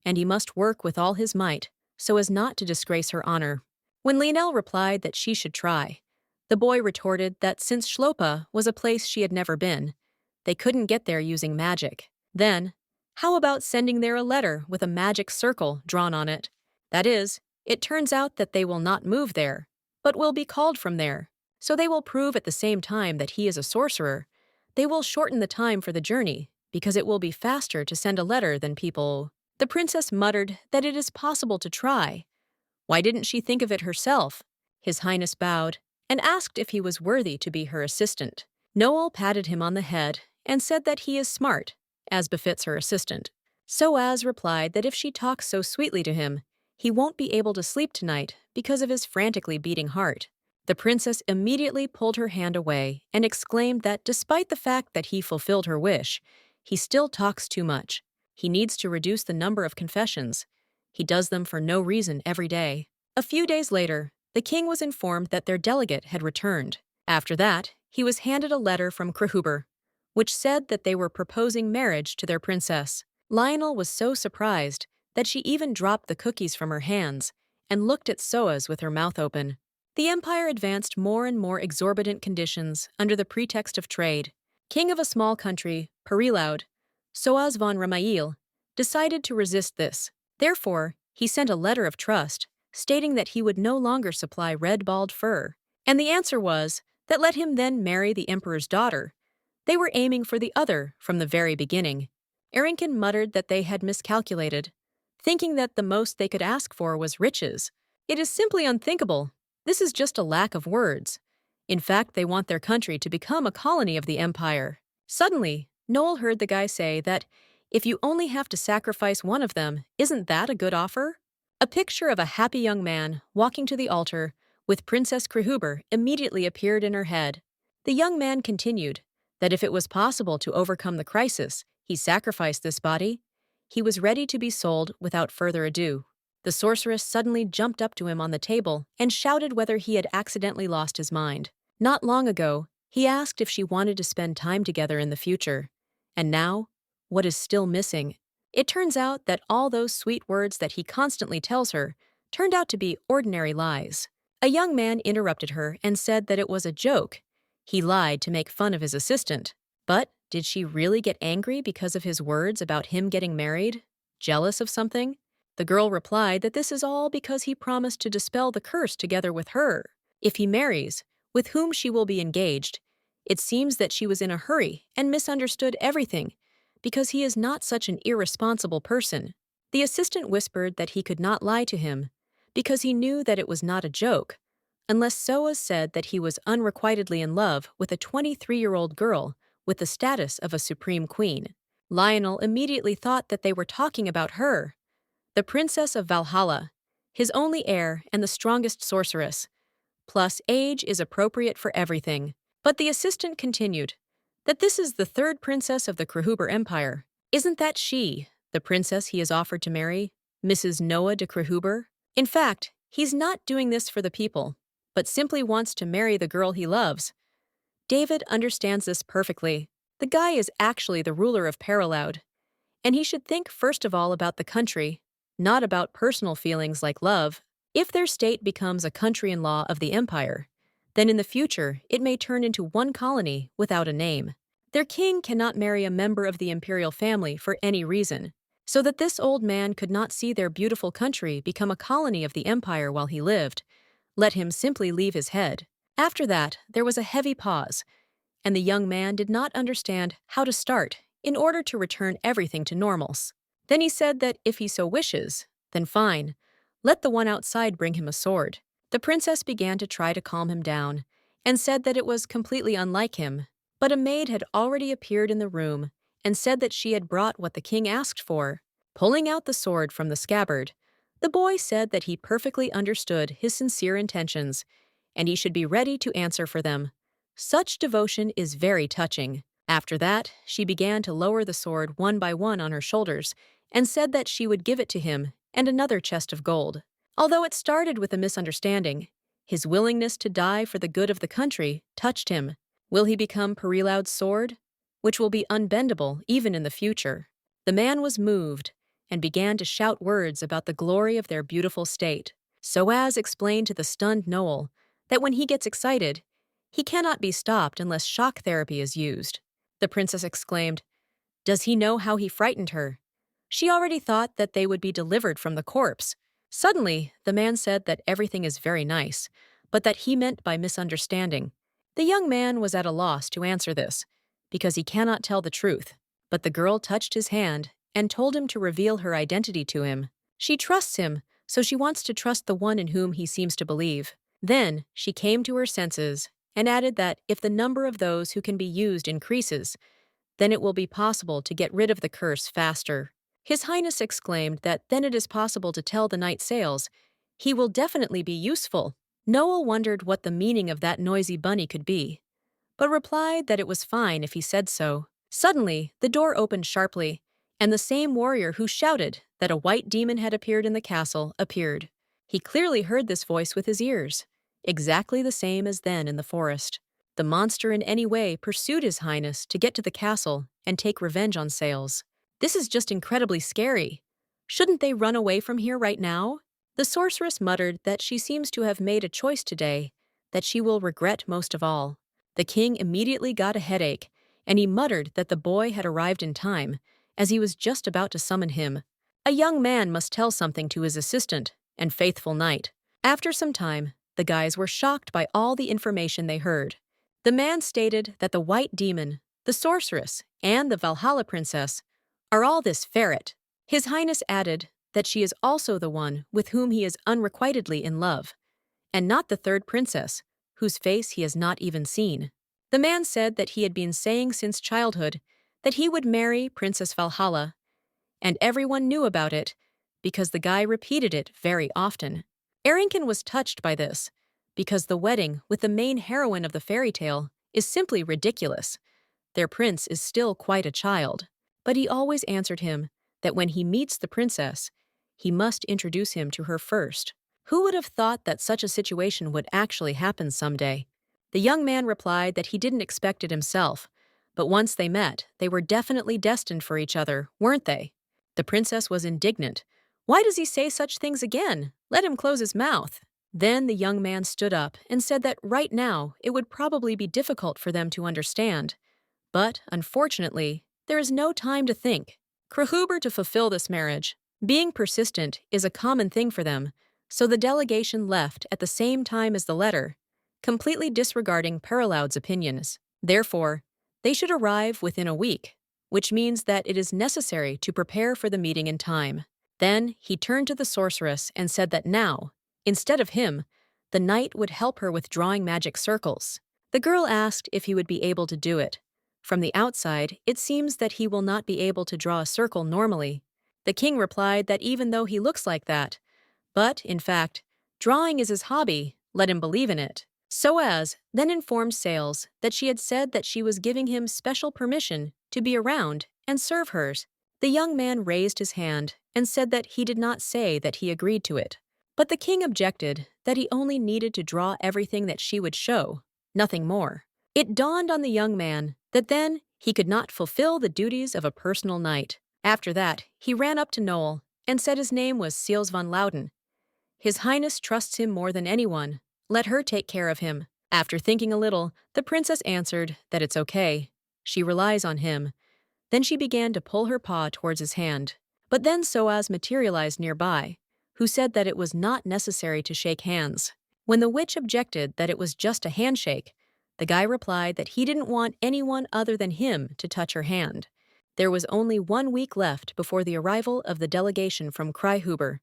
and he must work with all his might so as not to disgrace her honor. When Leonel replied that she should try, the boy retorted that since Shlopa was a place she had never been, they couldn't get there using magic. Then, how about sending there a letter with a magic circle drawn on it? That is, it turns out that they will not move there, but will be called from there. So they will prove at the same time that he is a sorcerer. They will shorten the time for the journey, because it will be faster to send a letter than people. The princess muttered that it is possible to try. Why didn't she think of it herself? His Highness bowed and asked if he was worthy to be her assistant. Noel patted him on the head and said that he is smart, as befits her assistant. Soaz replied that if she talks so sweetly to him, he won't be able to sleep tonight because of his frantically beating heart. The princess immediately pulled her hand away and exclaimed that despite the fact that he fulfilled her wish, he still talks too much. He needs to reduce the number of confessions. He does them for no reason every day. A few days later, the king was informed that their delegate had returned. After that, he was handed a letter from Krehuber, which said that they were proposing marriage to their princess. Lionel was so surprised that she even dropped the cookies from her hands and looked at Soaz with her mouth open. The empire advanced more and more exorbitant conditions under the pretext of trade. King of a small country, Perilaud, Soaz von Ramail, decided to resist this. Therefore, he sent a letter of trust, stating that he would no longer supply red-balled fur. And the answer was that let him then marry the emperor's daughter. They were aiming for the other from the very beginning. Arrington muttered that they had miscalculated, thinking that the most they could ask for was riches. It is simply unthinkable. This is just a lack of words. In fact, they want their country to become a colony of the empire. Suddenly, Noel heard the guy say that if you only have to sacrifice one of them, isn't that a good offer? A picture of a happy young man walking to the altar with Princess Krehuber immediately appeared in her head. The young man continued that if it was possible to overcome the crisis, he sacrificed this body. He was ready to be sold without further ado. The sorceress suddenly jumped up to him on the table and shouted whether he had accidentally lost his mind. Not long ago, he asked if she wanted to spend time together in the future. And now, what is still missing? It turns out that all those sweet words that he constantly tells her turned out to be ordinary lies. A young man interrupted her and said that it was a joke. He lied to make fun of his assistant. But did she really get angry because of his words about him getting married? Jealous of something? The girl replied that this is all because he promised to dispel the curse together with her. If he marries, with whom she will be engaged. It seems that she was in a hurry and misunderstood everything, because he is not such an irresponsible person. The assistant whispered that he could not lie to him, because he knew that it was not a joke, unless Soa said that he was unrequitedly in love with a 23-year-old girl with the status of a supreme queen. Lionel immediately thought that they were talking about her, the princess of Valhalla, his only heir and the strongest sorceress. Plus, age is appropriate for everything. But the assistant continued that this is the third princess of the Krahuber Empire. Isn't that she, the princess he has offered to marry, Mrs. Noah de Krahuber? In fact, he's not doing this for the people, but simply wants to marry the girl he loves. David understands this perfectly. The guy is actually the ruler of Paraloud, and he should think first of all about the country, not about personal feelings like love. If their state becomes a country-in-law of the empire, then in the future it may turn into one colony without a name. Their king cannot marry a member of the imperial family for any reason, so that this old man could not see their beautiful country become a colony of the empire while he lived. Let him simply leave his head. After that, there was a heavy pause, and the young man did not understand how to start in order to return everything to normals. Then he said that if he so wishes, then fine. Let the one outside bring him a sword. The princess began to try to calm him down and said that it was completely unlike him. But a maid had already appeared in the room and said that she had brought what the king asked for. Pulling out the sword from the scabbard, the boy said that he perfectly understood his sincere intentions and he should be ready to answer for them. Such devotion is very touching. After that, she began to lower the sword one by one on her shoulders and said that she would give it to him and another chest of gold. Although it started with a misunderstanding, his willingness to die for the good of the country touched him. Will he become Periloud's sword, which will be unbendable even in the future? The man was moved and began to shout words about the glory of their beautiful state. Soaz explained to the stunned Noel that when he gets excited, he cannot be stopped unless shock therapy is used. The princess exclaimed, "Does he know how he frightened her?" She already thought that they would be delivered from the corpse. Suddenly, the man said that everything is very nice, but that he meant by misunderstanding. The young man was at a loss to answer this, because he cannot tell the truth. But the girl touched his hand and told him to reveal her identity to him. She trusts him, so she wants to trust the one in whom he seems to believe. Then she came to her senses and added that if the number of those who can be used increases, then it will be possible to get rid of the curse faster. His Highness exclaimed that then it is possible to tell the night sails. He will definitely be useful. Noel wondered what the meaning of that noisy bunny could be, but replied that it was fine if he said so. Suddenly, the door opened sharply, and the same warrior who shouted that a white demon had appeared in the castle appeared. He clearly heard this voice with his ears, exactly the same as then in the forest. The monster in any way pursued His Highness to get to the castle and take revenge on Sales. This is just incredibly scary. Shouldn't they run away from here right now? The sorceress muttered that she seems to have made a choice today that she will regret most of all. The king immediately got a headache, and he muttered that the boy had arrived in time, as he was just about to summon him. A young man must tell something to his assistant and faithful knight. After some time, the guys were shocked by all the information they heard. The man stated that the white demon, the sorceress, and the Valhalla princess are all this Ferret. His Highness added that she is also the one with whom he is unrequitedly in love, and not the third princess, whose face he has not even seen. The man said that he had been saying since childhood that he would marry Princess Valhalla, and everyone knew about it because the guy repeated it very often. Arrington was touched by this, because the wedding with the main heroine of the fairy tale is simply ridiculous. Their prince is still quite a child. But he always answered him that when he meets the princess, he must introduce him to her first. Who would have thought that such a situation would actually happen someday? The young man replied that he didn't expect it himself, but once they met, they were definitely destined for each other, weren't they? The princess was indignant. Why does he say such things again? Let him close his mouth. Then the young man stood up and said that right now it would probably be difficult for them to understand. But, unfortunately, there is no time to think. Krahuber to fulfill this marriage. Being persistent is a common thing for them, so the delegation left at the same time as the letter, completely disregarding Paraloud's opinions. Therefore, they should arrive within a week, which means that it is necessary to prepare for the meeting in time. Then he turned to the sorceress and said that now, instead of him, the knight would help her with drawing magic circles. The girl asked if he would be able to do it. From the outside, it seems that he will not be able to draw a circle normally. The king replied that even though he looks like that, but, in fact, drawing is his hobby, let him believe in it. Soaz then informed Sales that she had said that she was giving him special permission to be around and serve hers. The young man raised his hand and said that he did not say that he agreed to it. But the king objected that he only needed to draw everything that she would show, nothing more. It dawned on the young man that then he could not fulfill the duties of a personal knight. After that, he ran up to Noel and said his name was Seals van Louden. His Highness trusts him more than anyone. Let her take care of him. After thinking a little, the princess answered that it's okay. She relies on him. Then she began to pull her paw towards his hand. But then Soaz materialized nearby, who said that it was not necessary to shake hands. When the witch objected that it was just a handshake, the guy replied that he didn't want anyone other than him to touch her hand. There was only 1 week left before the arrival of the delegation from Krahuber,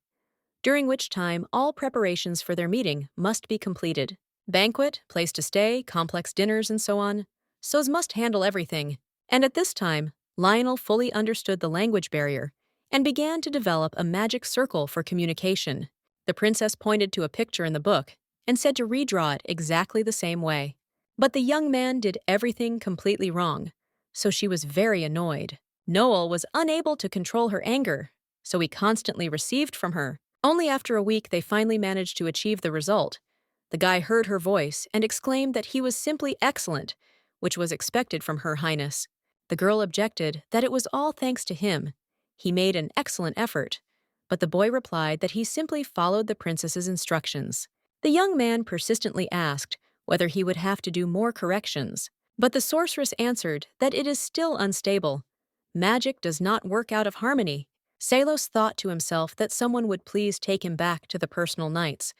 during which time all preparations for their meeting must be completed. Banquet, place to stay, complex dinners, and so on. Soaz must handle everything. And at this time, Lionel fully understood the language barrier and began to develop a magic circle for communication. The princess pointed to a picture in the book and said to redraw it exactly the same way. But the young man did everything completely wrong, so she was very annoyed. Noel was unable to control her anger, so he constantly received from her. Only after a week they finally managed to achieve the result. The guy heard her voice and exclaimed that he was simply excellent, which was expected from Her Highness. The girl objected that it was all thanks to him. He made an excellent effort, but the boy replied that he simply followed the princess's instructions. The young man persistently asked whether he would have to do more corrections, but the sorceress answered that it is still unstable. Magic does not work out of harmony. Salos thought to himself that someone would please take him back to the personal knights,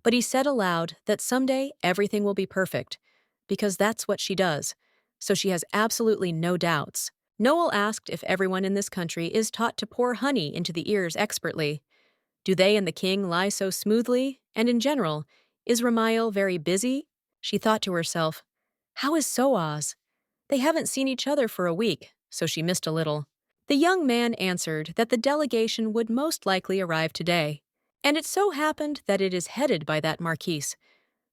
but he said aloud that someday everything will be perfect, because that's what she does, so she has absolutely no doubts. Noel asked if everyone in this country is taught to pour honey into the ears expertly. Do they and the king lie so smoothly? And in general, is Ramael very busy? She thought to herself, how is Soaz? They haven't seen each other for a week, so she missed a little. The young man answered that the delegation would most likely arrive today, and it so happened that it is headed by that marquise.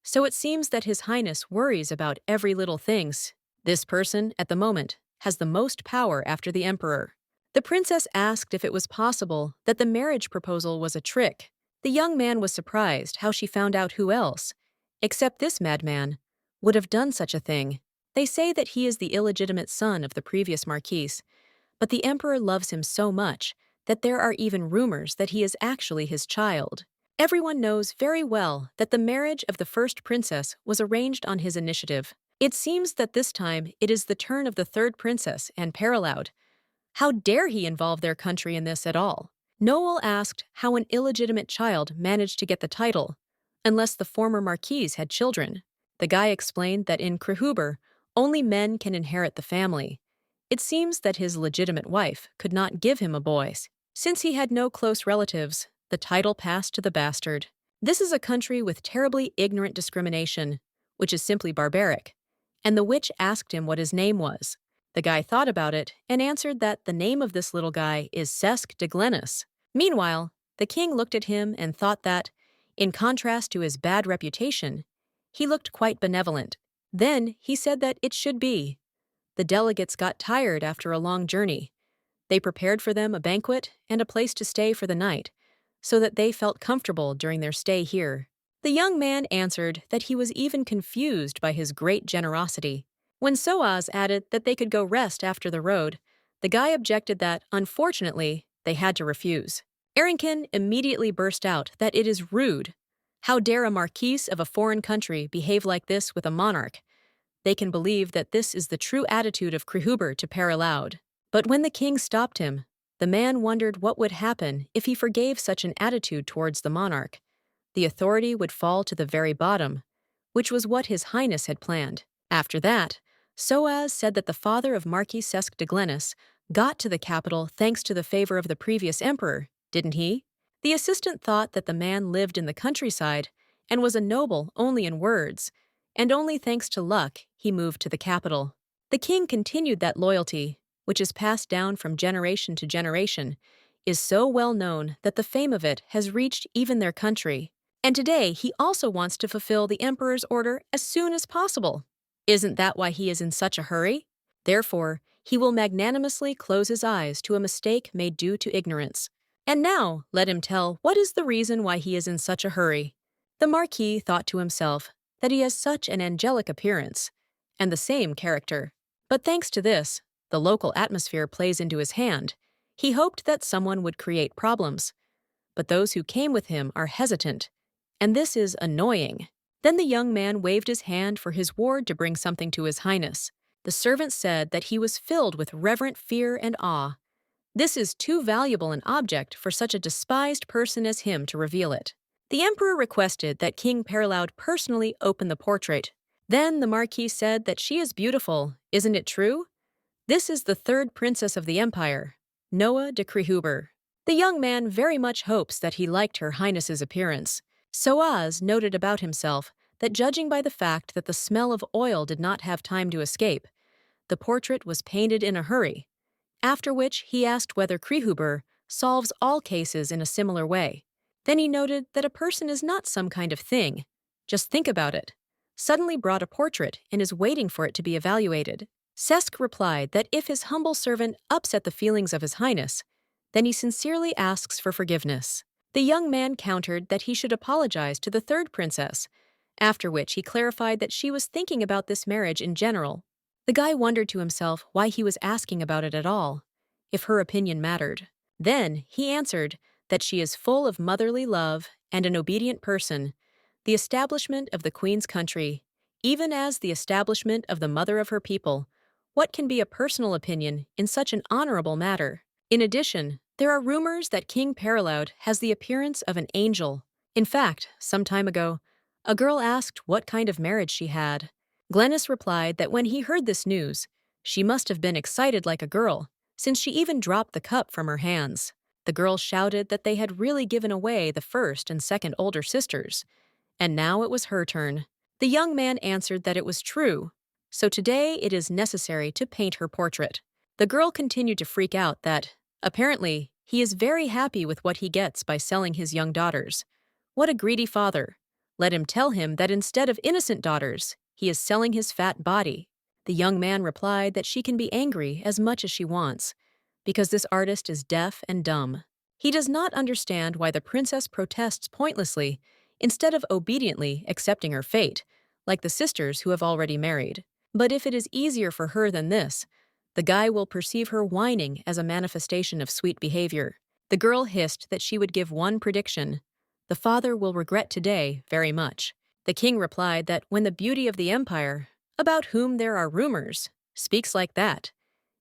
So it seems that His Highness worries about every little things. This person, at the moment, has the most power after the emperor. The princess asked if it was possible that the marriage proposal was a trick. The young man was surprised how she found out who else, except this madman, would have done such a thing. They say that he is the illegitimate son of the previous marquise, but the emperor loves him so much that there are even rumors that he is actually his child. Everyone knows very well that the marriage of the first princess was arranged on his initiative. It seems that this time it is the turn of the third princess and Paraloud. How dare he involve their country in this at all? Noel asked how an illegitimate child managed to get the title, unless the former marquise had children. The guy explained that in Krahuber, only men can inherit the family. It seems that his legitimate wife could not give him a boy. Since he had no close relatives, the title passed to the bastard. This is a country with terribly ignorant discrimination, which is simply barbaric. And the witch asked him what his name was. The guy thought about it and answered that the name of this little guy is Cesc de Glennis. Meanwhile, the king looked at him and thought that, in contrast to his bad reputation, he looked quite benevolent. Then he said that it should be. The delegates got tired after a long journey. They prepared for them a banquet and a place to stay for the night, so that they felt comfortable during their stay here. The young man answered that he was even confused by his great generosity. When Soaz added that they could go rest after the road, the guy objected that, unfortunately, they had to refuse. Arrington immediately burst out that it is rude. How dare a marquis of a foreign country behave like this with a monarch? They can believe that this is the true attitude of Krihuber to pair aloud. But when the king stopped him, the man wondered what would happen if he forgave such an attitude towards the monarch. The authority would fall to the very bottom, which was what His Highness had planned. After that, Soaz said that the father of Marquis Cesc de Glenys got to the capital thanks to the favor of the previous emperor, didn't he? The assistant thought that the man lived in the countryside and was a noble only in words, and only thanks to luck he moved to the capital. The king continued that loyalty, which is passed down from generation to generation, is so well known that the fame of it has reached even their country. And today he also wants to fulfill the emperor's order as soon as possible. Isn't that why he is in such a hurry? Therefore, he will magnanimously close his eyes to a mistake made due to ignorance. And now let him tell what is the reason why he is in such a hurry. The Marquis thought to himself that he has such an angelic appearance, and the same character. But thanks to this, the local atmosphere plays into his hand. He hoped that someone would create problems. But those who came with him are hesitant, and this is annoying. Then the young man waved his hand for his ward to bring something to His Highness. The servant said that he was filled with reverent fear and awe. This is too valuable an object for such a despised person as him to reveal it. The emperor requested that King Perilaud personally open the portrait. Then the Marquis said that she is beautiful, isn't it true? This is the third princess of the empire, Noah de Krihuber. The young man very much hopes that he liked Her Highness's appearance. Soaz noted about himself that judging by the fact that the smell of oil did not have time to escape, the portrait was painted in a hurry, after which he asked whether Krihuber solves all cases in a similar way. Then he noted that a person is not some kind of thing. Just think about it. Suddenly brought a portrait and is waiting for it to be evaluated. Cesc replied that if his humble servant upset the feelings of His Highness, then he sincerely asks for forgiveness. The young man countered that he should apologize to the third princess, after which he clarified that she was thinking about this marriage in general. The guy wondered to himself why he was asking about it at all, if her opinion mattered. Then he answered that she is full of motherly love and an obedient person, the establishment of the queen's country, even as the establishment of the mother of her people. What can be a personal opinion in such an honorable matter? In addition, there are rumors that King Perilaud has the appearance of an angel. In fact, some time ago, a girl asked what kind of marriage she had. Glenys replied that when he heard this news, she must have been excited like a girl, since she even dropped the cup from her hands. The girl shouted that they had really given away the first and second older sisters, and now it was her turn. The young man answered that it was true, so today it is necessary to paint her portrait. The girl continued to freak out that, apparently, he is very happy with what he gets by selling his young daughters. What a greedy father. Let him tell him that instead of innocent daughters, he is selling his fat body. The young man replied that she can be angry as much as she wants, because this artist is deaf and dumb. He does not understand why the princess protests pointlessly instead of obediently accepting her fate, like the sisters who have already married. But if it is easier for her than this, the guy will perceive her whining as a manifestation of sweet behavior. The girl hissed that she would give one prediction. The father will regret today very much. The king replied that when the beauty of the empire, about whom there are rumors, speaks like that,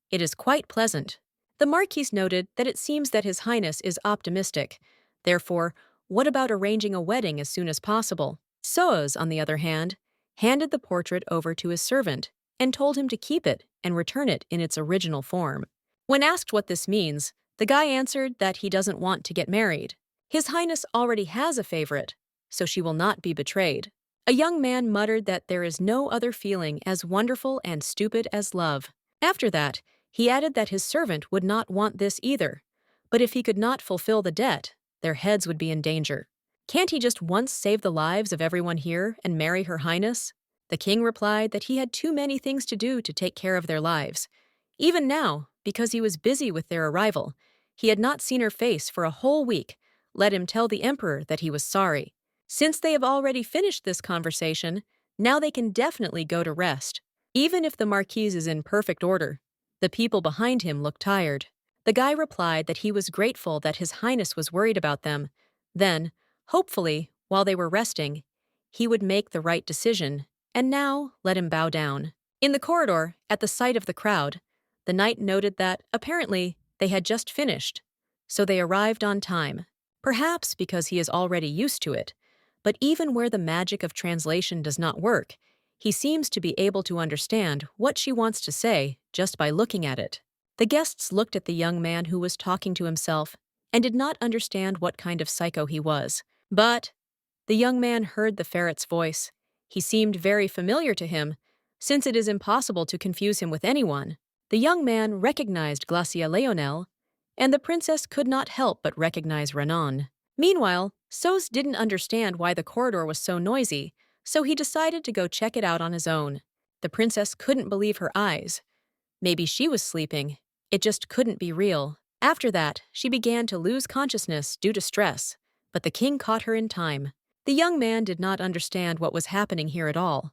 it is quite pleasant. The Marquis noted that it seems that His Highness is optimistic. Therefore, what about arranging a wedding as soon as possible? Soaz, on the other hand, handed the portrait over to his servant and told him to keep it and return it in its original form. When asked what this means, the guy answered that he doesn't want to get married. His Highness already has a favorite, so she will not be betrayed. A young man muttered that there is no other feeling as wonderful and stupid as love. After that, he added that his servant would not want this either, but if he could not fulfill the debt, their heads would be in danger. Can't he just once save the lives of everyone here and marry Her Highness? The king replied that he had too many things to do to take care of their lives. Even now, because he was busy with their arrival, he had not seen her face for a whole week, let him tell the emperor that he was sorry. Since they have already finished this conversation, now they can definitely go to rest. Even if the marquise is in perfect order, the people behind him look tired. The guy replied that he was grateful that His Highness was worried about them. Then, hopefully, while they were resting, he would make the right decision, and now let him bow down. In the corridor, at the sight of the crowd, the knight noted that, apparently, they had just finished, so they arrived on time. Perhaps because he is already used to it, but even where the magic of translation does not work, he seems to be able to understand what she wants to say just by looking at it. The guests looked at the young man who was talking to himself and did not understand what kind of psycho he was. But the young man heard the ferret's voice. He seemed very familiar to him, since it is impossible to confuse him with anyone. The young man recognized Glacia Leonel, and the princess could not help but recognize Renan. Meanwhile, Sos didn't understand why the corridor was so noisy, so he decided to go check it out on his own. The princess couldn't believe her eyes. Maybe she was sleeping. It just couldn't be real. After that, she began to lose consciousness due to stress, but the king caught her in time. The young man did not understand what was happening here at all.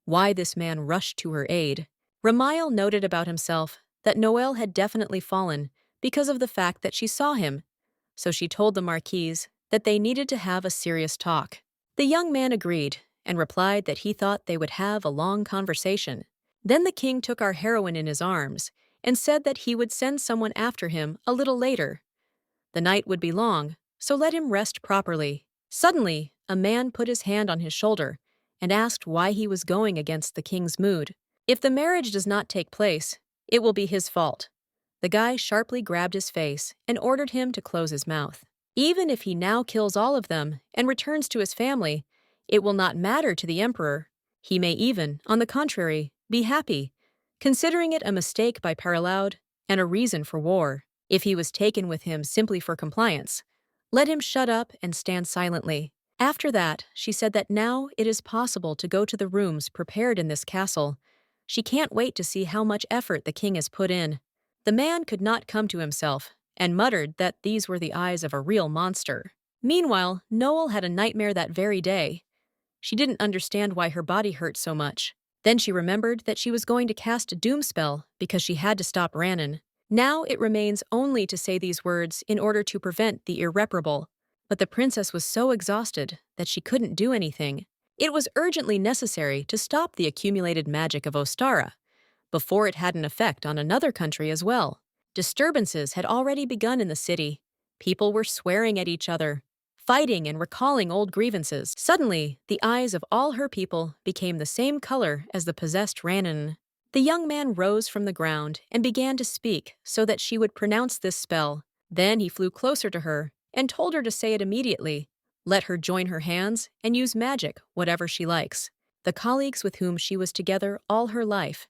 Why this man rushed to her aid. Ramael noted about himself that Noel had definitely fallen because of the fact that she saw him, so she told the marquise that they needed to have a serious talk. The young man agreed and replied that he thought they would have a long conversation. Then the king took our heroine in his arms and said that he would send someone after him a little later. The night would be long, so let him rest properly. Suddenly, a man put his hand on his shoulder and asked why he was going against the king's mood. If the marriage does not take place, it will be his fault. The guy sharply grabbed his face and ordered him to close his mouth. Even if he now kills all of them and returns to his family, it will not matter to the emperor. He may even, on the contrary, be happy, considering it a mistake by Paralaud and a reason for war. If he was taken with him simply for compliance, let him shut up and stand silently. After that, she said that now it is possible to go to the rooms prepared in this castle. She can't wait to see how much effort the king has put in. The man could not come to himself and muttered that these were the eyes of a real monster. Meanwhile, Noel had a nightmare that very day. She didn't understand why her body hurt so much. Then she remembered that she was going to cast a doom spell because she had to stop Ranon. Now it remains only to say these words in order to prevent the irreparable. But the princess was so exhausted that she couldn't do anything. It was urgently necessary to stop the accumulated magic of Ostara before it had an effect on another country as well. Disturbances had already begun in the city. People were swearing at each other, fighting and recalling old grievances. Suddenly, the eyes of all her people became the same color as the possessed Ranon. The young man rose from the ground and began to speak so that she would pronounce this spell. Then he flew closer to her and told her to say it immediately. Let her join her hands and use magic, whatever she likes. The colleagues with whom she was together all her life,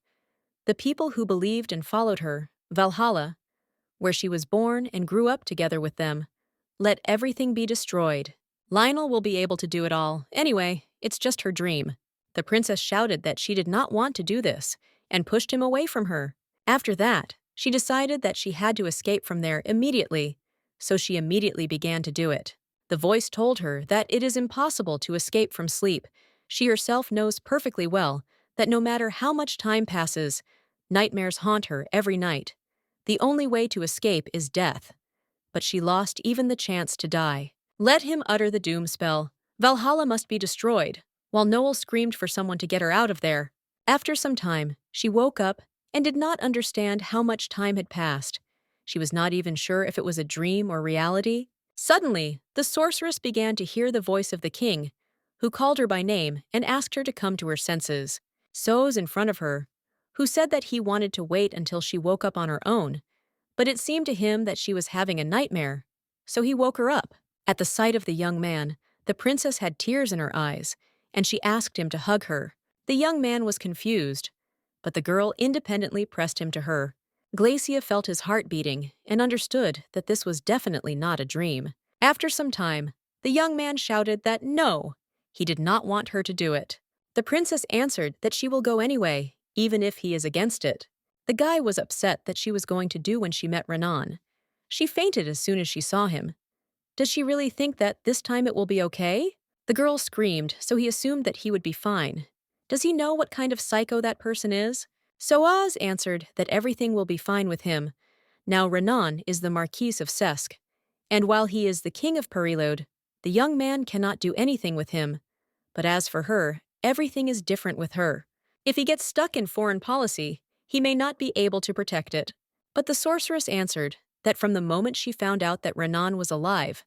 the people who believed and followed her, Valhalla, where she was born and grew up together with them, let everything be destroyed. Lionel will be able to do it all. Anyway, it's just her dream. The princess shouted that she did not want to do this and pushed him away from her. After that, she decided that she had to escape from there immediately, so she immediately began to do it. The voice told her that it is impossible to escape from sleep. She herself knows perfectly well that no matter how much time passes, nightmares haunt her every night. The only way to escape is death. But she lost even the chance to die. Let him utter the doom spell. Valhalla must be destroyed, while Noel screamed for someone to get her out of there. After some time, she woke up and did not understand how much time had passed. She was not even sure if it was a dream or reality. Suddenly, the sorceress began to hear the voice of the king, who called her by name and asked her to come to her senses. Sos in front of her, who said that he wanted to wait until she woke up on her own, but it seemed to him that she was having a nightmare, so he woke her up. At the sight of the young man, the princess had tears in her eyes, and she asked him to hug her. The young man was confused, but the girl independently pressed him to her. Glacia felt his heart beating and understood that this was definitely not a dream. After some time, the young man shouted that no, he did not want her to do it. The princess answered that she will go anyway, even if he is against it. The guy was upset that she was going to do when she met Renan. She fainted as soon as she saw him. Does she really think that this time it will be okay? The girl screamed, so he assumed that he would be fine. Does he know what kind of psycho that person is? So Oz answered that everything will be fine with him. Now Renan is the Marquis of Sesk, and while he is the king of Perilode, the young man cannot do anything with him. But as for her, everything is different with her. If he gets stuck in foreign policy, he may not be able to protect it. But the sorceress answered that from the moment she found out that Renan was alive,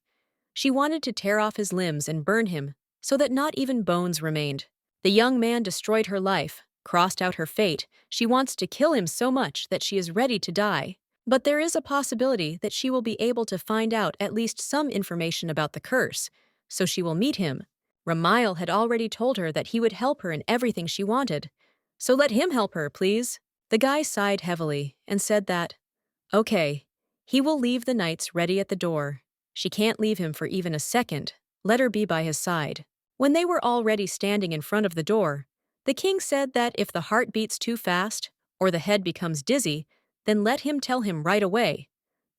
she wanted to tear off his limbs and burn him so that not even bones remained. The young man destroyed her life, crossed out her fate. She wants to kill him so much that she is ready to die. But there is a possibility that she will be able to find out at least some information about the curse, so she will meet him. Ramail had already told her that he would help her in everything she wanted. So let him help her, please. The guy sighed heavily and said that, okay, he will leave the knights ready at the door. She can't leave him for even a second. Let her be by his side. When they were already standing in front of the door, the king said that if the heart beats too fast or the head becomes dizzy, then let him tell him right away.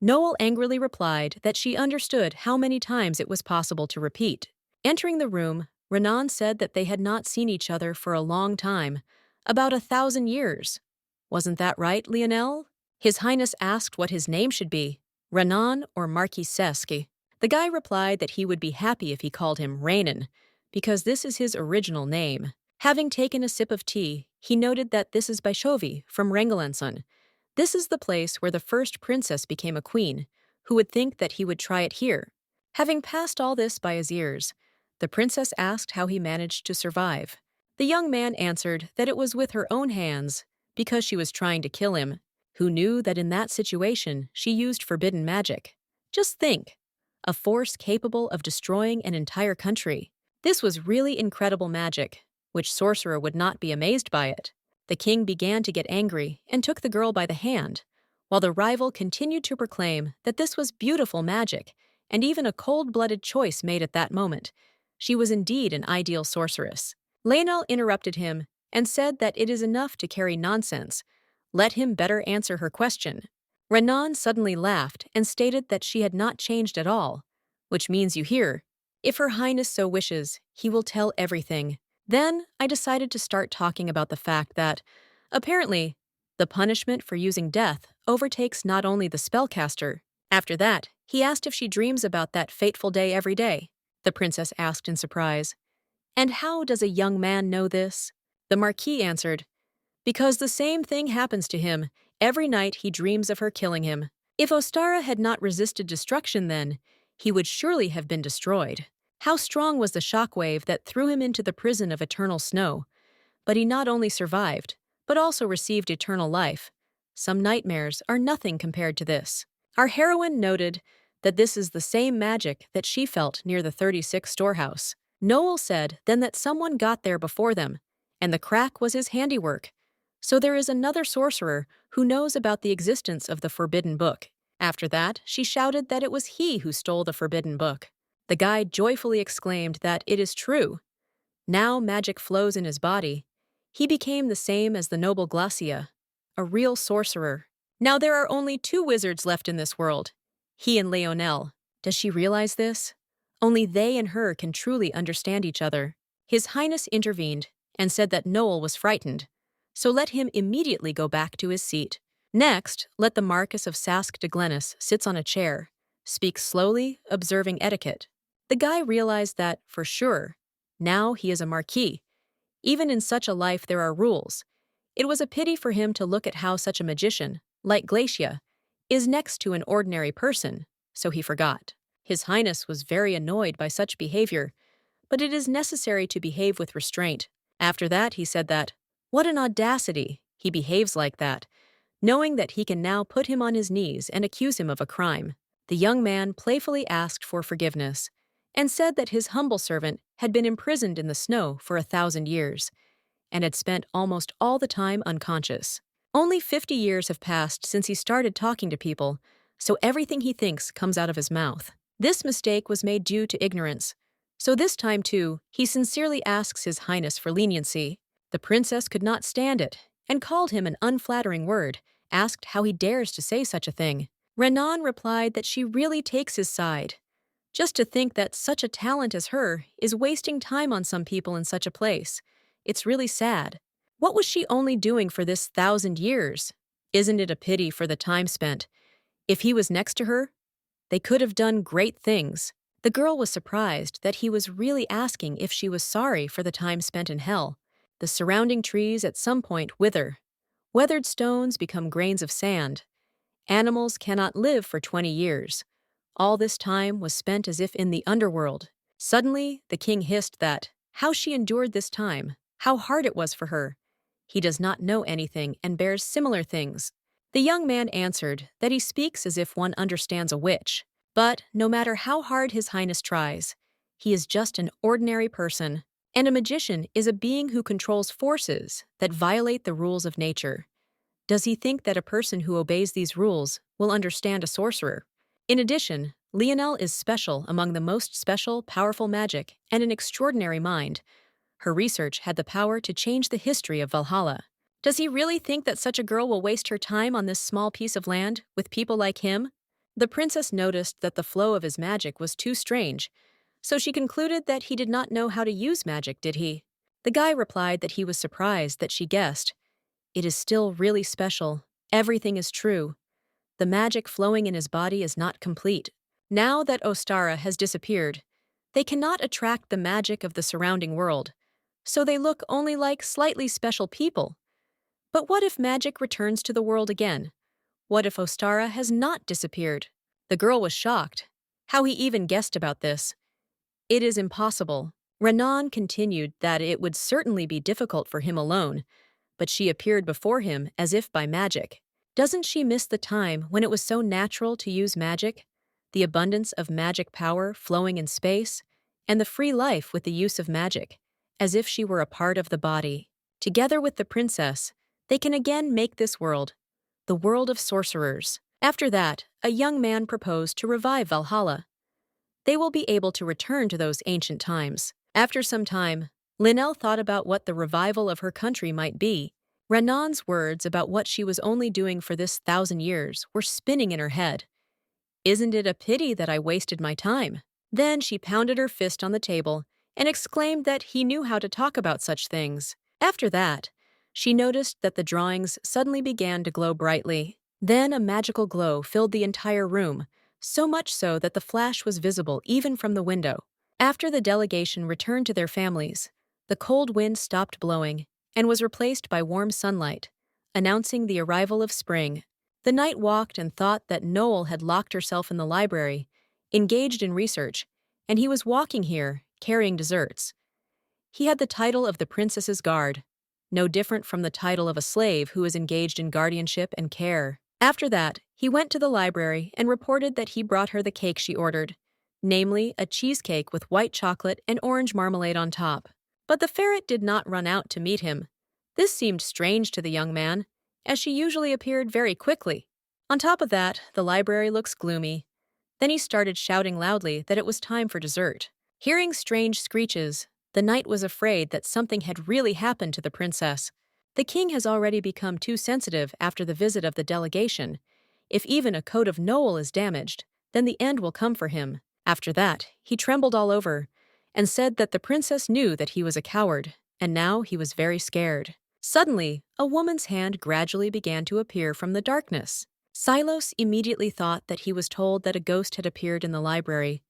Noel angrily replied that she understood how many times it was possible to repeat. Entering the room, Renan said that they had not seen each other for a long time, about 1,000 years. Wasn't that right, Lionel? His Highness asked what his name should be, Renan or Marquis Seski. The guy replied that he would be happy if he called him Rainan, because this is his original name. Having taken a sip of tea, he noted that this is Baishovi from Rengalenson. This is the place where the first princess became a queen. Who would think that he would try it here? Having passed all this by his ears, the princess asked how he managed to survive. The young man answered that it was with her own hands, because she was trying to kill him. Who knew that in that situation she used forbidden magic? Just think, a force capable of destroying an entire country. This was really incredible magic. Which sorcerer would not be amazed by it? The king began to get angry and took the girl by the hand, while the rival continued to proclaim that this was beautiful magic, and even a cold-blooded choice made at that moment. She was indeed an ideal sorceress. Laenal interrupted him and said that it is enough to carry nonsense. Let him better answer her question. Renan suddenly laughed and stated that she had not changed at all, which means you hear, if Her Highness so wishes, he will tell everything. Then I decided to start talking about the fact that, apparently, the punishment for using death overtakes not only the spellcaster. After that, he asked if she dreams about that fateful day every day. The princess asked in surprise. And how does a young man know this? The Marquis answered, because the same thing happens to him. Every night he dreams of her killing him. If Ostara had not resisted destruction then, he would surely have been destroyed. How strong was the shockwave that threw him into the prison of eternal snow? But he not only survived, but also received eternal life. Some nightmares are nothing compared to this. Our heroine noted that this is the same magic that she felt near the 36 storehouse. Noel said then that someone got there before them, and the crack was his handiwork. So there is another sorcerer who knows about the existence of the forbidden book. After that, she shouted that it was he who stole the forbidden book. The guide joyfully exclaimed that it is true. Now magic flows in his body. He became the same as the noble Glacia, a real sorcerer. Now there are only 2 wizards left in this world, he and Leonel. Does she realize this? Only they and her can truly understand each other. His Highness intervened and said that Noel was frightened, so let him immediately go back to his seat. Next, let the Marquis of Sask de Glennis sits on a chair, speak slowly, observing etiquette. The guy realized that, for sure, now he is a marquis. Even in such a life there are rules. It was a pity for him to look at how such a magician, like Glacia, is next to an ordinary person, so he forgot. His Highness was very annoyed by such behavior, but it is necessary to behave with restraint. After that, he said that, what an audacity, he behaves like that, knowing that he can now put him on his knees and accuse him of a crime. The young man playfully asked for forgiveness and said that his humble servant had been imprisoned in the snow for 1,000 years and had spent almost all the time unconscious. Only 50 years have passed since he started talking to people, so everything he thinks comes out of his mouth. This mistake was made due to ignorance, so this time too, he sincerely asks His Highness for leniency. The princess could not stand it and called him an unflattering word, asked how he dares to say such a thing. Renan replied that she really takes his side. Just to think that such a talent as her is wasting time on some people in such a place. It's really sad. What was she only doing for this 1,000 years? Isn't it a pity for the time spent? If he was next to her, they could have done great things. The girl was surprised that he was really asking if she was sorry for the time spent in hell. The surrounding trees at some point wither. Weathered stones become grains of sand. Animals cannot live for 20 years. All this time was spent as if in the underworld. Suddenly, the king hissed that, how she endured this time, how hard it was for her. He does not know anything and bears similar things. The young man answered that he speaks as if one understands a witch. But no matter how hard His Highness tries, he is just an ordinary person, and a magician is a being who controls forces that violate the rules of nature. Does he think that a person who obeys these rules will understand a sorcerer? In addition, Lionel is special among the most special, powerful magic and an extraordinary mind. Her research had the power to change the history of Valhalla. Does he really think that such a girl will waste her time on this small piece of land with people like him? The princess noticed that the flow of his magic was too strange, so she concluded that he did not know how to use magic, did he? The guy replied that he was surprised that she guessed. It is still really special. Everything is true. The magic flowing in his body is not complete. Now that Ostara has disappeared, they cannot attract the magic of the surrounding world, so they look only like slightly special people. But what if magic returns to the world again? What if Ostara has not disappeared? The girl was shocked. How he even guessed about this. It is impossible. Renan continued that it would certainly be difficult for him alone, but she appeared before him as if by magic. Doesn't she miss the time when it was so natural to use magic? The abundance of magic power flowing in space, and the free life with the use of magic, as if she were a part of the body. Together with the princess, they can again make this world, the world of sorcerers. After that, a young man proposed to revive Valhalla. They will be able to return to those ancient times. After some time, Linnell thought about what the revival of her country might be. Renan's words about what she was only doing for this 1,000 years were spinning in her head. Isn't it a pity that I wasted my time? Then she pounded her fist on the table and exclaimed that he knew how to talk about such things. After that, she noticed that the drawings suddenly began to glow brightly. Then a magical glow filled the entire room, so much so that the flash was visible even from the window. After the delegation returned to their families, the cold wind stopped blowing and was replaced by warm sunlight, announcing the arrival of spring. The knight walked and thought that Noel had locked herself in the library, engaged in research, and he was walking here, carrying desserts. He had the title of the princess's guard, no different from the title of a slave who is engaged in guardianship and care. After that, he went to the library and reported that he brought her the cake she ordered, namely a cheesecake with white chocolate and orange marmalade on top. But the ferret did not run out to meet him. This seemed strange to the young man, as she usually appeared very quickly. On top of that, the library looks gloomy. Then he started shouting loudly that it was time for dessert. Hearing strange screeches, the knight was afraid that something had really happened to the princess. The king has already become too sensitive after the visit of the delegation. If even a coat of Noel is damaged, then the end will come for him. After that, he trembled all over and said that the princess knew that he was a coward, and now he was very scared. Suddenly, a woman's hand gradually began to appear from the darkness. Silos immediately thought that he was told that a ghost had appeared in the library.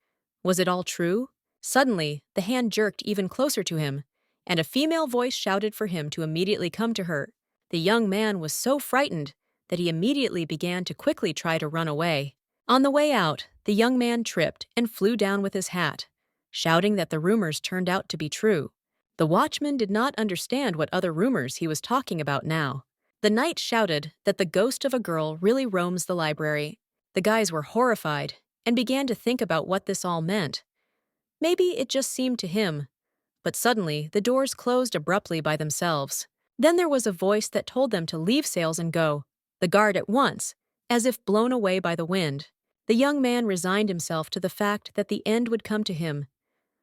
Was it all true? Suddenly, the hand jerked even closer to him, and a female voice shouted for him to immediately come to her. The young man was so frightened that he immediately began to quickly try to run away. On the way out, the young man tripped and flew down with his hat, shouting that the rumors turned out to be true. The watchman did not understand what other rumors he was talking about now. The knight shouted that the ghost of a girl really roams the library. The guys were horrified and began to think about what this all meant. Maybe it just seemed to him. But suddenly, the doors closed abruptly by themselves. Then there was a voice that told them to leave sales and go. The guard at once, as if blown away by the wind. The young man resigned himself to the fact that the end would come to him.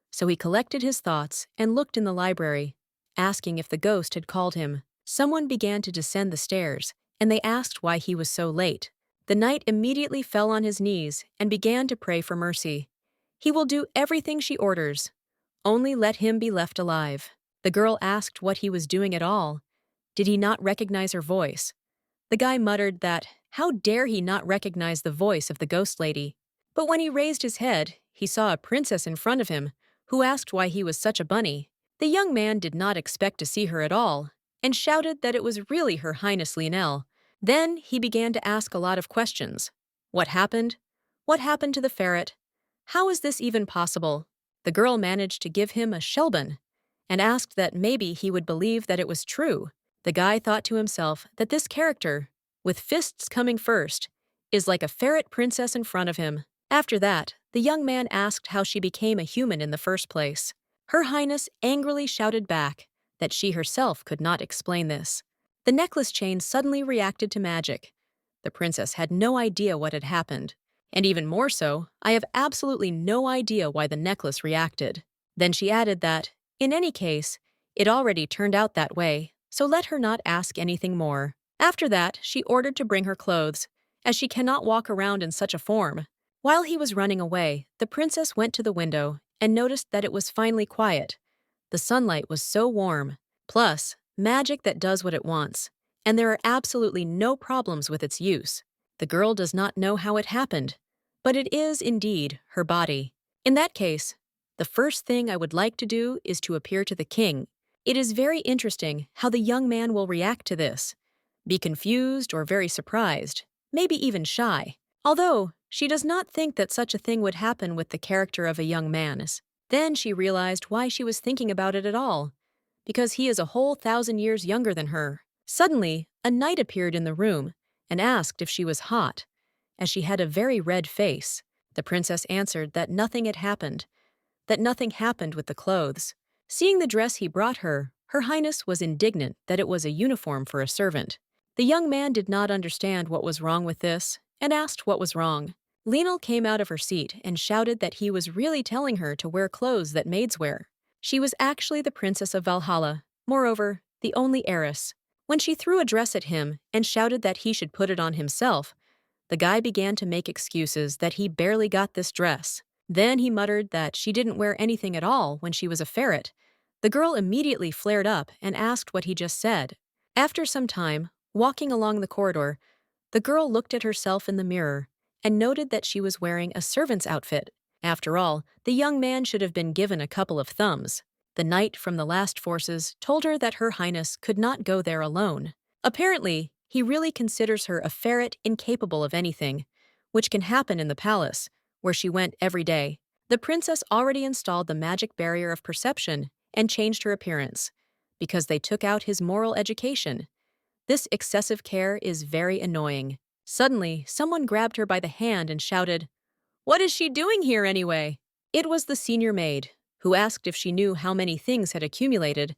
So he collected his thoughts and looked in the library, asking if the ghost had called him. Someone began to descend the stairs, and they asked why he was so late. The knight immediately fell on his knees and began to pray for mercy. He will do everything she orders. Only let him be left alive. The girl asked what he was doing at all. Did he not recognize her voice? The guy muttered that, how dare he not recognize the voice of the ghost lady? But when he raised his head, he saw a princess in front of him, who asked why he was such a bunny. The young man did not expect to see her at all, and shouted that it was really Her Highness Lionel. Then he began to ask a lot of questions. What happened? What happened to the ferret? How is this even possible? The girl managed to give him a shelbon, and asked that maybe he would believe that it was true. The guy thought to himself that this character, with fists coming first, is like a ferret princess in front of him. After that, the young man asked how she became a human in the first place. Her Highness angrily shouted back that she herself could not explain this. The necklace chain suddenly reacted to magic. The princess had no idea what had happened. And even more so, I have absolutely no idea why the necklace reacted. Then she added that, in any case, it already turned out that way, so let her not ask anything more. After that, she ordered to bring her clothes, as she cannot walk around in such a form. While he was running away, the princess went to the window and noticed that it was finally quiet. The sunlight was so warm. Plus, magic that does what it wants, and there are absolutely no problems with its use. The girl does not know how it happened, but it is indeed her body. In that case, the first thing I would like to do is to appear to the king. It is very interesting how the young man will react to this. Be confused or very surprised, maybe even shy. Although, she does not think that such a thing would happen with the character of a young man. Then she realized why she was thinking about it at all. Because he is a whole 1,000 years younger than her. Suddenly, a knight appeared in the room and asked if she was hot, as she had a very red face. The princess answered that nothing had happened, that nothing happened with the clothes. Seeing the dress he brought her, Her Highness was indignant that it was a uniform for a servant. The young man did not understand what was wrong with this, and asked what was wrong. Lionel came out of her seat and shouted that he was really telling her to wear clothes that maids wear. She was actually the princess of Valhalla, moreover, the only heiress. When she threw a dress at him and shouted that he should put it on himself, the guy began to make excuses that he barely got this dress. Then he muttered that she didn't wear anything at all when she was a ferret. The girl immediately flared up and asked what he just said. After some time, walking along the corridor, the girl looked at herself in the mirror and noted that she was wearing a servant's outfit. After all, the young man should have been given a couple of thumbs. The knight from the last forces told her that Her Highness could not go there alone. Apparently, he really considers her a ferret incapable of anything, which can happen in the palace, where she went every day. The princess already installed the magic barrier of perception and changed her appearance, because they took out his moral education. This excessive care is very annoying. Suddenly, someone grabbed her by the hand and shouted, "What is she doing here anyway?" It was the senior maid, who asked if she knew how many things had accumulated,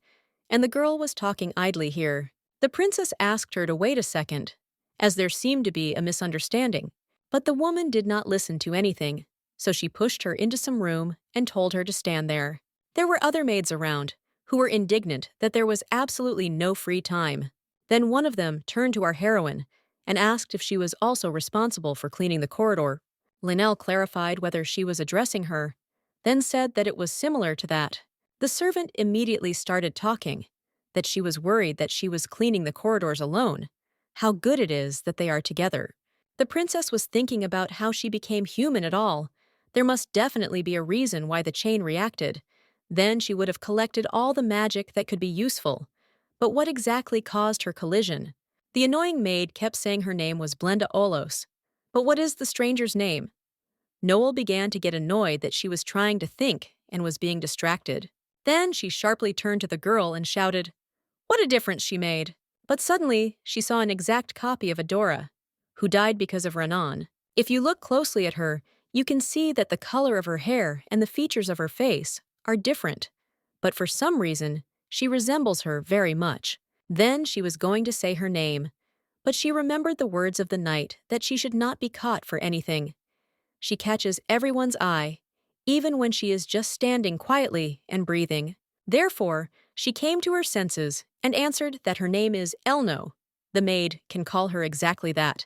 and the girl was talking idly here. The princess asked her to wait a second, as there seemed to be a misunderstanding. But the woman did not listen to anything, so she pushed her into some room and told her to stand there. There were other maids around, who were indignant that there was absolutely no free time. Then one of them turned to our heroine and asked if she was also responsible for cleaning the corridor. Lionel clarified whether she was addressing her, then said that it was similar to that. The servant immediately started talking, that she was worried that she was cleaning the corridors alone. How good it is that they are together. The princess was thinking about how she became human at all. There must definitely be a reason why the chain reacted. Then she would have collected all the magic that could be useful. But what exactly caused her collision? The annoying maid kept saying her name was Blenda Olos. But what is the stranger's name? Noel began to get annoyed that she was trying to think and was being distracted. Then she sharply turned to the girl and shouted, "What a difference she made!" But suddenly, she saw an exact copy of Adora, who died because of Renan. If you look closely at her, you can see that the color of her hair and the features of her face are different. But for some reason, she resembles her very much. Then she was going to say her name, but she remembered the words of the knight that she should not be caught for anything. She catches everyone's eye, even when she is just standing quietly and breathing. Therefore, she came to her senses and answered that her name is Elno. The maid can call her exactly that.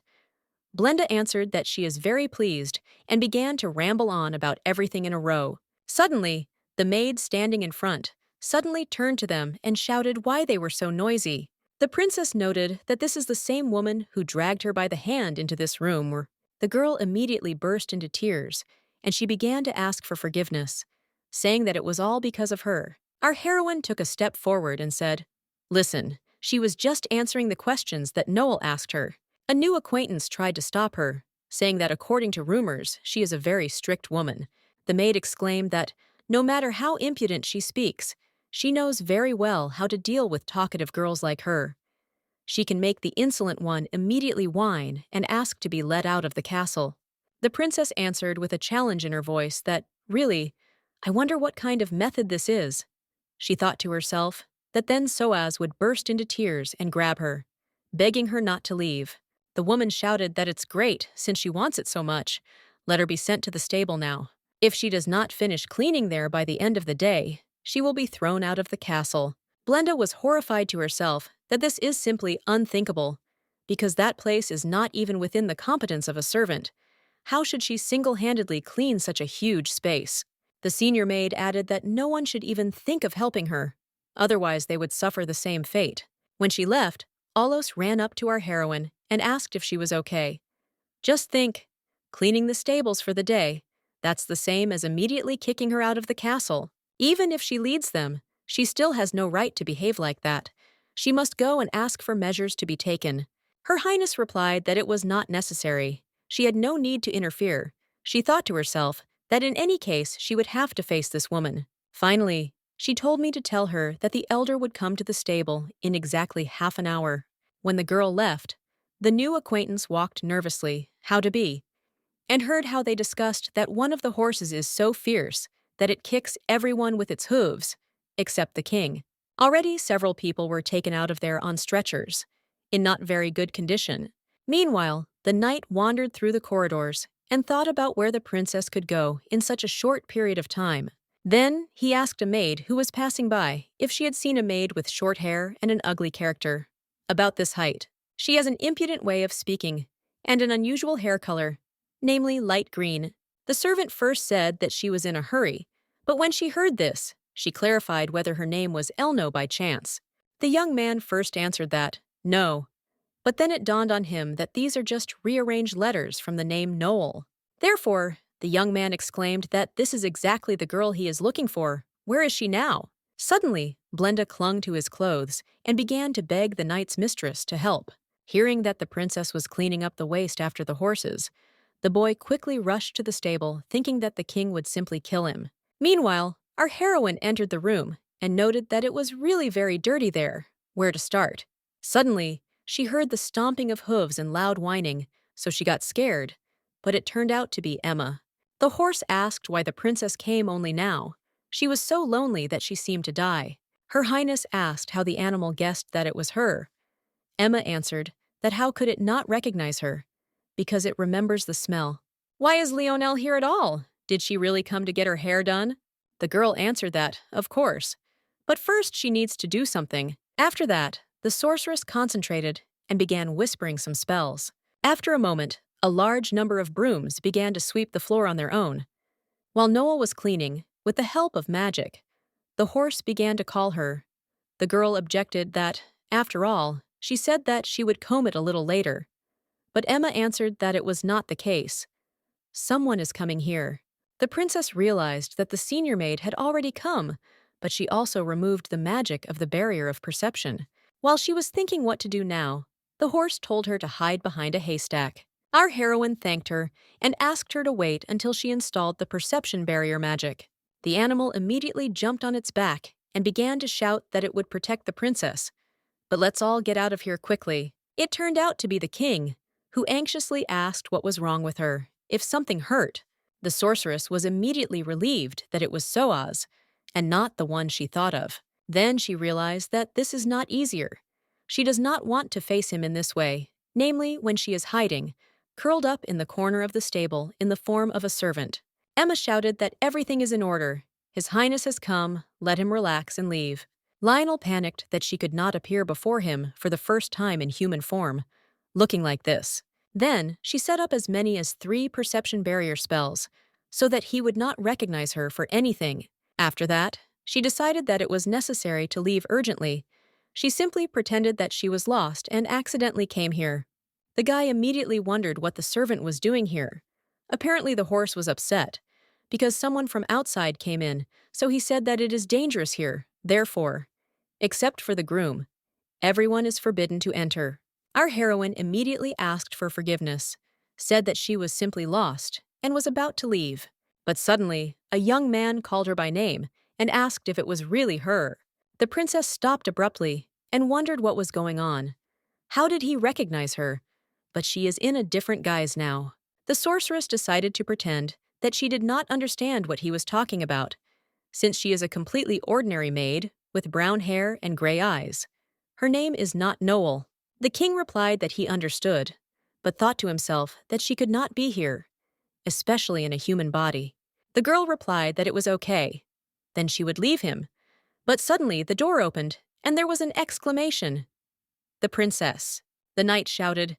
Blenda answered that she is very pleased and began to ramble on about everything in a row. Suddenly, the maid standing in front suddenly turned to them and shouted why they were so noisy. The princess noted that this is the same woman who dragged her by the hand into this room where the girl immediately burst into tears, and she began to ask for forgiveness, saying that it was all because of her. Our heroine took a step forward and said, "Listen, she was just answering the questions that Noel asked her." A new acquaintance tried to stop her, saying that according to rumors, she is a very strict woman. The maid exclaimed that no matter how impudent she speaks, she knows very well how to deal with talkative girls like her. She can make the insolent one immediately whine and ask to be let out of the castle. The princess answered with a challenge in her voice that, really, I wonder what kind of method this is. She thought to herself that then Soaz would burst into tears and grab her, begging her not to leave. The woman shouted that it's great since she wants it so much. Let her be sent to the stable now. If she does not finish cleaning there by the end of the day, she will be thrown out of the castle. Blenda was horrified to herself that this is simply unthinkable, because that place is not even within the competence of a servant. How should she single-handedly clean such a huge space? The senior maid added that no one should even think of helping her, otherwise they would suffer the same fate. When she left, Alos ran up to our heroine and asked if she was okay. Just think, cleaning the stables for the day, that's the same as immediately kicking her out of the castle. Even if she leads them, she still has no right to behave like that. She must go and ask for measures to be taken. Her Highness replied that it was not necessary. She had no need to interfere. She thought to herself that in any case she would have to face this woman. Finally, she told me to tell her that the elder would come to the stable in exactly half an hour. When the girl left, the new acquaintance walked nervously, how to be, and heard how they discussed that one of the horses is so fierce that it kicks everyone with its hooves, except the king. Already several people were taken out of there on stretchers, in not very good condition. Meanwhile, the knight wandered through the corridors and thought about where the princess could go in such a short period of time. Then he asked a maid who was passing by if she had seen a maid with short hair and an ugly character. About this height, she has an impudent way of speaking and an unusual hair color, namely light green. The servant first said that she was in a hurry, but when she heard this, she clarified whether her name was Elno by chance. The young man first answered that, no, but then it dawned on him that these are just rearranged letters from the name Noel. Therefore, the young man exclaimed that this is exactly the girl he is looking for. Where is she now? Suddenly, Blenda clung to his clothes and began to beg the knight's mistress to help. Hearing that the princess was cleaning up the waste after the horses, the boy quickly rushed to the stable, thinking that the king would simply kill him. Meanwhile, our heroine entered the room and noted that it was really very dirty there. Where to start? Suddenly, she heard the stomping of hooves and loud whining, so she got scared, but it turned out to be Emma. The horse asked why the princess came only now. She was so lonely that she seemed to die. Her Highness asked how the animal guessed that it was her. Emma answered that how could it not recognize her? Because it remembers the smell. Why is Leonelle here at all? Did she really come to get her hair done? The girl answered that, of course. But first she needs to do something. After that, the sorceress concentrated and began whispering some spells. After a moment, a large number of brooms began to sweep the floor on their own. While Noel was cleaning, with the help of magic, the horse began to call her. The girl objected that, after all, she said that she would comb it a little later. But Emma answered that it was not the case. Someone is coming here. The princess realized that the senior maid had already come, but she also removed the magic of the barrier of perception. While she was thinking what to do now, the horse told her to hide behind a haystack. Our heroine thanked her and asked her to wait until she installed the perception barrier magic. The animal immediately jumped on its back and began to shout that it would protect the princess. But let's all get out of here quickly. It turned out to be the king, who anxiously asked what was wrong with her, if something hurt. The sorceress was immediately relieved that it was Soaz, and not the one she thought of. Then she realized that this is not easier. She does not want to face him in this way, namely when she is hiding, curled up in the corner of the stable in the form of a servant. Emma shouted that everything is in order. His Highness has come, let him relax and leave. Lionel panicked that she could not appear before him for the first time in human form, looking like this. Then, she set up as many as 3 perception barrier spells, so that he would not recognize her for anything. After that, she decided that it was necessary to leave urgently. She simply pretended that she was lost and accidentally came here. The guy immediately wondered what the servant was doing here. Apparently the horse was upset, because someone from outside came in, so he said that it is dangerous here, therefore, except for the groom, everyone is forbidden to enter. Our heroine immediately asked for forgiveness, said that she was simply lost, and was about to leave. But suddenly, a young man called her by name and asked if it was really her. The princess stopped abruptly and wondered what was going on. How did he recognize her? But she is in a different guise now. The sorceress decided to pretend that she did not understand what he was talking about, since she is a completely ordinary maid with brown hair and gray eyes. Her name is not Noel. The king replied that he understood, but thought to himself that she could not be here, especially in a human body. The girl replied that it was okay. Then she would leave him. But suddenly the door opened, and there was an exclamation. The princess. The knight shouted,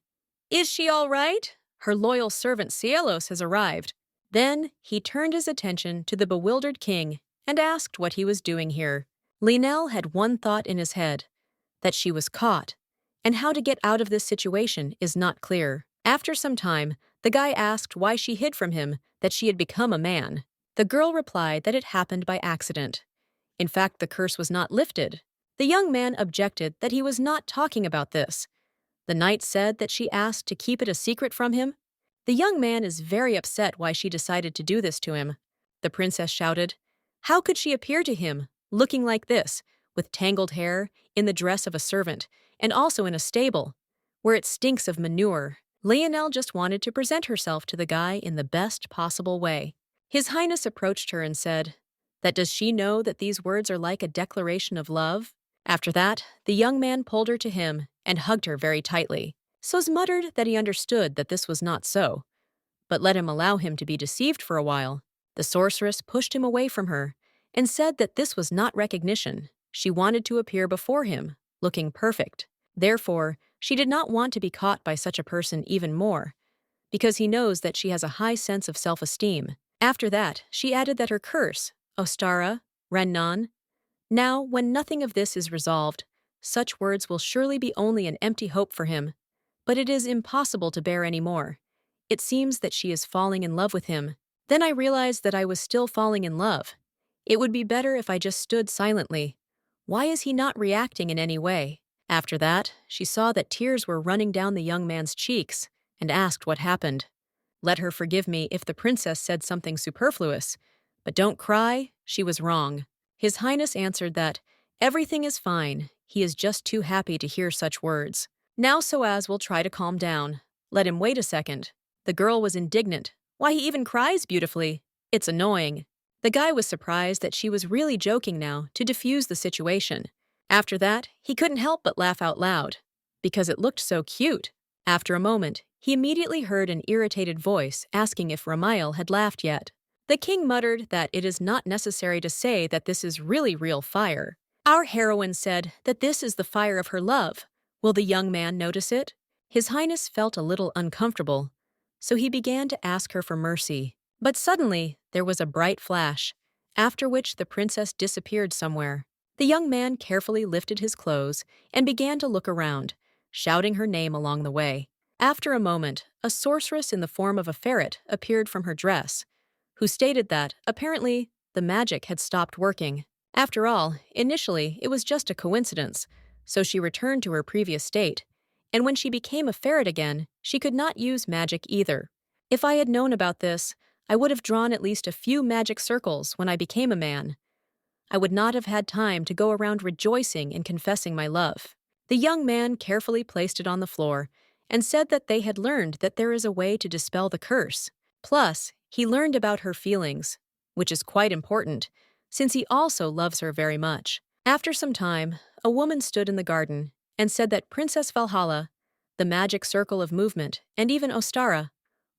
"Is she all right? Her loyal servant Cielos has arrived." Then he turned his attention to the bewildered king and asked what he was doing here. Linnell had one thought in his head, that she was caught, and how to get out of this situation is not clear. After some time, the guy asked why she hid from him that she had become a man. The girl replied that it happened by accident. In fact, the curse was not lifted. The young man objected that he was not talking about this. The knight said that she asked to keep it a secret from him. The young man is very upset why she decided to do this to him. The princess shouted, "How could she appear to him, looking like this, with tangled hair, in the dress of a servant, and also in a stable, where it stinks of manure?" Lionel just wanted to present herself to the guy in the best possible way. His Highness approached her and said, "That does she know that these words are like a declaration of love?" After that, the young man pulled her to him and hugged her very tightly. Soz muttered that he understood that this was not so, but let him allow him to be deceived for a while. The sorceress pushed him away from her and said that this was not recognition. She wanted to appear before him, looking perfect. Therefore, she did not want to be caught by such a person even more, because he knows that she has a high sense of self-esteem. After that, she added that her curse, Ostara, Rennan. Now, when nothing of this is resolved, such words will surely be only an empty hope for him. But it is impossible to bear any more. It seems that she is falling in love with him. Then I realized that I was still falling in love. It would be better if I just stood silently. Why is he not reacting in any way? After that, she saw that tears were running down the young man's cheeks and asked what happened. Let her forgive me if the princess said something superfluous, but don't cry, she was wrong. His Highness answered that everything is fine, he is just too happy to hear such words. Now Soaz will try to calm down. Let him wait a second. The girl was indignant. Why, he even cries beautifully. It's annoying. The guy was surprised that she was really joking now to diffuse the situation. After that, he couldn't help but laugh out loud, because it looked so cute. After a moment, he immediately heard an irritated voice asking if Ramael had laughed yet. The king muttered that it is not necessary to say that this is really real fire. Our heroine said that this is the fire of her love. Will the young man notice it? His Highness felt a little uncomfortable, so he began to ask her for mercy. But suddenly, there was a bright flash, after which the princess disappeared somewhere. The young man carefully lifted his clothes and began to look around, shouting her name along the way. After a moment, a sorceress in the form of a ferret appeared from her dress, who stated that, apparently, the magic had stopped working. After all, initially, it was just a coincidence, so she returned to her previous state, and when she became a ferret again, she could not use magic either. If I had known about this, I would have drawn at least a few magic circles when I became a man. I would not have had time to go around rejoicing and confessing my love. The young man carefully placed it on the floor and said that they had learned that there is a way to dispel the curse. Plus, he learned about her feelings, which is quite important, since he also loves her very much. After some time, a woman stood in the garden and said that Princess Valhalla, the magic circle of movement, and even Ostara,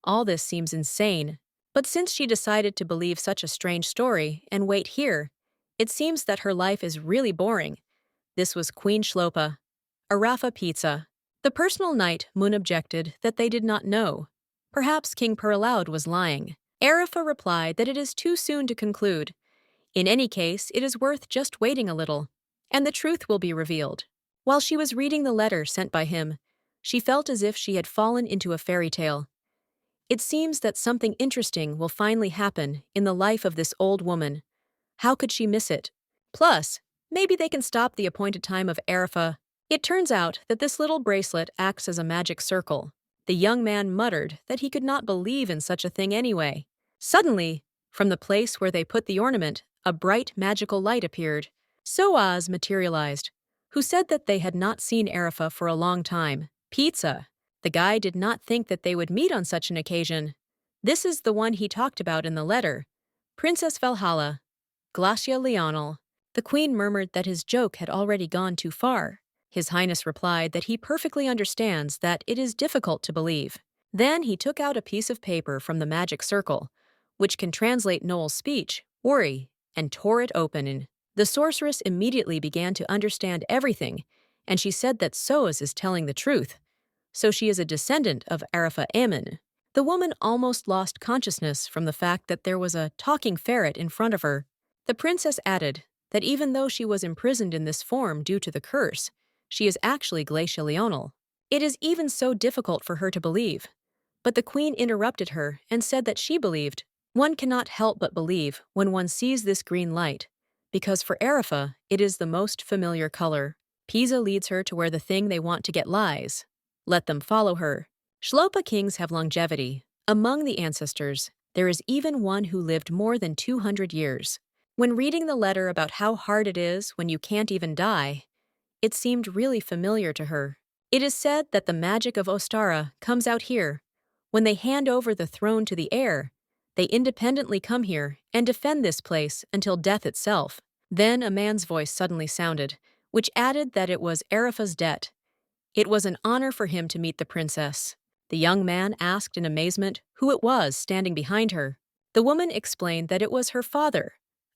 all this seems insane. But since she decided to believe such a strange story and wait here, it seems that her life is really boring. This was Queen Shlopa, Arafa Pizza. The personal knight Mun objected that they did not know. Perhaps King Perlaud was lying. Arifa replied that it is too soon to conclude. In any case, it is worth just waiting a little, and the truth will be revealed. While she was reading the letter sent by him, she felt as if she had fallen into a fairy tale. It seems that something interesting will finally happen in the life of this old woman. How could she miss it? Plus, maybe they can stop the appointed time of Arifa. It turns out that this little bracelet acts as a magic circle. The young man muttered that he could not believe in such a thing anyway. Suddenly, from the place where they put the ornament, a bright magical light appeared. Soaz materialized, who said that they had not seen Arifa for a long time. Pizza. The guy did not think that they would meet on such an occasion. This is the one he talked about in the letter. Princess Valhalla. Glacia Leonel. The queen murmured that his joke had already gone too far. His Highness replied that he perfectly understands that it is difficult to believe. Then he took out a piece of paper from the magic circle, which can translate Noel's speech, worry, and tore it open. The sorceress immediately began to understand everything, and she said that Soaz is telling the truth. So she is a descendant of Arifa Amun. The woman almost lost consciousness from the fact that there was a talking ferret in front of her. The princess added that even though she was imprisoned in this form due to the curse, she is actually Glacia Leonel. It is even so difficult for her to believe. But the queen interrupted her and said that she believed. One cannot help but believe when one sees this green light, because for Arifa, it is the most familiar color. Pisa leads her to where the thing they want to get lies. Let them follow her. Shlopa kings have longevity. Among the ancestors, there is even one who lived more than 200 years. When reading the letter about how hard it is when you can't even die, it seemed really familiar to her. It is said that the magic of Ostara comes out here. When they hand over the throne to the heir, they independently come here and defend this place until death itself. Then a man's voice suddenly sounded, which added that it was Arifa's debt. It was an honor for him to meet the princess. The young man asked in amazement who it was standing behind her. The woman explained that it was her father,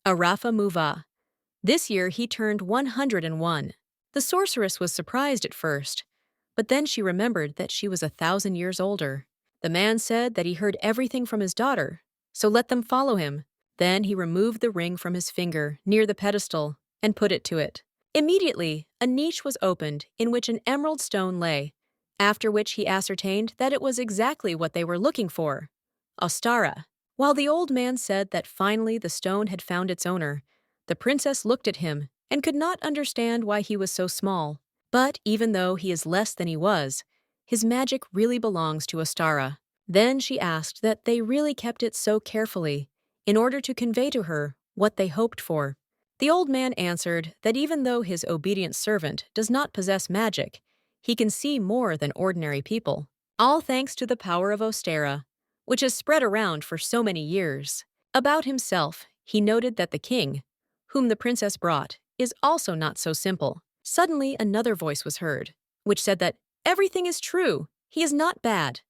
Arafa Muva. This year he turned 101. The sorceress was surprised at first, but then she remembered that she was 1,000 years older. The man said that he heard everything from his daughter, so let them follow him. Then he removed the ring from his finger near the pedestal and put it to it. Immediately, a niche was opened in which an emerald stone lay, after which he ascertained that it was exactly what they were looking for, Ostara. While the old man said that finally the stone had found its owner, the princess looked at him and could not understand why he was so small. But even though he is less than he was, his magic really belongs to Ostara. Then she asked that they really kept it so carefully, in order to convey to her what they hoped for. The old man answered that even though his obedient servant does not possess magic, he can see more than ordinary people, all thanks to the power of Ostara, which has spread around for so many years. About himself, he noted that the king, whom the princess brought, is also not so simple. Suddenly, another voice was heard, which said that everything is true, he is not bad.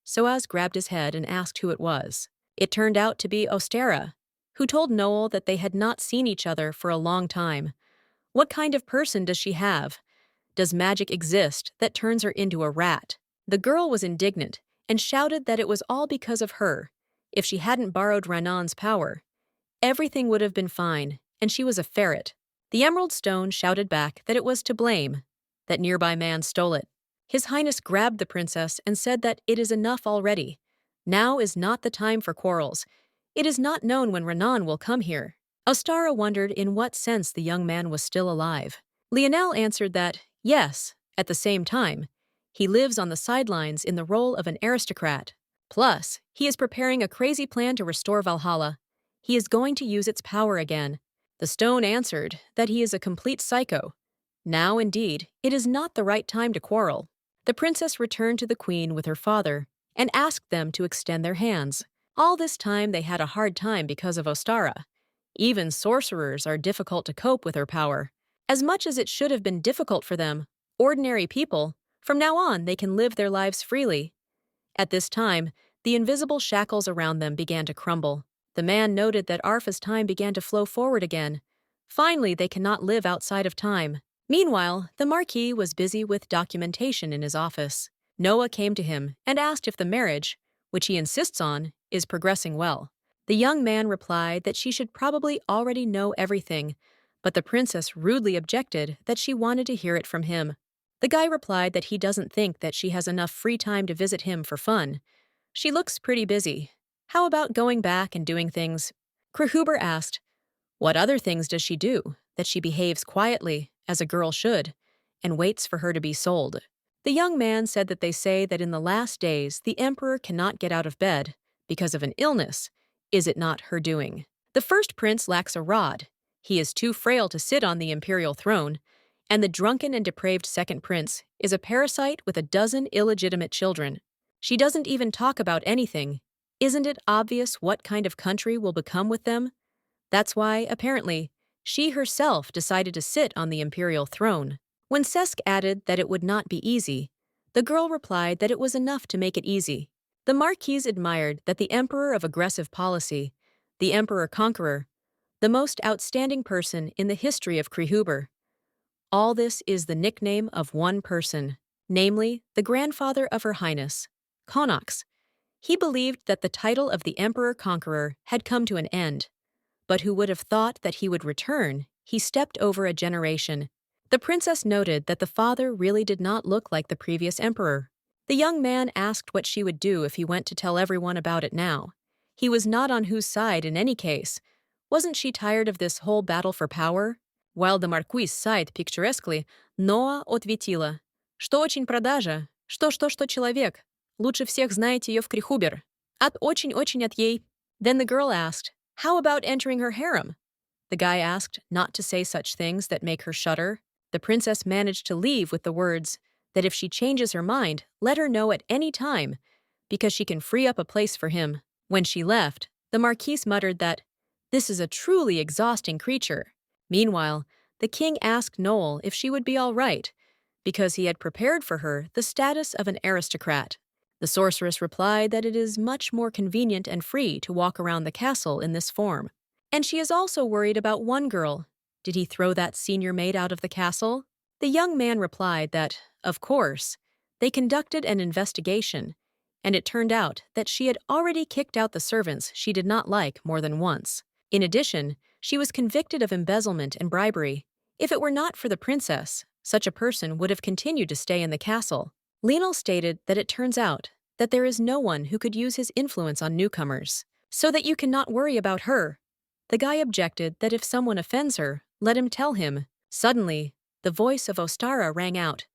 Soaz grabbed his head and asked who it was. It turned out to be Ostara, who told Noel that they had not seen each other for a long time. What kind of person does she have? Does magic exist that turns her into a rat? The girl was indignant and shouted that it was all because of her. If she hadn't borrowed Ranan's power, everything would have been fine, and she was a ferret. The emerald stone shouted back that it was to blame, that nearby man stole it. His Highness grabbed the princess and said that it is enough already. Now is not the time for quarrels. It is not known when Renan will come here. Ostara wondered in what sense the young man was still alive. Lionel answered that, yes, at the same time, he lives on the sidelines in the role of an aristocrat. Plus, he is preparing a crazy plan to restore Valhalla. He is going to use its power again. The stone answered that he is a complete psycho. Now, indeed, it is not the right time to quarrel. The princess returned to the queen with her father and asked them to extend their hands. All this time they had a hard time because of Ostara. Even sorcerers are difficult to cope with her power. As much as it should have been difficult for them, ordinary people, from now on they can live their lives freely. At this time, the invisible shackles around them began to crumble. The man noted that Arfa's time began to flow forward again. Finally, they cannot live outside of time. Meanwhile, the Marquis was busy with documentation in his office. Noah came to him and asked if the marriage, which he insists on, is progressing well. The young man replied that she should probably already know everything, but the princess rudely objected that she wanted to hear it from him. The guy replied that he doesn't think that she has enough free time to visit him for fun. She looks pretty busy. How about going back and doing things? Krehuber asked, what other things does she do that she behaves quietly, as a girl should, and waits for her to be sold? The young man said that they say that in the last days the emperor cannot get out of bed because of an illness. Is it not her doing? The first prince lacks a rod. He is too frail to sit on the imperial throne, and the drunken and depraved second prince is a parasite with a dozen illegitimate children. She doesn't even talk about anything. Isn't it obvious what kind of country will become with them? That's why, apparently, she herself decided to sit on the imperial throne. When Sesk added that it would not be easy, the girl replied that it was enough to make it easy. The Marquise admired that the emperor of aggressive policy, the emperor-conqueror, the most outstanding person in the history of Krehuber. All this is the nickname of one person, namely the grandfather of Her Highness, Konox. He believed that the title of the emperor-conqueror had come to an end. But who would have thought that he would return? He stepped over a generation. The princess noted that the father really did not look like the previous emperor. The young man asked what she would do if he went to tell everyone about it now. He was not on whose side in any case. Wasn't she tired of this whole battle for power? While the marquise sighed picturesquely, Ноа ответила: «Что очень продажа? Что человек? Лучше всех знаете ее в Крихубер. От очень от ей». Then the girl asked, how about entering her harem? The guy asked not to say such things that make her shudder. The princess managed to leave with the words that if she changes her mind, let her know at any time, because she can free up a place for him. When she left, the marquise muttered that, this is a truly exhausting creature. Meanwhile, the king asked Noel if she would be all right, because he had prepared for her the status of an aristocrat. The sorceress replied that it is much more convenient and free to walk around the castle in this form. And she is also worried about one girl. Did he throw that senior maid out of the castle? The young man replied that, of course, they conducted an investigation, and it turned out that she had already kicked out the servants she did not like more than once. In addition, she was convicted of embezzlement and bribery. If it were not for the princess, such a person would have continued to stay in the castle. Lionel stated that it turns out that there is no one who could use his influence on newcomers, so that you cannot worry about her. The guy objected that if someone offends her, let him tell him. Suddenly, the voice of Ostara rang out,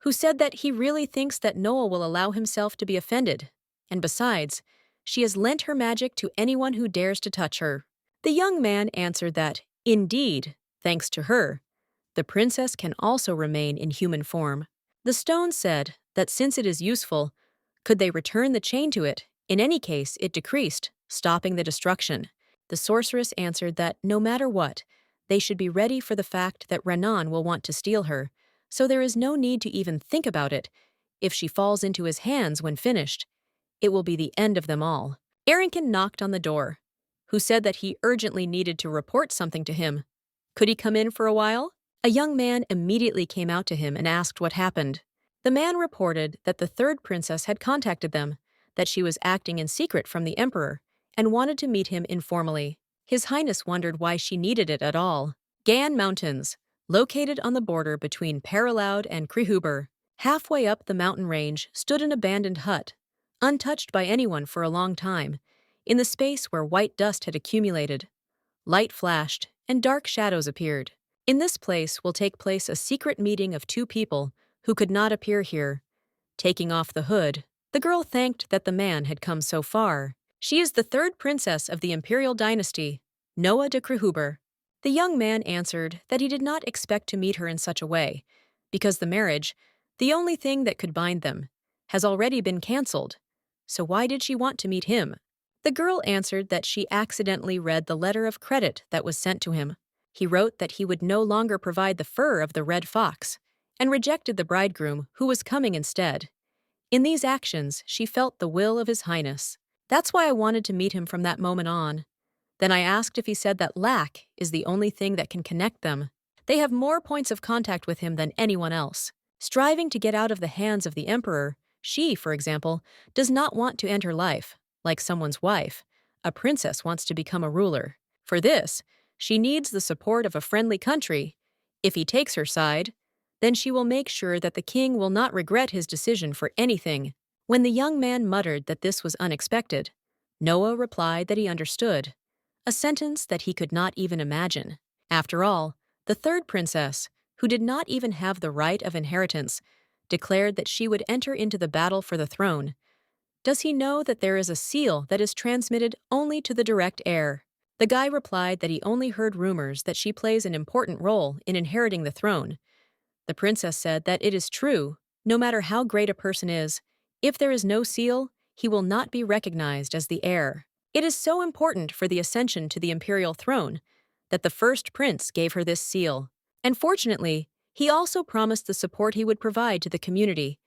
who said that he really thinks that Noel will allow himself to be offended, and besides, she has lent her magic to anyone who dares to touch her. The young man answered that, indeed, thanks to her, the princess can also remain in human form. The stone said that since it is useful, could they return the chain to it? In any case, it decreased, stopping the destruction. The sorceress answered that no matter what, they should be ready for the fact that Renan will want to steal her, so there is no need to even think about it. If she falls into his hands when finished, it will be the end of them all. Arrington knocked on the door, who said that he urgently needed to report something to him. Could he come in for a while? A young man immediately came out to him and asked what happened. The man reported that the third princess had contacted them, that she was acting in secret from the emperor, and wanted to meet him informally. His Highness wondered why she needed it at all. Gan Mountains, located on the border between Paraloud and Krehuber. Halfway up the mountain range stood an abandoned hut, untouched by anyone for a long time, in the space where white dust had accumulated. Light flashed, and dark shadows appeared. In this place will take place a secret meeting of two people who could not appear here. Taking off the hood, the girl thanked that the man had come so far. She is the third princess of the imperial dynasty, Noah de Krehuber. The young man answered that he did not expect to meet her in such a way, because the marriage, the only thing that could bind them, has already been cancelled. So why did she want to meet him? The girl answered that she accidentally read the letter of credit that was sent to him. He wrote that he would no longer provide the fur of the red fox, and rejected the bridegroom who was coming instead. In these actions, she felt the will of His Highness. That's why I wanted to meet him from that moment on. Then I asked if he said that lack is the only thing that can connect them. They have more points of contact with him than anyone else. Striving to get out of the hands of the emperor, she, for example, does not want to end her life, like someone's wife. A princess wants to become a ruler. For this, she needs the support of a friendly country. If he takes her side, then she will make sure that the king will not regret his decision for anything. When the young man muttered that this was unexpected, Noah replied that he understood, a sentence that he could not even imagine. After all, the third princess, who did not even have the right of inheritance, declared that she would enter into the battle for the throne. Does he know that there is a seal that is transmitted only to the direct heir? The guy replied that he only heard rumors that she plays an important role in inheriting the throne. The princess said that it is true, no matter how great a person is, if there is no seal, he will not be recognized as the heir. It is so important for the ascension to the imperial throne that the first prince gave her this seal. And fortunately, he also promised the support he would provide to the community,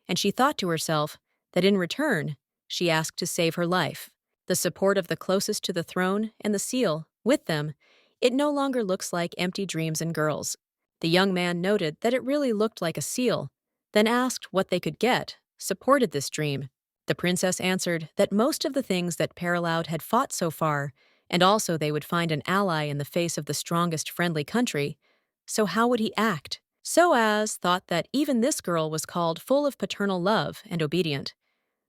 and she thought to herself that in return, she asked to save her life. The support of the closest to the throne and the seal, with them, it no longer looks like empty dreams and girls. The young man noted that it really looked like a seal, then asked what they could get, supported this dream. The princess answered that most of the things that Ferret had fought so far, and also they would find an ally in the face of the strongest friendly country. So how would he act? Soaz thought that even this girl was called full of paternal love and obedient.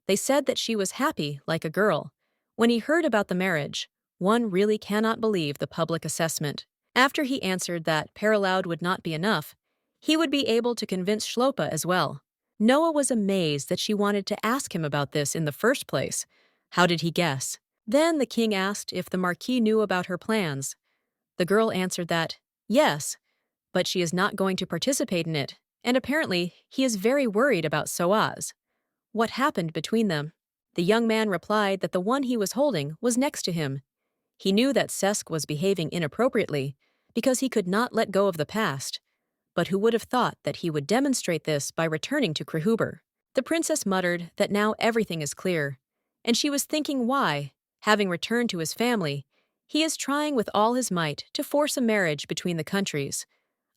They said that she was happy like a girl. When he heard about the marriage, one really cannot believe the public assessment. After he answered that Ferret would not be enough, he would be able to convince Shlopa as well. Noah was amazed that she wanted to ask him about this in the first place. How did he guess? Then the king asked if the marquis knew about her plans. The girl answered that, yes, but she is not going to participate in it, and apparently he is very worried about Soaz. What happened between them? The young man replied that the one he was holding was next to him. He knew that Sesk was behaving inappropriately because he could not let go of the past, but who would have thought that he would demonstrate this by returning to Krehuber? The princess muttered that now everything is clear, and she was thinking why, having returned to his family, he is trying with all his might to force a marriage between the countries.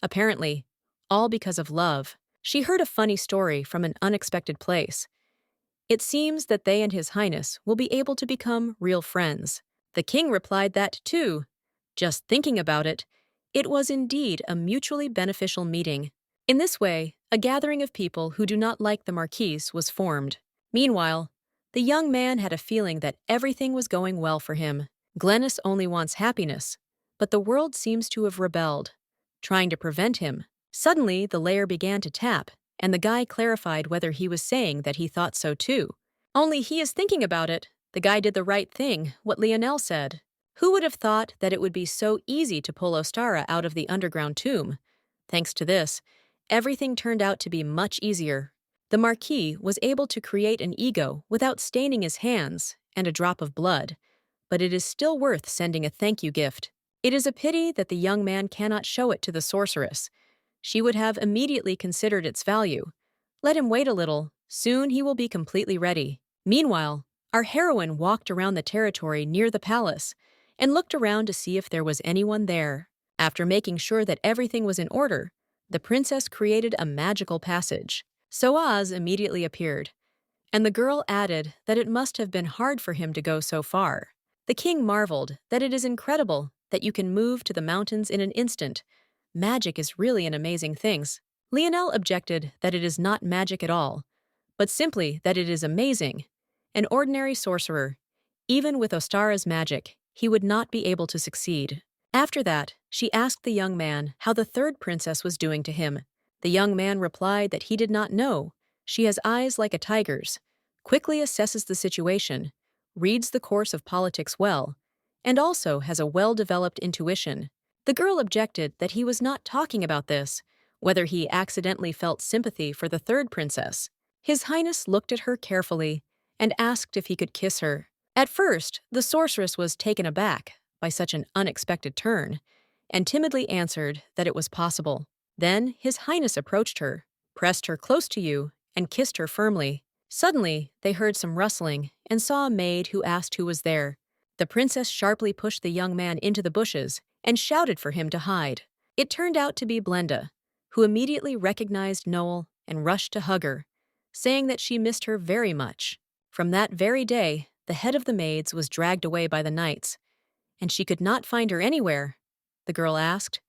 Apparently, all because of love. She heard a funny story from an unexpected place. It seems that they and His Highness will be able to become real friends. The king replied that, too. Just thinking about it, it was indeed a mutually beneficial meeting. In this way, a gathering of people who do not like the Marquise was formed. Meanwhile, the young man had a feeling that everything was going well for him. Glennis only wants happiness, but the world seems to have rebelled, trying to prevent him. Suddenly, the layer began to tap, and the guy clarified whether he was saying that he thought so too. Only he is thinking about it. The guy did the right thing, what Lionel said. Who would have thought that it would be so easy to pull Ostara out of the underground tomb? Thanks to this, everything turned out to be much easier. The Marquis was able to create an ego without staining his hands and a drop of blood, but it is still worth sending a thank you gift. It is a pity that the young man cannot show it to the sorceress. She would have immediately considered its value. Let him wait a little. Soon he will be completely ready. Meanwhile, our heroine walked around the territory near the palace and looked around to see if there was anyone there. After making sure that everything was in order, the princess created a magical passage. Soaz immediately appeared, and the girl added that it must have been hard for him to go so far. The king marveled that it is incredible that you can move to the mountains in an instant. Magic is really an amazing thing. Lionel objected that it is not magic at all, but simply that it is amazing. An ordinary sorcerer, even with Ostara's magic, he would not be able to succeed. After that, she asked the young man how the third princess was doing to him. The young man replied that he did not know. She has eyes like a tiger's, quickly assesses the situation, reads the course of politics well, and also has a well-developed intuition. The girl objected that he was not talking about this, whether he accidentally felt sympathy for the third princess. His Highness looked at her carefully and asked if he could kiss her. At first, the sorceress was taken aback by such an unexpected turn, and timidly answered that it was possible. Then His Highness approached her, pressed her close to you, and kissed her firmly. Suddenly, they heard some rustling and saw a maid who asked who was there. The princess sharply pushed the young man into the bushes and shouted for him to hide. It turned out to be Blenda, who immediately recognized Noel and rushed to hug her, saying that she missed her very much. From that very day, the head of the maids was dragged away by the knights, and she could not find her anywhere, the girl asked.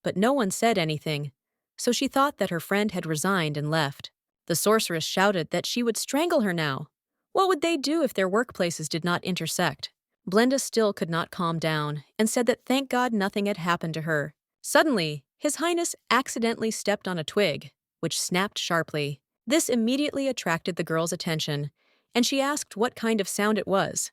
But no one said anything, so she thought that her friend had resigned and left. The sorceress shouted that she would strangle her now. What would they do if their workplaces did not intersect? Blenda still could not calm down and said that thank God nothing had happened to her. Suddenly, His Highness accidentally stepped on a twig, which snapped sharply. This immediately attracted the girl's attention, and she asked what kind of sound it was.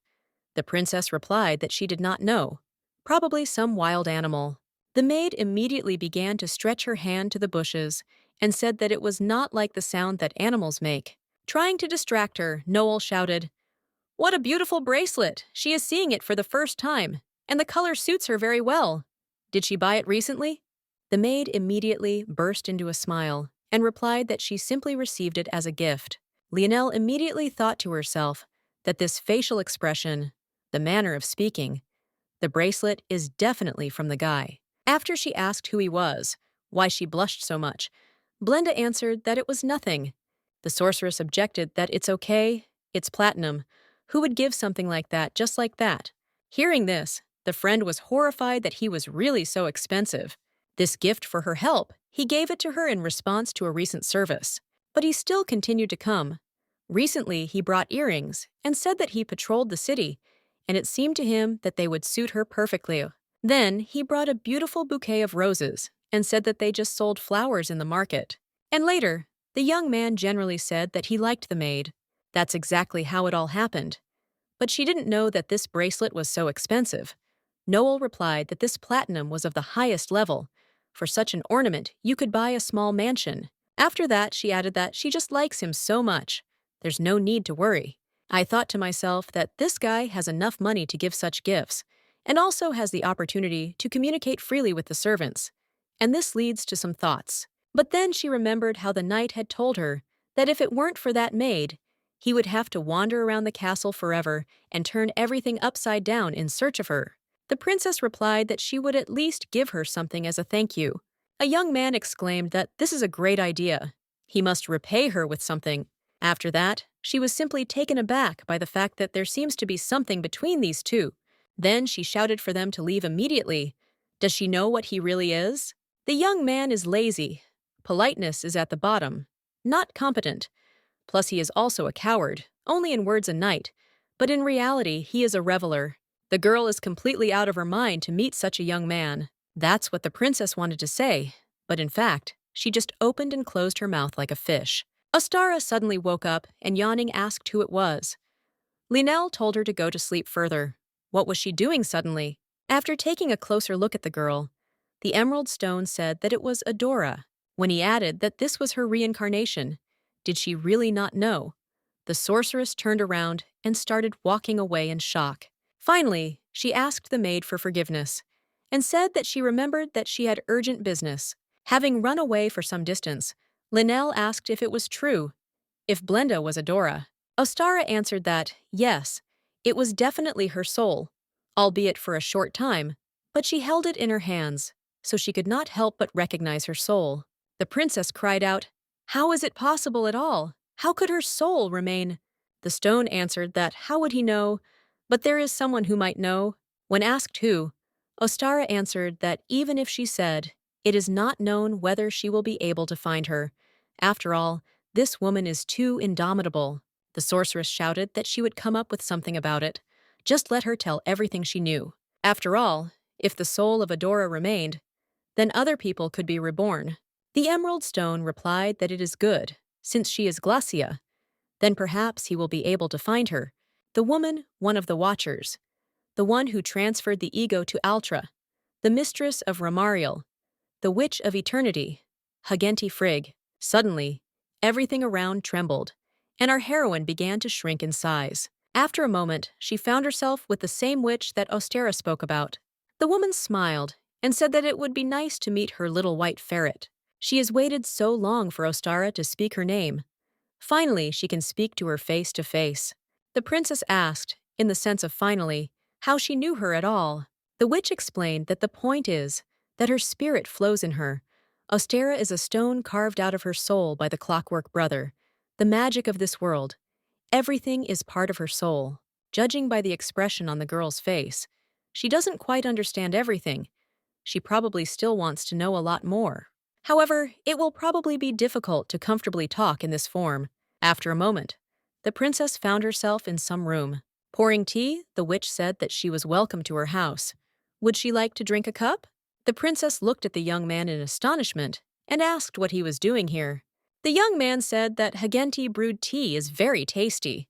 The princess replied that she did not know, probably some wild animal. The maid immediately began to stretch her hand to the bushes and said that it was not like the sound that animals make. Trying to distract her, Noel shouted, "What a beautiful bracelet! She is seeing it for the first time, and the color suits her very well. Did she buy it recently?" The maid immediately burst into a smile and replied that she simply received it as a gift. Lionel immediately thought to herself that this facial expression, the manner of speaking, the bracelet is definitely from the guy. After she asked who he was, why she blushed so much, Blenda answered that it was nothing. The sorceress objected that it's okay, it's platinum. Who would give something like that just like that? Hearing this, the friend was horrified that he was really so expensive. This gift for her help, he gave it to her in response to a recent service. But he still continued to come. Recently, he brought earrings and said that he patrolled the city, and it seemed to him that they would suit her perfectly. Then, he brought a beautiful bouquet of roses and said that they just sold flowers in the market. And later, the young man generally said that he liked the maid. That's exactly how it all happened. But she didn't know that this bracelet was so expensive. Noel replied that this platinum was of the highest level. For such an ornament, you could buy a small mansion. After that, she added that she just likes him so much. There's no need to worry. I thought to myself that this guy has enough money to give such gifts, and also has the opportunity to communicate freely with the servants. And this leads to some thoughts. But then she remembered how the knight had told her that if it weren't for that maid, he would have to wander around the castle forever and turn everything upside down in search of her. The princess replied that she would at least give her something as a thank you. A young man exclaimed that this is a great idea. He must repay her with something. After that, she was simply taken aback by the fact that there seems to be something between these two. Then she shouted for them to leave immediately. Does she know what he really is? The young man is lazy. Politeness is at the bottom. Not competent. Plus he is also a coward, only in words a knight. But in reality, he is a reveler. The girl is completely out of her mind to meet such a young man. That's what the princess wanted to say. But in fact, she just opened and closed her mouth like a fish. Ostara suddenly woke up and yawning asked who it was. Lionel told her to go to sleep further. What was she doing suddenly? After taking a closer look at the girl, the emerald stone said that it was Adora. When he added that this was her reincarnation, did she really not know? The sorceress turned around and started walking away in shock. Finally, she asked the maid for forgiveness and said that she remembered that she had urgent business. Having run away for some distance, Lionel asked if it was true, if Blenda was Adora. Ostara answered that, yes, it was definitely her soul, albeit for a short time, but she held it in her hands, so she could not help but recognize her soul. The princess cried out, "How is it possible at all? How could her soul remain?" The stone answered that how would he know, but there is someone who might know. When asked who, Ostara answered that even if she said, it is not known whether she will be able to find her. After all, this woman is too indomitable. The sorceress shouted that she would come up with something about it. Just let her tell everything she knew. After all, if the soul of Adora remained, then other people could be reborn. The emerald stone replied that it is good, since she is Glacia. Then perhaps he will be able to find her. The woman, one of the Watchers, the one who transferred the ego to Altra, the mistress of Ramariel, the witch of eternity, Hagenti Frigg. Suddenly, everything around trembled, and our heroine began to shrink in size. After a moment, she found herself with the same witch that Ostara spoke about. The woman smiled and said that it would be nice to meet her little white ferret. She has waited so long for Ostara to speak her name. Finally, she can speak to her face to face. The princess asked, in the sense of finally, how she knew her at all. The witch explained that the point is that her spirit flows in her. Ostera is a stone carved out of her soul by the clockwork brother, the magic of this world. Everything is part of her soul. Judging by the expression on the girl's face, she doesn't quite understand everything. She probably still wants to know a lot more. However, it will probably be difficult to comfortably talk in this form. After a moment, the princess found herself in some room. Pouring tea, the witch said that she was welcome to her house. Would she like to drink a cup? The princess looked at the young man in astonishment and asked what he was doing here. The young man said that Hagenti brewed tea is very tasty.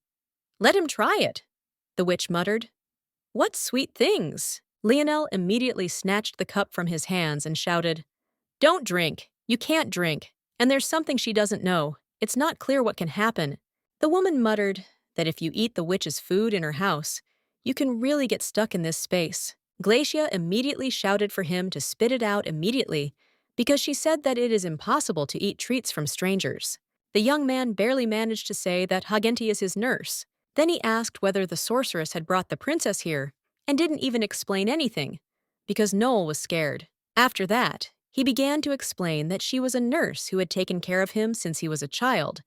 Let him try it, the witch muttered. What sweet things! Lionel immediately snatched the cup from his hands and shouted, Don't drink! You can't drink! And there's something she doesn't know. It's not clear what can happen. The woman muttered that if you eat the witch's food in her house, you can really get stuck in this space. Glacia immediately shouted for him to spit it out immediately because she said that it is impossible to eat treats from strangers. The young man barely managed to say that Hagenti is his nurse. Then he asked whether the sorceress had brought the princess here and didn't even explain anything because Noel was scared. After that, he began to explain that she was a nurse who had taken care of him since he was a child.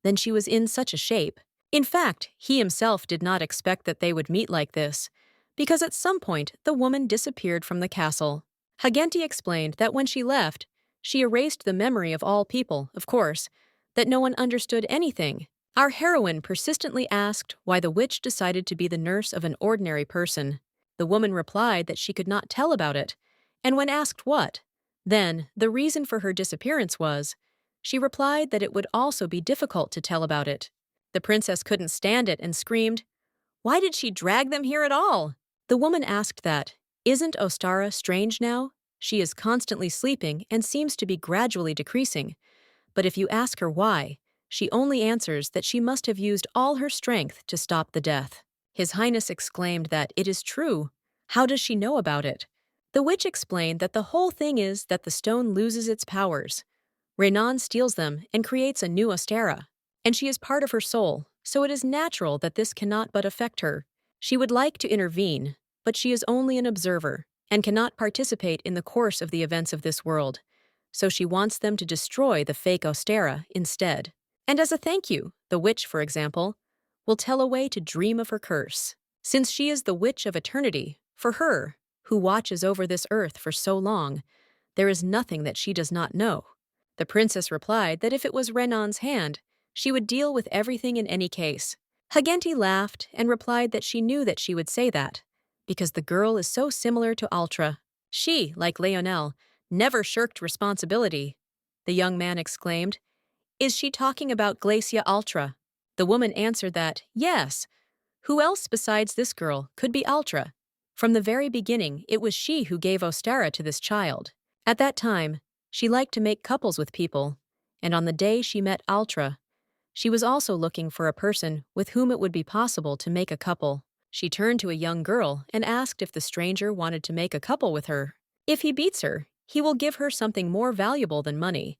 Then she was in such a shape. In fact, he himself did not expect that they would meet like this, because at some point the woman disappeared from the castle. Hagenti explained that when she left, she erased the memory of all people, of course, that no one understood anything. Our heroine persistently asked why the witch decided to be the nurse of an ordinary person. The woman replied that she could not tell about it, and when asked what, then the reason for her disappearance was, she replied that it would also be difficult to tell about it. The princess couldn't stand it and screamed, Why did she drag them here at all? The woman asked that, Isn't Ostara strange now? She is constantly sleeping and seems to be gradually decreasing. But if you ask her why, she only answers that she must have used all her strength to stop the death. His Highness exclaimed that it is true. How does she know about it? The witch explained that the whole thing is that the stone loses its powers. Renan steals them and creates a new Ostera, and she is part of her soul, so it is natural that this cannot but affect her. She would like to intervene, but she is only an observer and cannot participate in the course of the events of this world, so she wants them to destroy the fake Ostera instead. And as a thank you, the witch, for example, will tell a way to dream of her curse. Since she is the witch of eternity, for her, who watches over this earth for so long, there is nothing that she does not know. The princess replied that if it was Renan's hand, she would deal with everything in any case. Hagenti laughed and replied that she knew that she would say that, because the girl is so similar to Altra. She, like Leonel, never shirked responsibility. The young man exclaimed, Is she talking about Glacia Altra? The woman answered that, yes. Who else besides this girl could be Altra? From the very beginning, it was she who gave Ostara to this child. At that time, she liked to make couples with people, and on the day she met Altra, she was also looking for a person with whom it would be possible to make a couple. She turned to a young girl and asked if the stranger wanted to make a couple with her. If he beats her, he will give her something more valuable than money,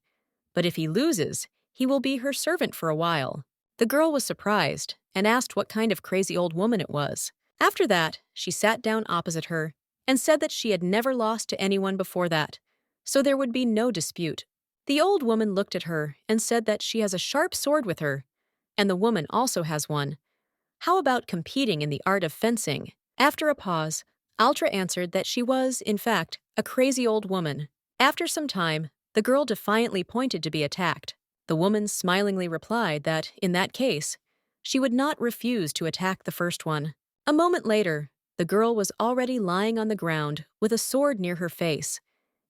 but if he loses, he will be her servant for a while. The girl was surprised and asked what kind of crazy old woman it was. After that, she sat down opposite her and said that she had never lost to anyone before that, so there would be no dispute. The old woman looked at her and said that she has a sharp sword with her, and the woman also has one. How about competing in the art of fencing? After a pause, Altra answered that she was, in fact, a crazy old woman. After some time, the girl defiantly pointed to be attacked. The woman smilingly replied that, in that case, she would not refuse to attack the first one. A moment later, the girl was already lying on the ground with a sword near her face,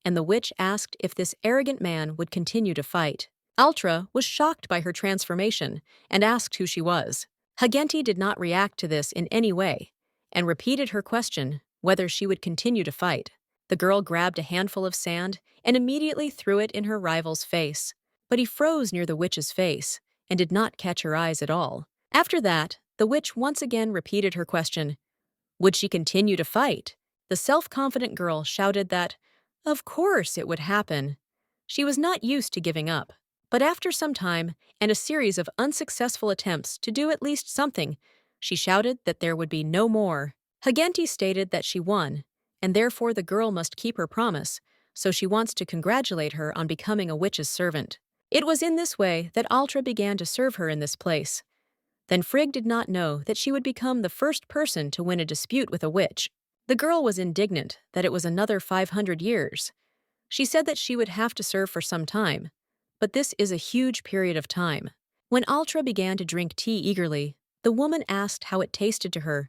and the witch asked if this arrogant man would continue to fight. Altra was shocked by her transformation and asked who she was. Hagenti did not react to this in any way and repeated her question whether she would continue to fight. The girl grabbed a handful of sand and immediately threw it in her rival's face, but he froze near the witch's face and did not catch her eyes at all. After that, the witch once again repeated her question. Would she continue to fight? The self-confident girl shouted that, of course it would happen. She was not used to giving up, but after some time and a series of unsuccessful attempts to do at least something, she shouted that there would be no more. Hagenti stated that she won, and therefore the girl must keep her promise, so she wants to congratulate her on becoming a witch's servant. It was in this way that Altra began to serve her in this place. Then Frigg did not know that she would become the first person to win a dispute with a witch. The girl was indignant that it was another 500 years. She said that she would have to serve for some time, but this is a huge period of time. When Altra began to drink tea eagerly, the woman asked how it tasted to her,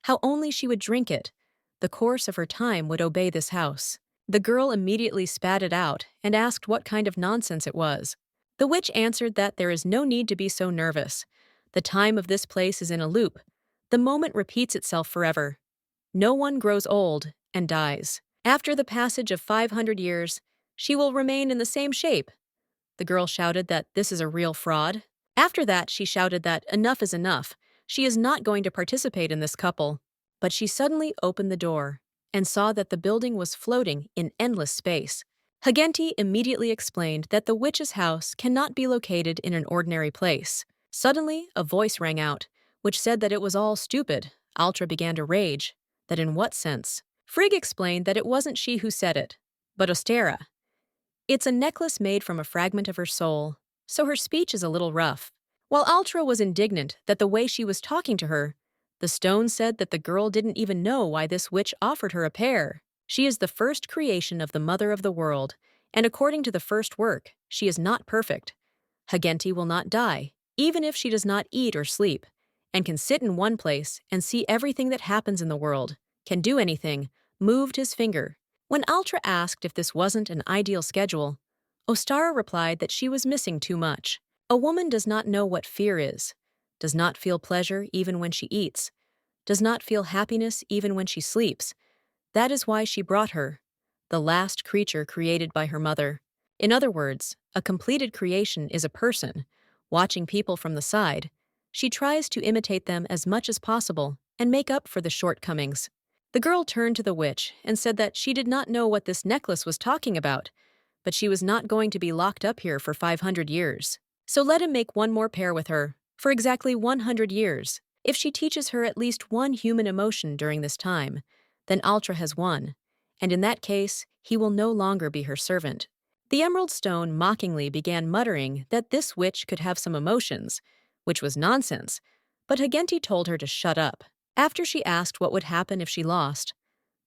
how only she would drink it. The course of her time would obey this house. The girl immediately spat it out and asked what kind of nonsense it was. The witch answered that there is no need to be so nervous. The time of this place is in a loop. The moment repeats itself forever. No one grows old and dies. After the passage of 500 years, she will remain in the same shape. The girl shouted that this is a real fraud. After that, she shouted that enough is enough. She is not going to participate in this couple. But she suddenly opened the door and saw that the building was floating in endless space. Hagenti immediately explained that the witch's house cannot be located in an ordinary place. Suddenly, a voice rang out, which said that it was all stupid. Altra began to rage. That in what sense? Frigg explained that it wasn't she who said it, but Ostera. It's a necklace made from a fragment of her soul, so her speech is a little rough. While Altra was indignant that the way she was talking to her, the stone said that the girl didn't even know why this witch offered her a pair. She is the first creation of the mother of the world, and according to the first work, she is not perfect. Hagenti will not die, even if she does not eat or sleep, and can sit in one place and see everything that happens in the world, can do anything, moved his finger. When Altra asked if this wasn't an ideal schedule, Ostara replied that she was missing too much. A woman does not know what fear is, does not feel pleasure even when she eats, does not feel happiness even when she sleeps. That is why she brought her, the last creature created by her mother. In other words, a completed creation is a person, watching people from the side. She tries to imitate them as much as possible and make up for the shortcomings. The girl turned to the witch and said that she did not know what this necklace was talking about, but she was not going to be locked up here for 500 years. So let him make one more pair with her, for exactly 100 years. If she teaches her at least one human emotion during this time, then Altra has won, and in that case, he will no longer be her servant. The emerald stone mockingly began muttering that this witch could have some emotions, which was nonsense, but Hagenti told her to shut up. After she asked what would happen if she lost,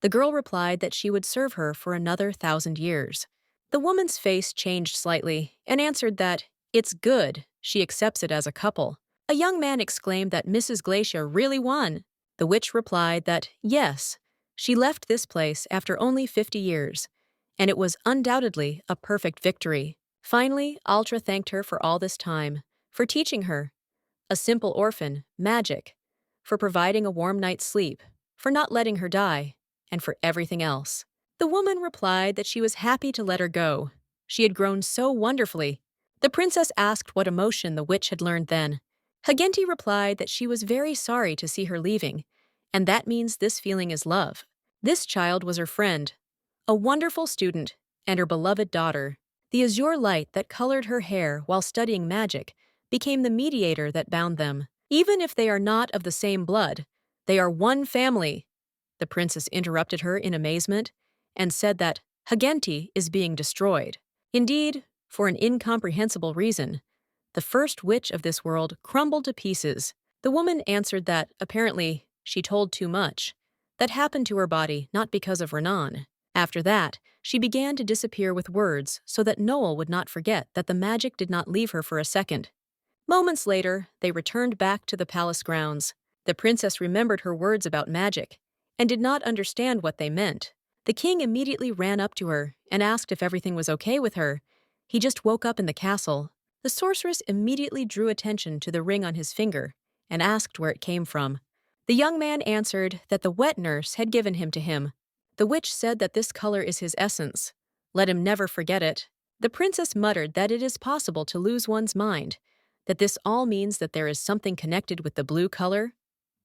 the girl replied that she would serve her for another 1,000 years. The woman's face changed slightly and answered that it's good, she accepts it as a couple. A young man exclaimed that Mrs. Glacia really won. The witch replied that yes, she left this place after only 50 years, and it was undoubtedly a perfect victory. Finally, Altra thanked her for all this time, for teaching her, a simple orphan, magic, for providing a warm night's sleep, for not letting her die, and for everything else. The woman replied that she was happy to let her go. She had grown so wonderfully. The princess asked what emotion the witch had learned then. Hagenti replied that she was very sorry to see her leaving, and that means this feeling is love. This child was her friend, a wonderful student, and her beloved daughter. The azure light that colored her hair while studying magic became the mediator that bound them. Even if they are not of the same blood, they are one family. The princess interrupted her in amazement and said that Hagenti is being destroyed. Indeed, for an incomprehensible reason, the first witch of this world crumbled to pieces. The woman answered that, apparently, she told too much. That happened to her body not because of Renan. After that, she began to disappear with words so that Noel would not forget that the magic did not leave her for a second. Moments later, they returned back to the palace grounds. The princess remembered her words about magic and did not understand what they meant. The king immediately ran up to her and asked if everything was okay with her. He just woke up in the castle. The sorceress immediately drew attention to the ring on his finger and asked where it came from. The young man answered that the wet nurse had given him to him. The witch said that this color is his essence. Let him never forget it. The princess muttered that it is possible to lose one's mind, that this all means that there is something connected with the blue color.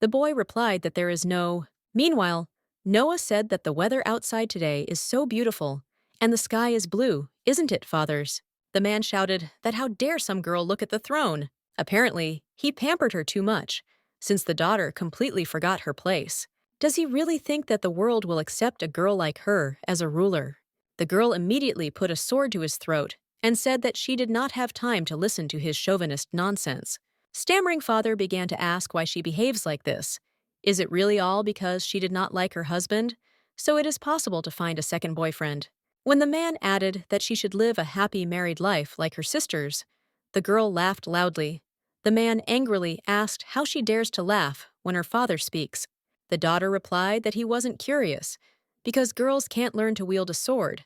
The boy replied that there is no. Meanwhile, Noah said that the weather outside today is so beautiful, and the sky is blue, isn't it, fathers? The man shouted that how dare some girl look at the throne? Apparently, he pampered her too much, since the daughter completely forgot her place. Does he really think that the world will accept a girl like her as a ruler? The girl immediately put a sword to his throat and said that she did not have time to listen to his chauvinist nonsense. Stammering father began to ask why she behaves like this. Is it really all because she did not like her husband? So it is possible to find a second boyfriend. When the man added that she should live a happy married life like her sisters, the girl laughed loudly. The man angrily asked how she dares to laugh when her father speaks. The daughter replied that he wasn't curious, because girls can't learn to wield a sword.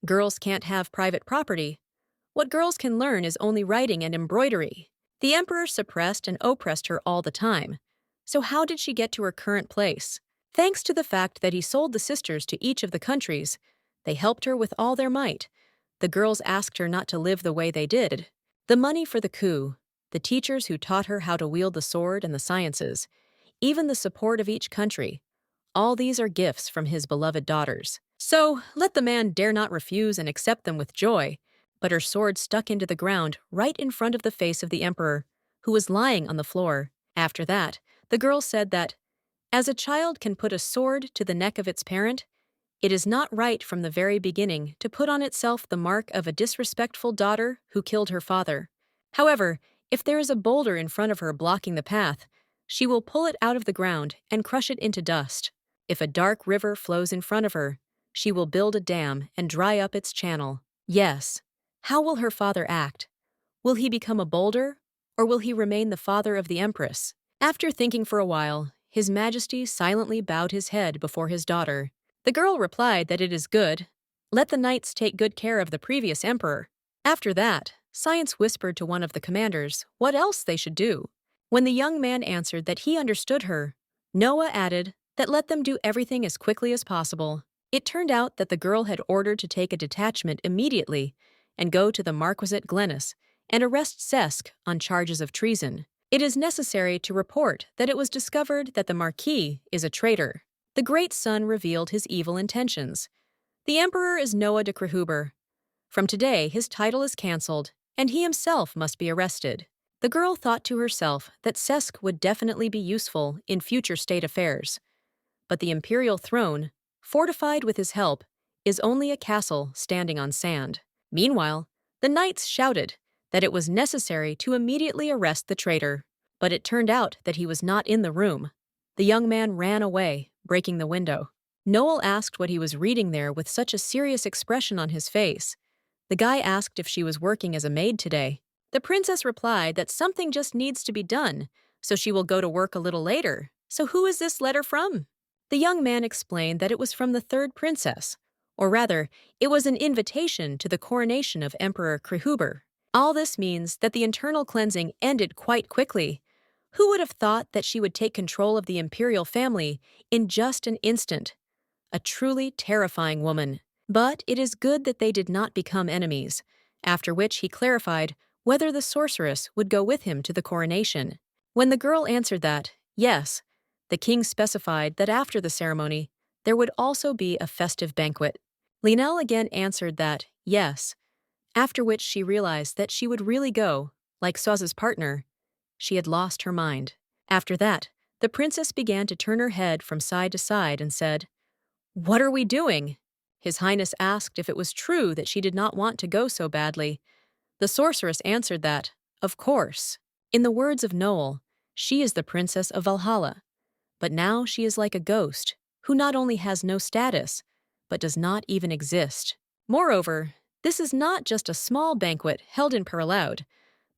Girls can't have private property. What girls can learn is only writing and embroidery. The emperor suppressed and oppressed her all the time. So how did she get to her current place? Thanks to the fact that he sold the sisters to each of the countries, they helped her with all their might. The girls asked her not to live the way they did. The money for the coup, the teachers who taught her how to wield the sword and the sciences, even the support of each country, all these are gifts from his beloved daughters. So let the man dare not refuse and accept them with joy. But her sword stuck into the ground right in front of the face of the emperor, who was lying on the floor. After that, the girl said that, as a child can put a sword to the neck of its parent, it is not right from the very beginning to put on itself the mark of a disrespectful daughter who killed her father. However, if there is a boulder in front of her blocking the path, she will pull it out of the ground and crush it into dust. If a dark river flows in front of her, she will build a dam and dry up its channel. Yes. How will her father act? Will he become a boulder, or will he remain the father of the empress? After thinking for a while, His Majesty silently bowed his head before his daughter. The girl replied that it is good. Let the knights take good care of the previous emperor. After that, Science whispered to one of the commanders what else they should do. When the young man answered that he understood her, Noah added that let them do everything as quickly as possible. It turned out that the girl had ordered to take a detachment immediately and go to the Marquisate Glennis and arrest Cesc on charges of treason. It is necessary to report that it was discovered that the Marquis is a traitor. The great son revealed his evil intentions. The emperor is Noah de Krehuber. From today, his title is cancelled, and he himself must be arrested. The girl thought to herself that Cesc would definitely be useful in future state affairs. But the imperial throne, fortified with his help, is only a castle standing on sand. Meanwhile, the knights shouted that it was necessary to immediately arrest the traitor, but it turned out that he was not in the room. The young man ran away, breaking the window. Noel asked what he was reading there with such a serious expression on his face. The guy asked if she was working as a maid today. The princess replied that something just needs to be done, so she will go to work a little later. So who is this letter from? The young man explained that it was from the third princess, or rather, it was an invitation to the coronation of Emperor Krehuber. All this means that the internal cleansing ended quite quickly. Who would have thought that she would take control of the imperial family in just an instant? A truly terrifying woman. But it is good that they did not become enemies, after which he clarified whether the sorceress would go with him to the coronation. When the girl answered that, yes, the king specified that after the ceremony, there would also be a festive banquet. Linnell again answered that, yes, after which she realized that she would really go, like Soz's partner. She had lost her mind. After that, the princess began to turn her head from side to side and said, "What are we doing?" His Highness asked if it was true that she did not want to go so badly. The sorceress answered that, of course. In the words of Noel, she is the princess of Valhalla. But now she is like a ghost, who not only has no status, but does not even exist. Moreover, this is not just a small banquet held in Perelaud,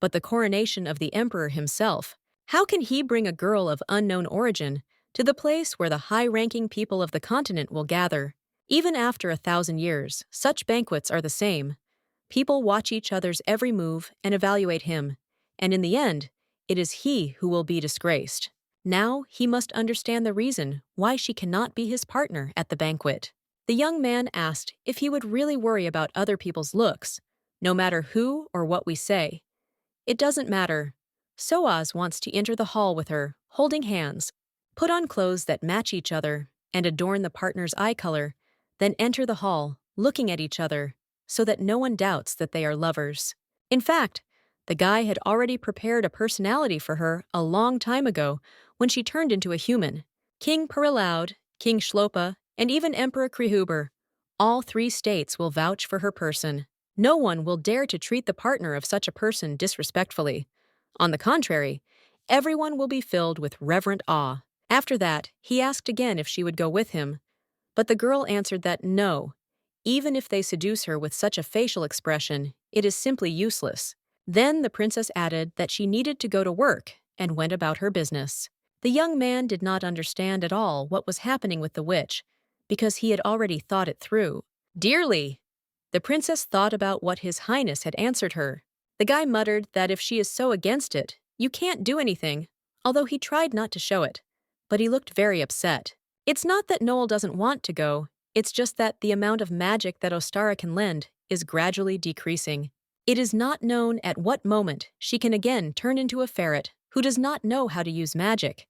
but the coronation of the emperor himself. How can he bring a girl of unknown origin to the place where the high-ranking people of the continent will gather? Even after 1,000 years, such banquets are the same. People watch each other's every move and evaluate him, and in the end, it is he who will be disgraced. Now he must understand the reason why she cannot be his partner at the banquet. The young man asked if he would really worry about other people's looks, no matter who or what we say. It doesn't matter. Soaz wants to enter the hall with her, holding hands, put on clothes that match each other, and adorn the partner's eye color, then enter the hall, looking at each other, so that no one doubts that they are lovers. In fact, the guy had already prepared a personality for her a long time ago when she turned into a human. King Perelaud, King Shlopa, and even Emperor Krehuber, All 3 states will vouch for her person. No one will dare to treat the partner of such a person disrespectfully. On the contrary, everyone will be filled with reverent awe. After that, he asked again if she would go with him, but the girl answered that no. Even if they seduce her with such a facial expression, it is simply useless. Then the princess added that she needed to go to work and went about her business. The young man did not understand at all what was happening with the witch, because he had already thought it through. Dearly! The princess thought about what His Highness had answered her. The guy muttered that if she is so against it, you can't do anything, although he tried not to show it. But he looked very upset. It's not that Noel doesn't want to go, it's just that the amount of magic that Ostara can lend is gradually decreasing. It is not known at what moment she can again turn into a ferret who does not know how to use magic.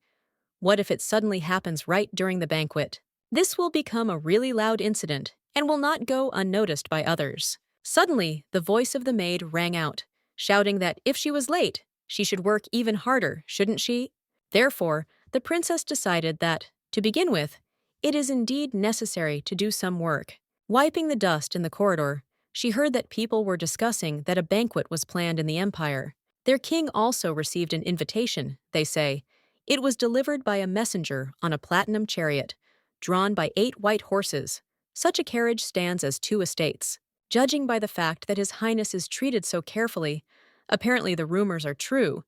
What if it suddenly happens right during the banquet? This will become a really loud incident and will not go unnoticed by others. Suddenly, the voice of the maid rang out, shouting that if she was late, she should work even harder, shouldn't she? Therefore, the princess decided that, to begin with, it is indeed necessary to do some work. Wiping the dust in the corridor, she heard that people were discussing that a banquet was planned in the empire. Their king also received an invitation, they say. It was delivered by a messenger on a platinum chariot, drawn by 8 white horses. Such a carriage stands as 2 estates. Judging by the fact that His Highness is treated so carefully, apparently the rumors are true.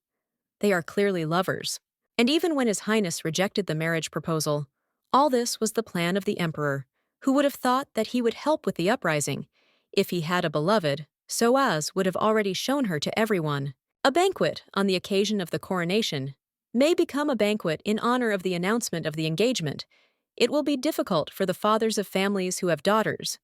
They are clearly lovers. And even when His Highness rejected the marriage proposal, all this was the plan of the emperor, who would have thought that he would help with the uprising. If he had a beloved, Soaz would have already shown her to everyone. A banquet on the occasion of the coronation may become a banquet in honor of the announcement of the engagement. It will be difficult for the fathers of families who have daughters.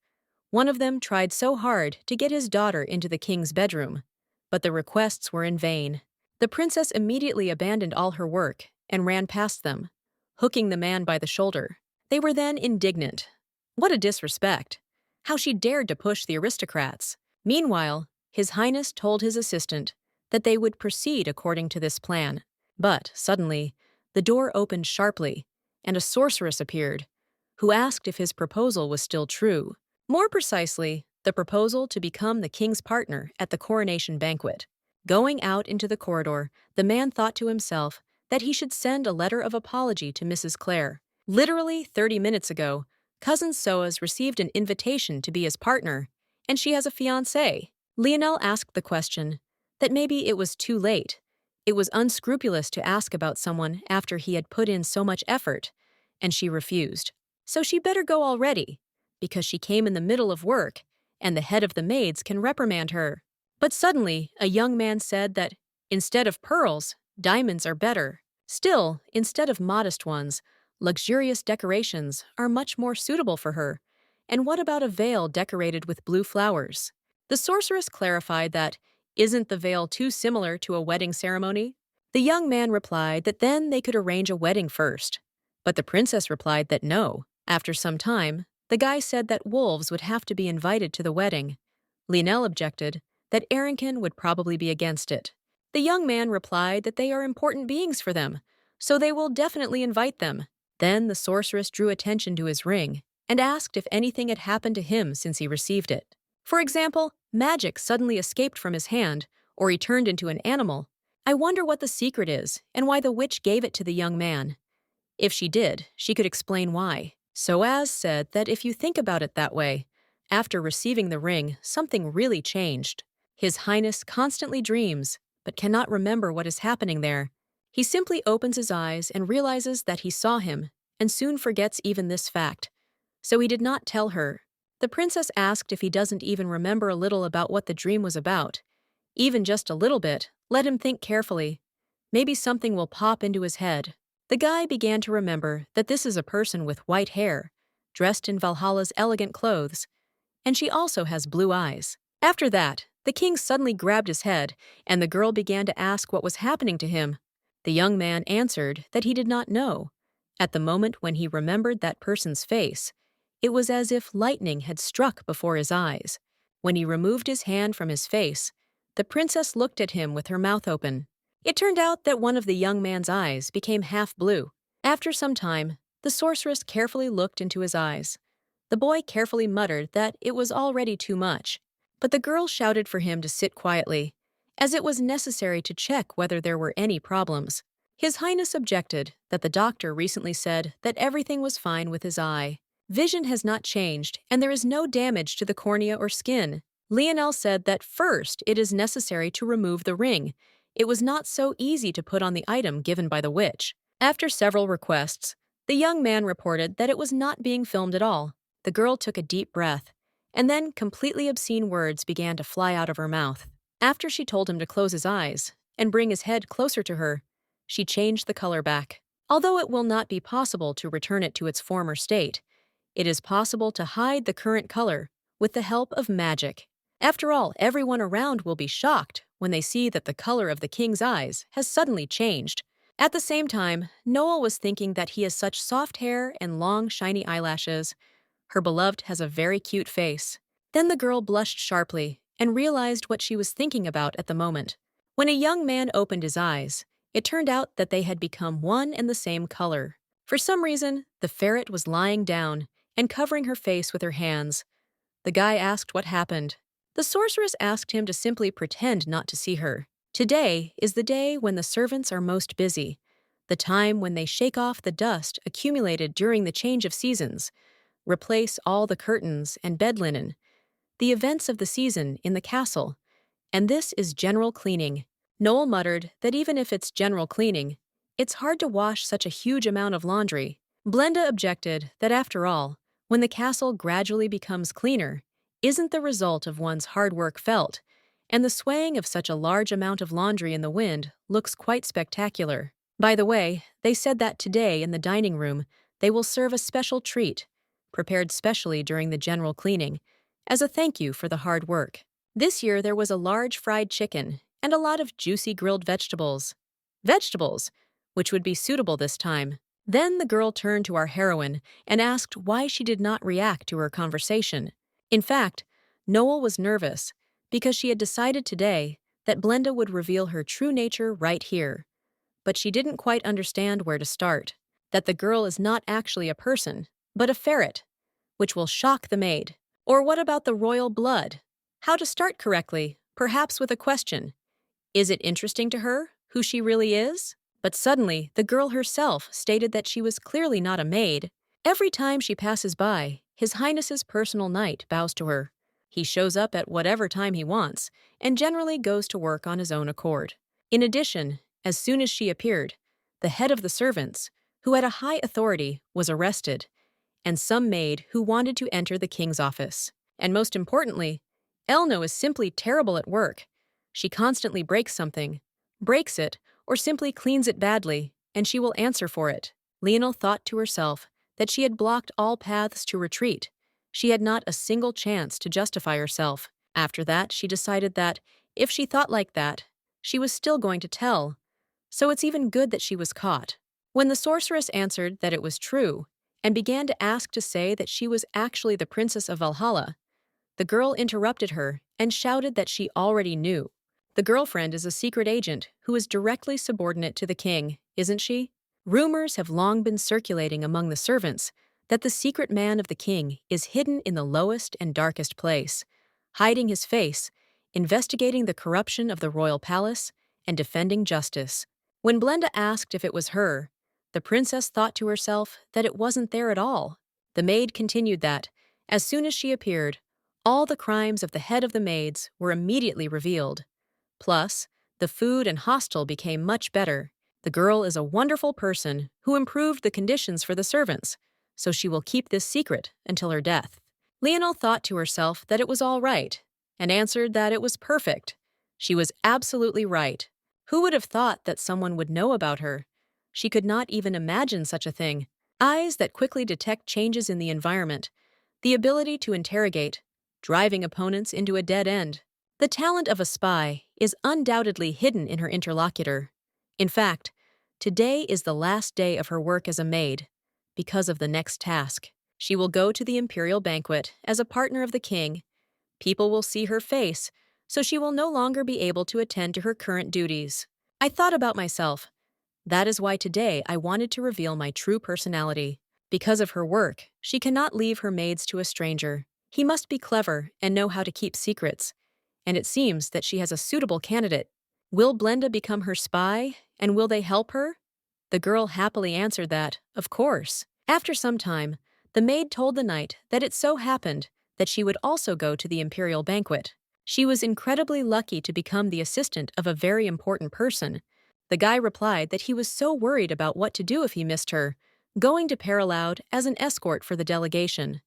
One of them tried so hard to get his daughter into the king's bedroom, but the requests were in vain. The princess immediately abandoned all her work and ran past them, hooking the man by the shoulder. They were then indignant. What a disrespect! How she dared to push the aristocrats! Meanwhile, His Highness told his assistant that they would proceed according to this plan. But, suddenly, the door opened sharply, and a sorceress appeared, who asked if his proposal was still true. More precisely, the proposal to become the king's partner at the coronation banquet. Going out into the corridor, the man thought to himself that he should send a letter of apology to Mrs. Clare. Literally 30 minutes ago, Cousin Soaz received an invitation to be his partner, and she has a fiancé. Lionel asked the question that maybe it was too late. It was unscrupulous to ask about someone after he had put in so much effort, and she refused. So she better go already, because she came in the middle of work, and the head of the maids can reprimand her. But suddenly, a young man said that, instead of pearls, diamonds are better. Still, instead of modest ones, luxurious decorations are much more suitable for her. And what about a veil decorated with blue flowers? The sorceress clarified that, isn't the veil too similar to a wedding ceremony? The young man replied that then they could arrange a wedding first. But the princess replied that no. After some time, the guy said that wolves would have to be invited to the wedding. Lionel objected that Arrington would probably be against it. The young man replied that they are important beings for them, so they will definitely invite them. Then the sorceress drew attention to his ring and asked if anything had happened to him since he received it. For example, magic suddenly escaped from his hand, or he turned into an animal. I wonder what the secret is and why the witch gave it to the young man. If she did, she could explain why. Soaz said that if you think about it that way, after receiving the ring, something really changed. His Highness constantly dreams, but cannot remember what is happening there. He simply opens his eyes and realizes that he saw him, and soon forgets even this fact. So he did not tell her. The princess asked if he doesn't even remember a little about what the dream was about. Even just a little bit, let him think carefully. Maybe something will pop into his head. The guy began to remember that this is a person with white hair, dressed in Valhalla's elegant clothes, and she also has blue eyes. After that, the king suddenly grabbed his head, and the girl began to ask what was happening to him. The young man answered that he did not know. At the moment when he remembered that person's face, it was as if lightning had struck before his eyes. When he removed his hand from his face, the princess looked at him with her mouth open. It turned out that one of the young man's eyes became half blue. After some time, the sorceress carefully looked into his eyes. The boy carefully muttered that it was already too much, but the girl shouted for him to sit quietly, as it was necessary to check whether there were any problems. His Highness objected that the doctor recently said that everything was fine with his eye. Vision has not changed, and there is no damage to the cornea or skin. Lionel said that first it is necessary to remove the ring. It was not so easy to put on the item given by the witch. After several requests, the young man reported that it was not being filmed at all. The girl took a deep breath, and then completely obscene words began to fly out of her mouth. After she told him to close his eyes and bring his head closer to her, she changed the color back. Although it will not be possible to return it to its former state, it is possible to hide the current color with the help of magic. After all, everyone around will be shocked when they see that the color of the king's eyes has suddenly changed. At the same time, Noel was thinking that he has such soft hair and long, shiny eyelashes. Her beloved has a very cute face. Then the girl blushed sharply and realized what she was thinking about at the moment. When a young man opened his eyes, it turned out that they had become one and the same color. For some reason, the ferret was lying down and covering her face with her hands. The guy asked what happened. The sorceress asked him to simply pretend not to see her. Today is the day when the servants are most busy, the time when they shake off the dust accumulated during the change of seasons, replace all the curtains and bed linen, the events of the season in the castle, and this is general cleaning. Noel muttered that even if it's general cleaning, it's hard to wash such a huge amount of laundry. Blenda objected that after all, when the castle gradually becomes cleaner, isn't the result of one's hard work felt, and the swaying of such a large amount of laundry in the wind looks quite spectacular. By the way, they said that today in the dining room they will serve a special treat, prepared specially during the general cleaning, as a thank you for the hard work. This year there was a large fried chicken and a lot of juicy grilled vegetables. Vegetables, which would be suitable this time. Then the girl turned to our heroine and asked why she did not react to her conversation. In fact, Noel was nervous because she had decided today that Blenda would reveal her true nature right here. But she didn't quite understand where to start, that the girl is not actually a person, but a ferret, which will shock the maid. Or what about the royal blood? How to start correctly, perhaps with a question. Is it interesting to her, who she really is? But suddenly, the girl herself stated that she was clearly not a maid. Every time she passes by, His Highness's personal knight bows to her. He shows up at whatever time he wants, and generally goes to work on his own accord. In addition, as soon as she appeared, the head of the servants, who had a high authority, was arrested, and some maid who wanted to enter the king's office. And most importantly, Elno is simply terrible at work. She constantly breaks something, breaks it, or simply cleans it badly, and she will answer for it. Lionel thought to herself that she had blocked all paths to retreat. She had not a single chance to justify herself. After that, she decided that, if she thought like that, she was still going to tell. So it's even good that she was caught. When the sorceress answered that it was true, and began to ask to say that she was actually the princess of Valhalla, the girl interrupted her and shouted that she already knew. The girlfriend is a secret agent who is directly subordinate to the king, isn't she? Rumors have long been circulating among the servants that the secret man of the king is hidden in the lowest and darkest place, hiding his face, investigating the corruption of the royal palace, and defending justice. When Blenda asked if it was her, the princess thought to herself that it wasn't there at all. The maid continued that, as soon as she appeared, all the crimes of the head of the maids were immediately revealed. Plus, the food and hostel became much better. The girl is a wonderful person who improved the conditions for the servants, so she will keep this secret until her death. Lionel thought to herself that it was all right, and answered that it was perfect. She was absolutely right. Who would have thought that someone would know about her? She could not even imagine such a thing. Eyes that quickly detect changes in the environment, the ability to interrogate, driving opponents into a dead end. The talent of a spy is undoubtedly hidden in her interlocutor. In fact, today is the last day of her work as a maid, because of the next task. She will go to the imperial banquet as a partner of the king. People will see her face, so she will no longer be able to attend to her current duties. I thought about myself. That is why today I wanted to reveal my true personality. Because of her work, she cannot leave her maids to a stranger. He must be clever and know how to keep secrets. And it seems that she has a suitable candidate. Will Blenda become her spy, and will they help her? The girl happily answered that, of course. After some time, the maid told the knight that it so happened that she would also go to the imperial banquet. She was incredibly lucky to become the assistant of a very important person. The guy replied that he was so worried about what to do if he missed her, going to Paraloud as an escort for the delegation.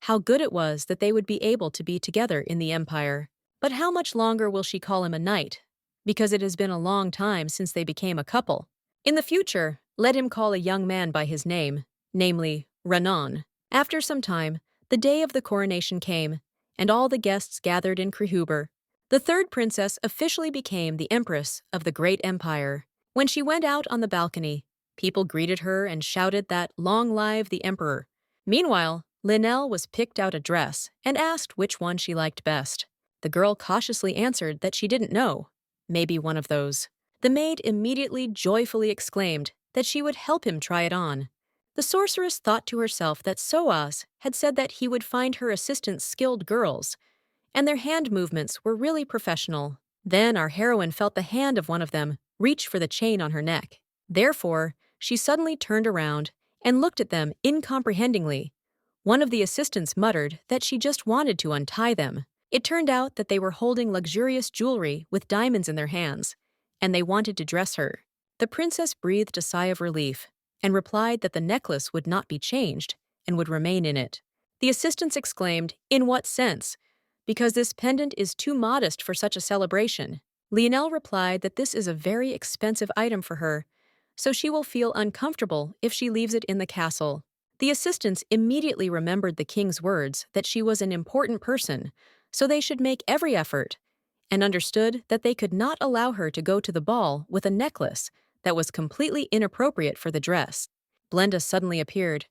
How good it was that they would be able to be together in the empire. But how much longer will she call him a knight? Because it has been a long time since they became a couple. In the future, let him call a young man by his name, namely, Renan. After some time, the day of the coronation came, and all the guests gathered in Krehuber. The third princess officially became the empress of the great empire. When she went out on the balcony, people greeted her and shouted that long live the emperor. Meanwhile, Linnell was picked out a dress and asked which one she liked best. The girl cautiously answered that she didn't know. Maybe one of those. The maid immediately joyfully exclaimed that she would help him try it on. The sorceress thought to herself that Soaz had said that he would find her assistants skilled girls, and their hand movements were really professional. Then our heroine felt the hand of one of them reach for the chain on her neck. Therefore, she suddenly turned around and looked at them incomprehendingly. One of the assistants muttered that she just wanted to untie them. It turned out that they were holding luxurious jewelry with diamonds in their hands, and they wanted to dress her. The princess breathed a sigh of relief and replied that the necklace would not be changed and would remain in it. The assistants exclaimed, "In what sense? Because this pendant is too modest for such a celebration." Lionel replied that this is a very expensive item for her, so she will feel uncomfortable if she leaves it in the castle. The assistants immediately remembered the king's words that she was an important person, so they should make every effort, and understood that they could not allow her to go to the ball with a necklace that was completely inappropriate for the dress. Blenda suddenly appeared,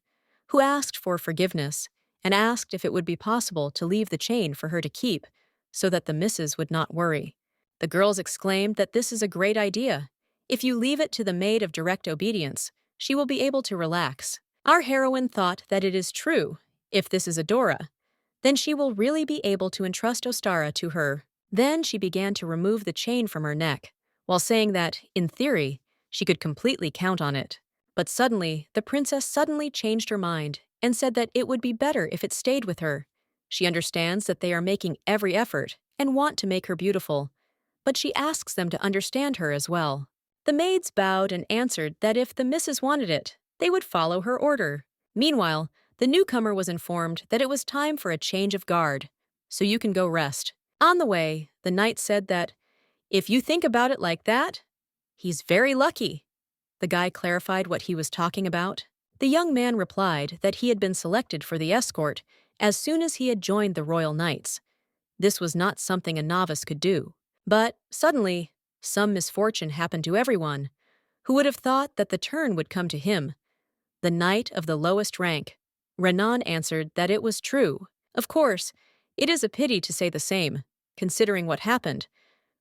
who asked for forgiveness and asked if it would be possible to leave the chain for her to keep so that the missus would not worry. The girls exclaimed that this is a great idea. If you leave it to the maid of direct obedience, she will be able to relax. Our heroine thought that it is true. If this is Adora, then she will really be able to entrust Ostara to her. Then she began to remove the chain from her neck, while saying that, in theory, she could completely count on it. But suddenly, the princess suddenly changed her mind and said that it would be better if it stayed with her. She understands that they are making every effort and want to make her beautiful, but she asks them to understand her as well. The maids bowed and answered that if the missus wanted it, they would follow her order. Meanwhile, the newcomer was informed that it was time for a change of guard, so you can go rest. On the way, the knight said that, if you think about it like that, he's very lucky. The guy clarified what he was talking about. The young man replied that he had been selected for the escort as soon as he had joined the Royal Knights. This was not something a novice could do. But, suddenly, some misfortune happened to everyone. Who would have thought that the turn would come to him? The knight of the lowest rank. Renan answered that it was true. Of course, it is a pity to say the same, considering what happened,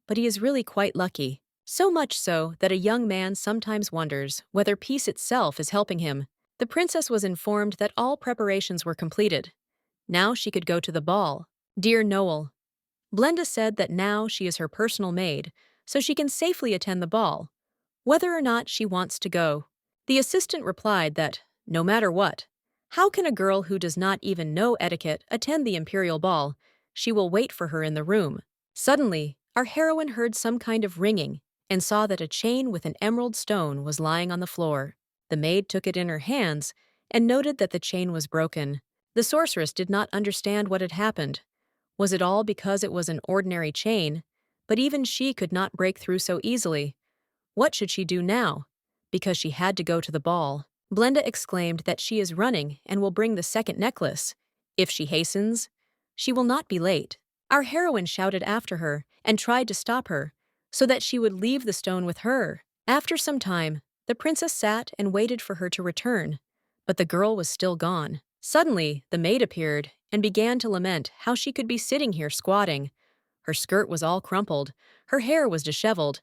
but he is really quite lucky. So much so that a young man sometimes wonders whether peace itself is helping him. The princess was informed that all preparations were completed. Now she could go to the ball. Dear Noel, Blenda said that now she is her personal maid, so she can safely attend the ball, whether or not she wants to go. The assistant replied that, no matter what, how can a girl who does not even know etiquette attend the imperial ball? She will wait for her in the room. Suddenly, our heroine heard some kind of ringing and saw that a chain with an emerald stone was lying on the floor. The maid took it in her hands and noted that the chain was broken. The sorceress did not understand what had happened. Was it all because it was an ordinary chain? But even she could not break through so easily. What should she do now? Because she had to go to the ball. Blenda exclaimed that she is running and will bring the second necklace. If she hastens, she will not be late. Our heroine shouted after her and tried to stop her, so that she would leave the stone with her. After some time, the princess sat and waited for her to return, but the girl was still gone. Suddenly, the maid appeared and began to lament how she could be sitting here squatting. Her skirt was all crumpled, her hair was disheveled,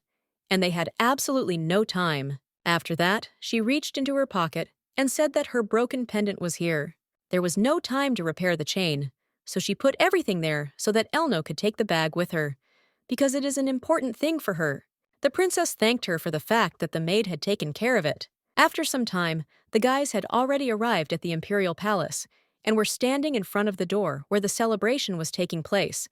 and they had absolutely no time. After that, she reached into her pocket and said that her broken pendant was here. There was no time to repair the chain, so she put everything there so that Elno could take the bag with her, because it is an important thing for her. The princess thanked her for the fact that the maid had taken care of it. After some time, the guys had already arrived at the imperial palace and were standing in front of the door where the celebration was taking place.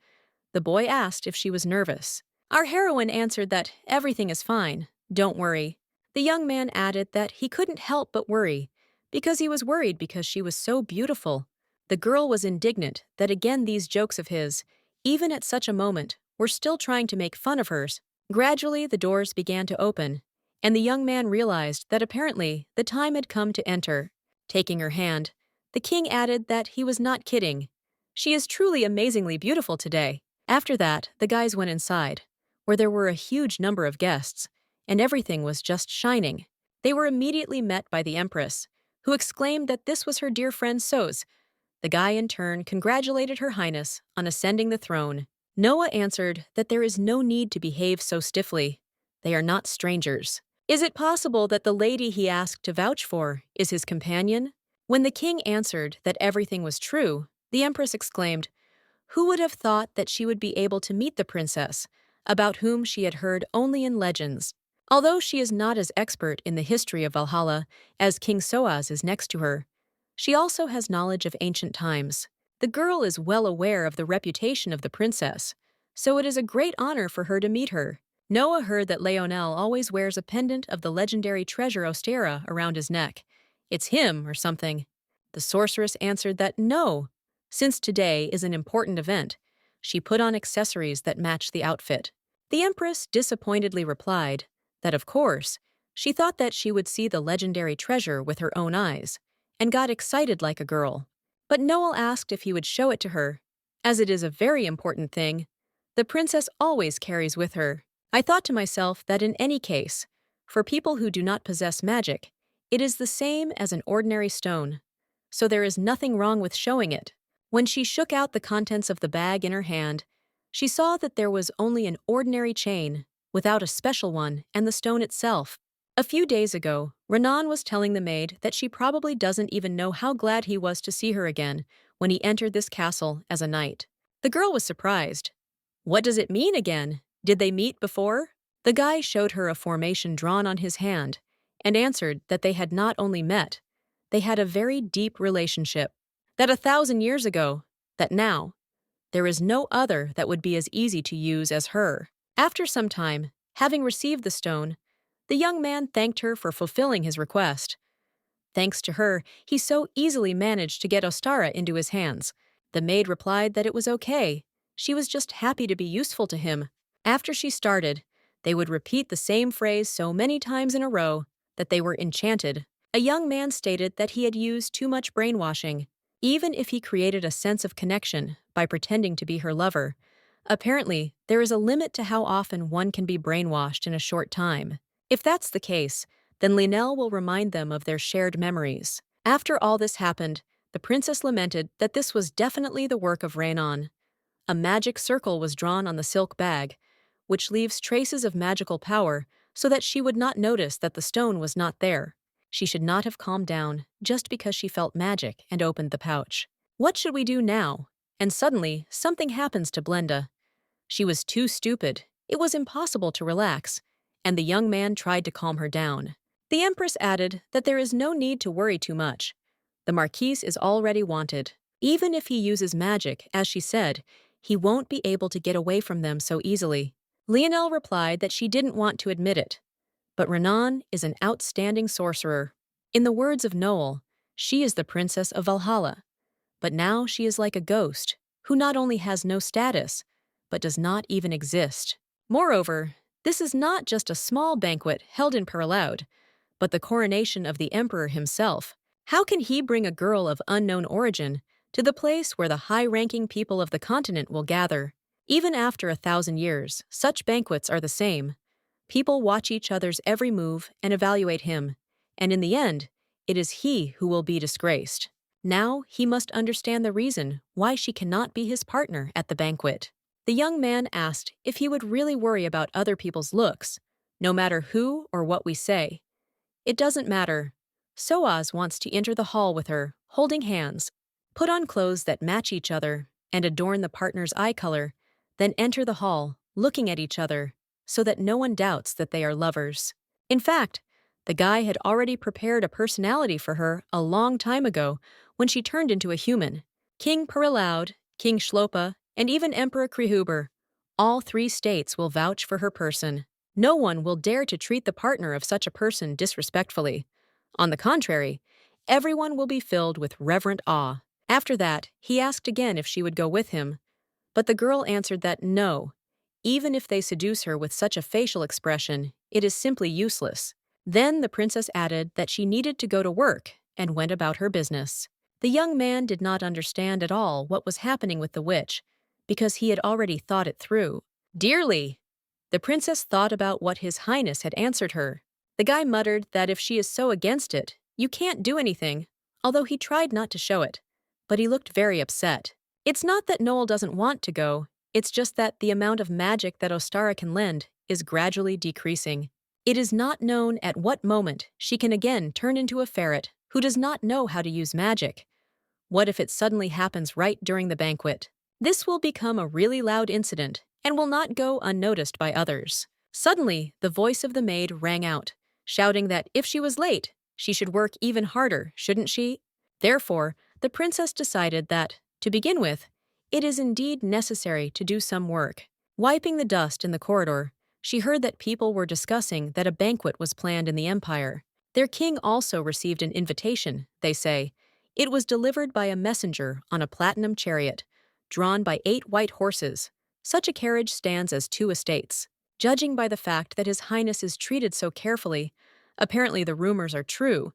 The boy asked if she was nervous. Our heroine answered that everything is fine, don't worry. The young man added that he couldn't help but worry, because he was worried because she was so beautiful. The girl was indignant that again these jokes of his, even at such a moment, were still trying to make fun of hers. Gradually the doors began to open, and the young man realized that apparently the time had come to enter. Taking her hand, the king added that he was not kidding. She is truly amazingly beautiful today. After that, the guys went inside, where there were a huge number of guests, and everything was just shining. They were immediately met by the empress, who exclaimed that this was her dear friend Soz. The guy in turn congratulated Her Highness on ascending the throne. Noah answered that there is no need to behave so stiffly. They are not strangers. Is it possible that the lady he asked to vouch for is his companion? When the king answered that everything was true, the empress exclaimed, "Who would have thought that she would be able to meet the princess, about whom she had heard only in legends?" Although she is not as expert in the history of Valhalla as King Soaz is next to her, she also has knowledge of ancient times. The girl is well aware of the reputation of the princess, so it is a great honor for her to meet her. Noah heard that Leonel always wears a pendant of the legendary treasure Ostera around his neck. It's him or something. The sorceress answered that no. Since today is an important event, she put on accessories that match the outfit. The empress disappointedly replied that, of course, she thought that she would see the legendary treasure with her own eyes, and got excited like a girl. But Noel asked if he would show it to her. As it is a very important thing, the princess always carries with her. I thought to myself that in any case, for people who do not possess magic, it is the same as an ordinary stone, so there is nothing wrong with showing it. When she shook out the contents of the bag in her hand, she saw that there was only an ordinary chain, without a special one, and the stone itself. A few days ago, Renan was telling the maid that she probably doesn't even know how glad he was to see her again when he entered this castle as a knight. The girl was surprised. What does it mean again? Did they meet before? The guy showed her a formation drawn on his hand and answered that they had not only met, they had a very deep relationship. That 1,000 years ago, that now, there is no other that would be as easy to use as her. After some time, having received the stone, the young man thanked her for fulfilling his request. Thanks to her, he so easily managed to get Ostara into his hands. The maid replied that it was okay. She was just happy to be useful to him. After she started, they would repeat the same phrase so many times in a row that they were enchanted. A young man stated that he had used too much brainwashing, even if he created a sense of connection by pretending to be her lover. Apparently, there is a limit to how often one can be brainwashed in a short time. If that's the case, then Linnell will remind them of their shared memories. After all this happened, the princess lamented that this was definitely the work of Rhaenon. A magic circle was drawn on the silk bag, which leaves traces of magical power so that she would not notice that the stone was not there. She should not have calmed down just because she felt magic and opened the pouch. What should we do now? And suddenly, something happens to Blenda. She was too stupid. It was impossible to relax, and the young man tried to calm her down. The Empress added that there is no need to worry too much. The Marquise is already wanted. Even if he uses magic, as she said, he won't be able to get away from them so easily. Lionel replied that she didn't want to admit it, but Renan is an outstanding sorcerer. In the words of Noel, she is the princess of Valhalla, but now she is like a ghost, who not only has no status, but does not even exist. Moreover, this is not just a small banquet held in Perelaud, but the coronation of the emperor himself. How can he bring a girl of unknown origin to the place where the high-ranking people of the continent will gather? Even after 1,000 years, such banquets are the same. People watch each other's every move and evaluate him, and in the end, it is he who will be disgraced. Now he must understand the reason why she cannot be his partner at the banquet. The young man asked if he would really worry about other people's looks, no matter who or what we say. It doesn't matter. Soaz wants to enter the hall with her, holding hands, put on clothes that match each other, and adorn the partner's eye color, then enter the hall, looking at each other, so that no one doubts that they are lovers. In fact, the guy had already prepared a personality for her a long time ago when she turned into a human. King Perilaud, King Shlopa, and even Emperor Krihuber, all three states will vouch for her person. No one will dare to treat the partner of such a person disrespectfully. On the contrary, everyone will be filled with reverent awe. After that, he asked again if she would go with him, but the girl answered that no. Even if they seduce her with such a facial expression, it is simply useless. Then the princess added that she needed to go to work and went about her business. The young man did not understand at all what was happening with the witch, because he had already thought it through. Dearly, the princess thought about what His Highness had answered her. The guy muttered that if she is so against it, you can't do anything, although he tried not to show it. But he looked very upset. It's not that Noel doesn't want to go, it's just that the amount of magic that Ostara can lend is gradually decreasing. It is not known at what moment she can again turn into a ferret who does not know how to use magic. What if it suddenly happens right during the banquet? This will become a really loud incident and will not go unnoticed by others. Suddenly, the voice of the maid rang out, shouting that if she was late, she should work even harder, shouldn't she? Therefore, the princess decided that, to begin with, it is indeed necessary to do some work. Wiping the dust in the corridor, she heard that people were discussing that a banquet was planned in the empire. Their king also received an invitation, they say. It was delivered by a messenger on a platinum chariot, drawn by 8 white horses. Such a carriage stands as 2 estates. Judging by the fact that His Highness is treated so carefully, apparently the rumors are true.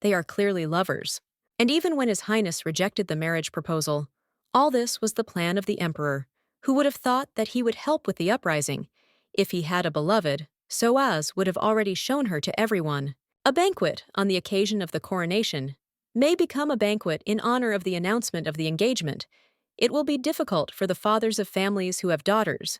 They are clearly lovers. And even when His Highness rejected the marriage proposal, all this was the plan of the emperor, who would have thought that he would help with the uprising. If he had a beloved, Soaz would have already shown her to everyone. A banquet on the occasion of the coronation may become a banquet in honor of the announcement of the engagement. It will be difficult for the fathers of families who have daughters.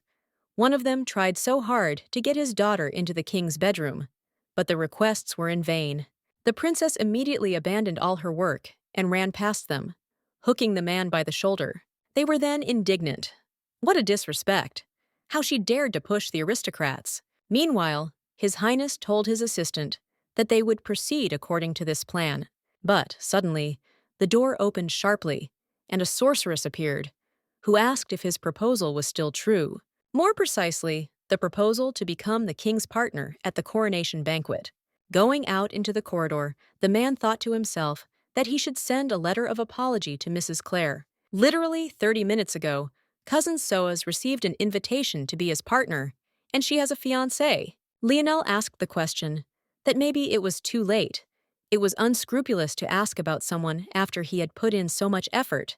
One of them tried so hard to get his daughter into the king's bedroom, but the requests were in vain. The princess immediately abandoned all her work and ran past them, hooking the man by the shoulder. They were then indignant. What a disrespect! How she dared to push the aristocrats! Meanwhile, His Highness told his assistant that they would proceed according to this plan. But, suddenly, the door opened sharply, and a sorceress appeared, who asked if his proposal was still true. More precisely, the proposal to become the king's partner at the coronation banquet. Going out into the corridor, the man thought to himself that he should send a letter of apology to Mrs. Clare. Literally 30 minutes ago, Cousin Soaz received an invitation to be his partner, and she has a fiancé. Lionel asked the question that maybe it was too late. It was unscrupulous to ask about someone after he had put in so much effort,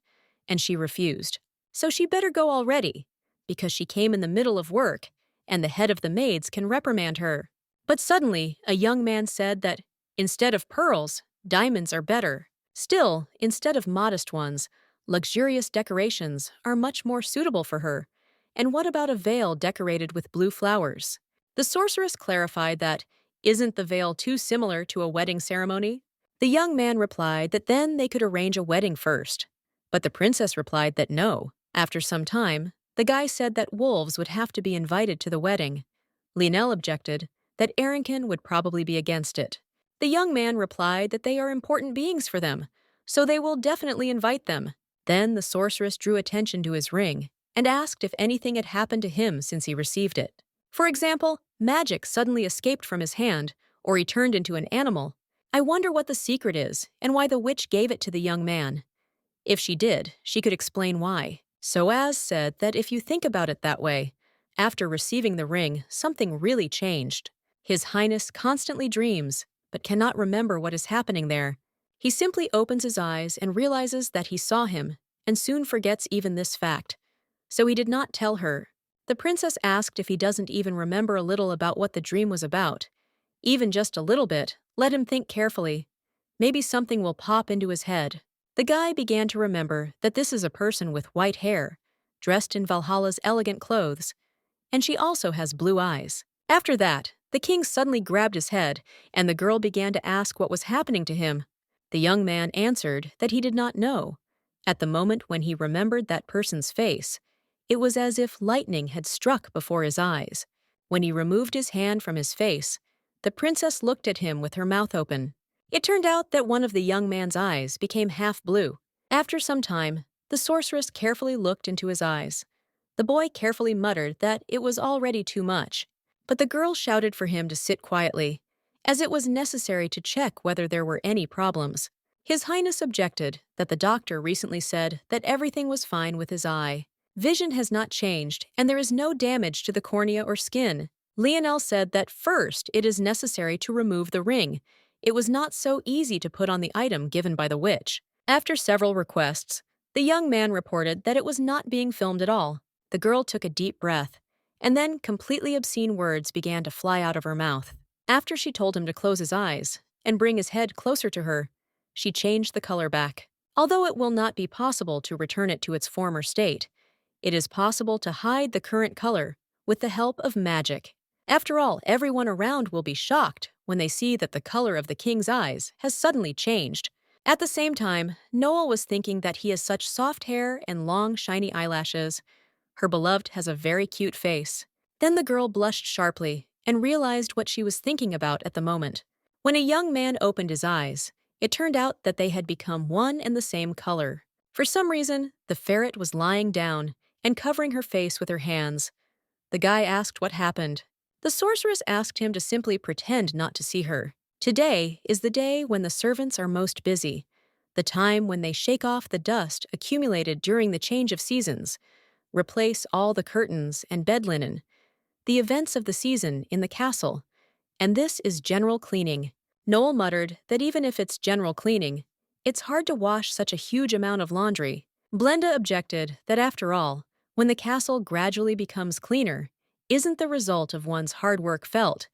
and she refused. So she better go already, because she came in the middle of work, and the head of the maids can reprimand her. But suddenly, a young man said that, instead of pearls, diamonds are better. Still, instead of modest ones, luxurious decorations are much more suitable for her. And what about a veil decorated with blue flowers? The sorceress clarified that, isn't the veil too similar to a wedding ceremony? The young man replied that then they could arrange a wedding first. But the princess replied that no. After some time, the guy said that wolves would have to be invited to the wedding. Lionel objected that Arrington would probably be against it. The young man replied that they are important beings for them, so they will definitely invite them. Then the sorceress drew attention to his ring and asked if anything had happened to him since he received it. For example, magic suddenly escaped from his hand, or he turned into an animal. I wonder what the secret is and why the witch gave it to the young man. If she did, she could explain why. Soaz said that if you think about it that way, after receiving the ring, something really changed. His Highness constantly dreams, but cannot remember what is happening there. He simply opens his eyes and realizes that he saw him, and soon forgets even this fact. So he did not tell her. The princess asked if he doesn't even remember a little about what the dream was about. Even just a little bit, let him think carefully. Maybe something will pop into his head. The guy began to remember that this is a person with white hair, dressed in Valhalla's elegant clothes, and she also has blue eyes. After that, The king suddenly grabbed his head, and the girl began to ask what was happening to him. The young man answered that he did not know. At the moment when he remembered that person's face, it was as if lightning had struck before his eyes. When he removed his hand from his face, the princess looked at him with her mouth open. It turned out that one of the young man's eyes became half blue. After some time, the sorceress carefully looked into his eyes. The boy carefully muttered that it was already too much, but the girl shouted for him to sit quietly, as it was necessary to check whether there were any problems. His Highness objected that the doctor recently said that everything was fine with his eye. Vision has not changed, and there is no damage to the cornea or skin. Lionel said that first it is necessary to remove the ring. It was not so easy to put on the item given by the witch. After several requests, the young man reported that it was not being filmed at all. The girl took a deep breath, and then completely obscene words began to fly out of her mouth. After she told him to close his eyes and bring his head closer to her, she changed the color back. Although it will not be possible to return it to its former state, it is possible to hide the current color with the help of magic. After all, everyone around will be shocked when they see that the color of the king's eyes has suddenly changed. At the same time, Noel was thinking that he has such soft hair and long, shiny eyelashes. Her beloved has a very cute face. Then the girl blushed sharply and realized what she was thinking about at the moment. When a young man opened his eyes, it turned out that they had become one and the same color. For some reason, the ferret was lying down and covering her face with her hands. The guy asked what happened. The sorceress asked him to simply pretend not to see her. Today is the day when the servants are most busy, the time when they shake off the dust accumulated during the change of seasons, replace all the curtains and bed linen, the events of the season in the castle, and this is general cleaning. Noel muttered that even if it's general cleaning, it's hard to wash such a huge amount of laundry. Blenda objected that after all, when the castle gradually becomes cleaner, isn't the result of one's hard work felt,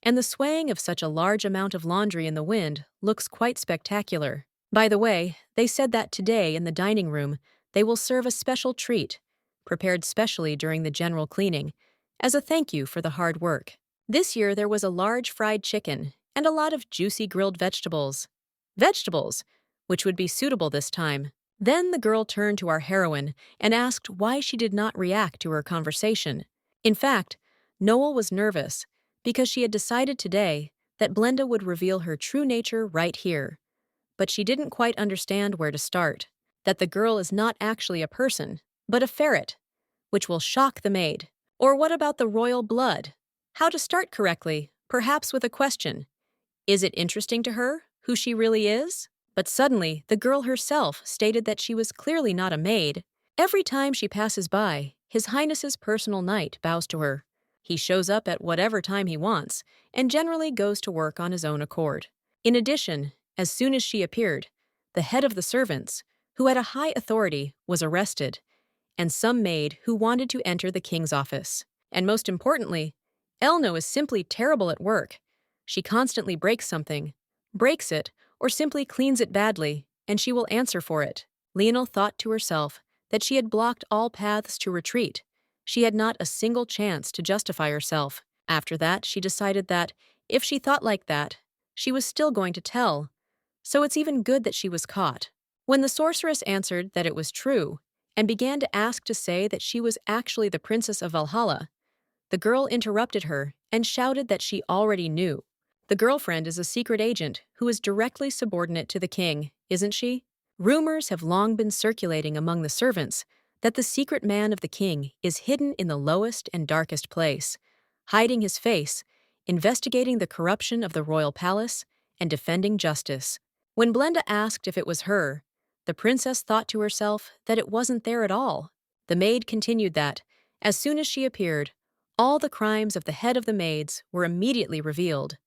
and the swaying of such a large amount of laundry in the wind looks quite spectacular. By the way, they said that today in the dining room they will serve a special treat, prepared specially during the general cleaning, as a thank you for the hard work. This year there was a large fried chicken and a lot of juicy grilled vegetables. Vegetables, which would be suitable this time. Then the girl turned to our heroine and asked why she did not react to her conversation. In fact, Noel was nervous because she had decided today that Blenda would reveal her true nature right here. But she didn't quite understand where to start, that the girl is not actually a person, but a ferret, which will shock the maid. Or what about the royal blood? How to start correctly, perhaps with a question. Is it interesting to her, who she really is? But suddenly, the girl herself stated that she was clearly not a maid. Every time she passes by, His Highness's personal knight bows to her. He shows up at whatever time he wants, and generally goes to work on his own accord. In addition, as soon as she appeared, the head of the servants, who had a high authority, was arrested, and some maid who wanted to enter the king's office. And most importantly, Elno is simply terrible at work. She constantly breaks something, breaks it, or simply cleans it badly, and she will answer for it. Lionel thought to herself that she had blocked all paths to retreat. She had not a single chance to justify herself. After that, she decided that, if she thought like that, she was still going to tell. So it's even good that she was caught. When the sorceress answered that it was true, and began to ask to say that she was actually the princess of Valhalla, the girl interrupted her and shouted that she already knew. The girlfriend is a secret agent who is directly subordinate to the king, isn't she? Rumors have long been circulating among the servants that the secret man of the king is hidden in the lowest and darkest place, hiding his face, investigating the corruption of the royal palace, and defending justice. When Blenda asked if it was her, the princess thought to herself that it wasn't there at all. The maid continued that, as soon as she appeared, all the crimes of the head of the maids were immediately revealed.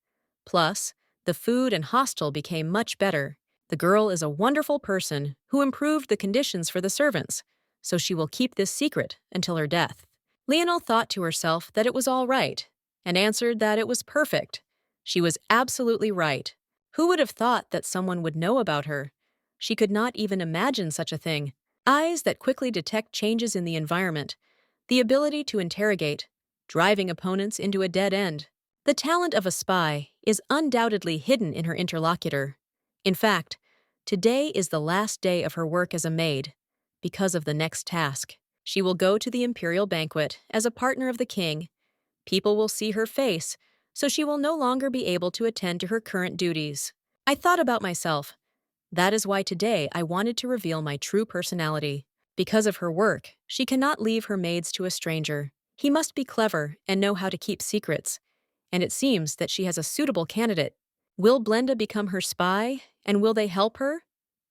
Plus, the food and hostel became much better. The girl is a wonderful person who improved the conditions for the servants, so she will keep this secret until her death. Lionel thought to herself that it was all right, and answered that it was perfect. She was absolutely right. Who would have thought that someone would know about her? She could not even imagine such a thing. Eyes that quickly detect changes in the environment, the ability to interrogate, driving opponents into a dead end. The talent of a spy is undoubtedly hidden in her interlocutor. In fact, today is the last day of her work as a maid. Because of the next task, she will go to the imperial banquet as a partner of the king. People will see her face, so she will no longer be able to attend to her current duties. I thought about myself. That is why today I wanted to reveal my true personality. Because of her work, she cannot leave her maids to a stranger. He must be clever and know how to keep secrets. And it seems that she has a suitable candidate. Will Blenda become her spy, and will they help her?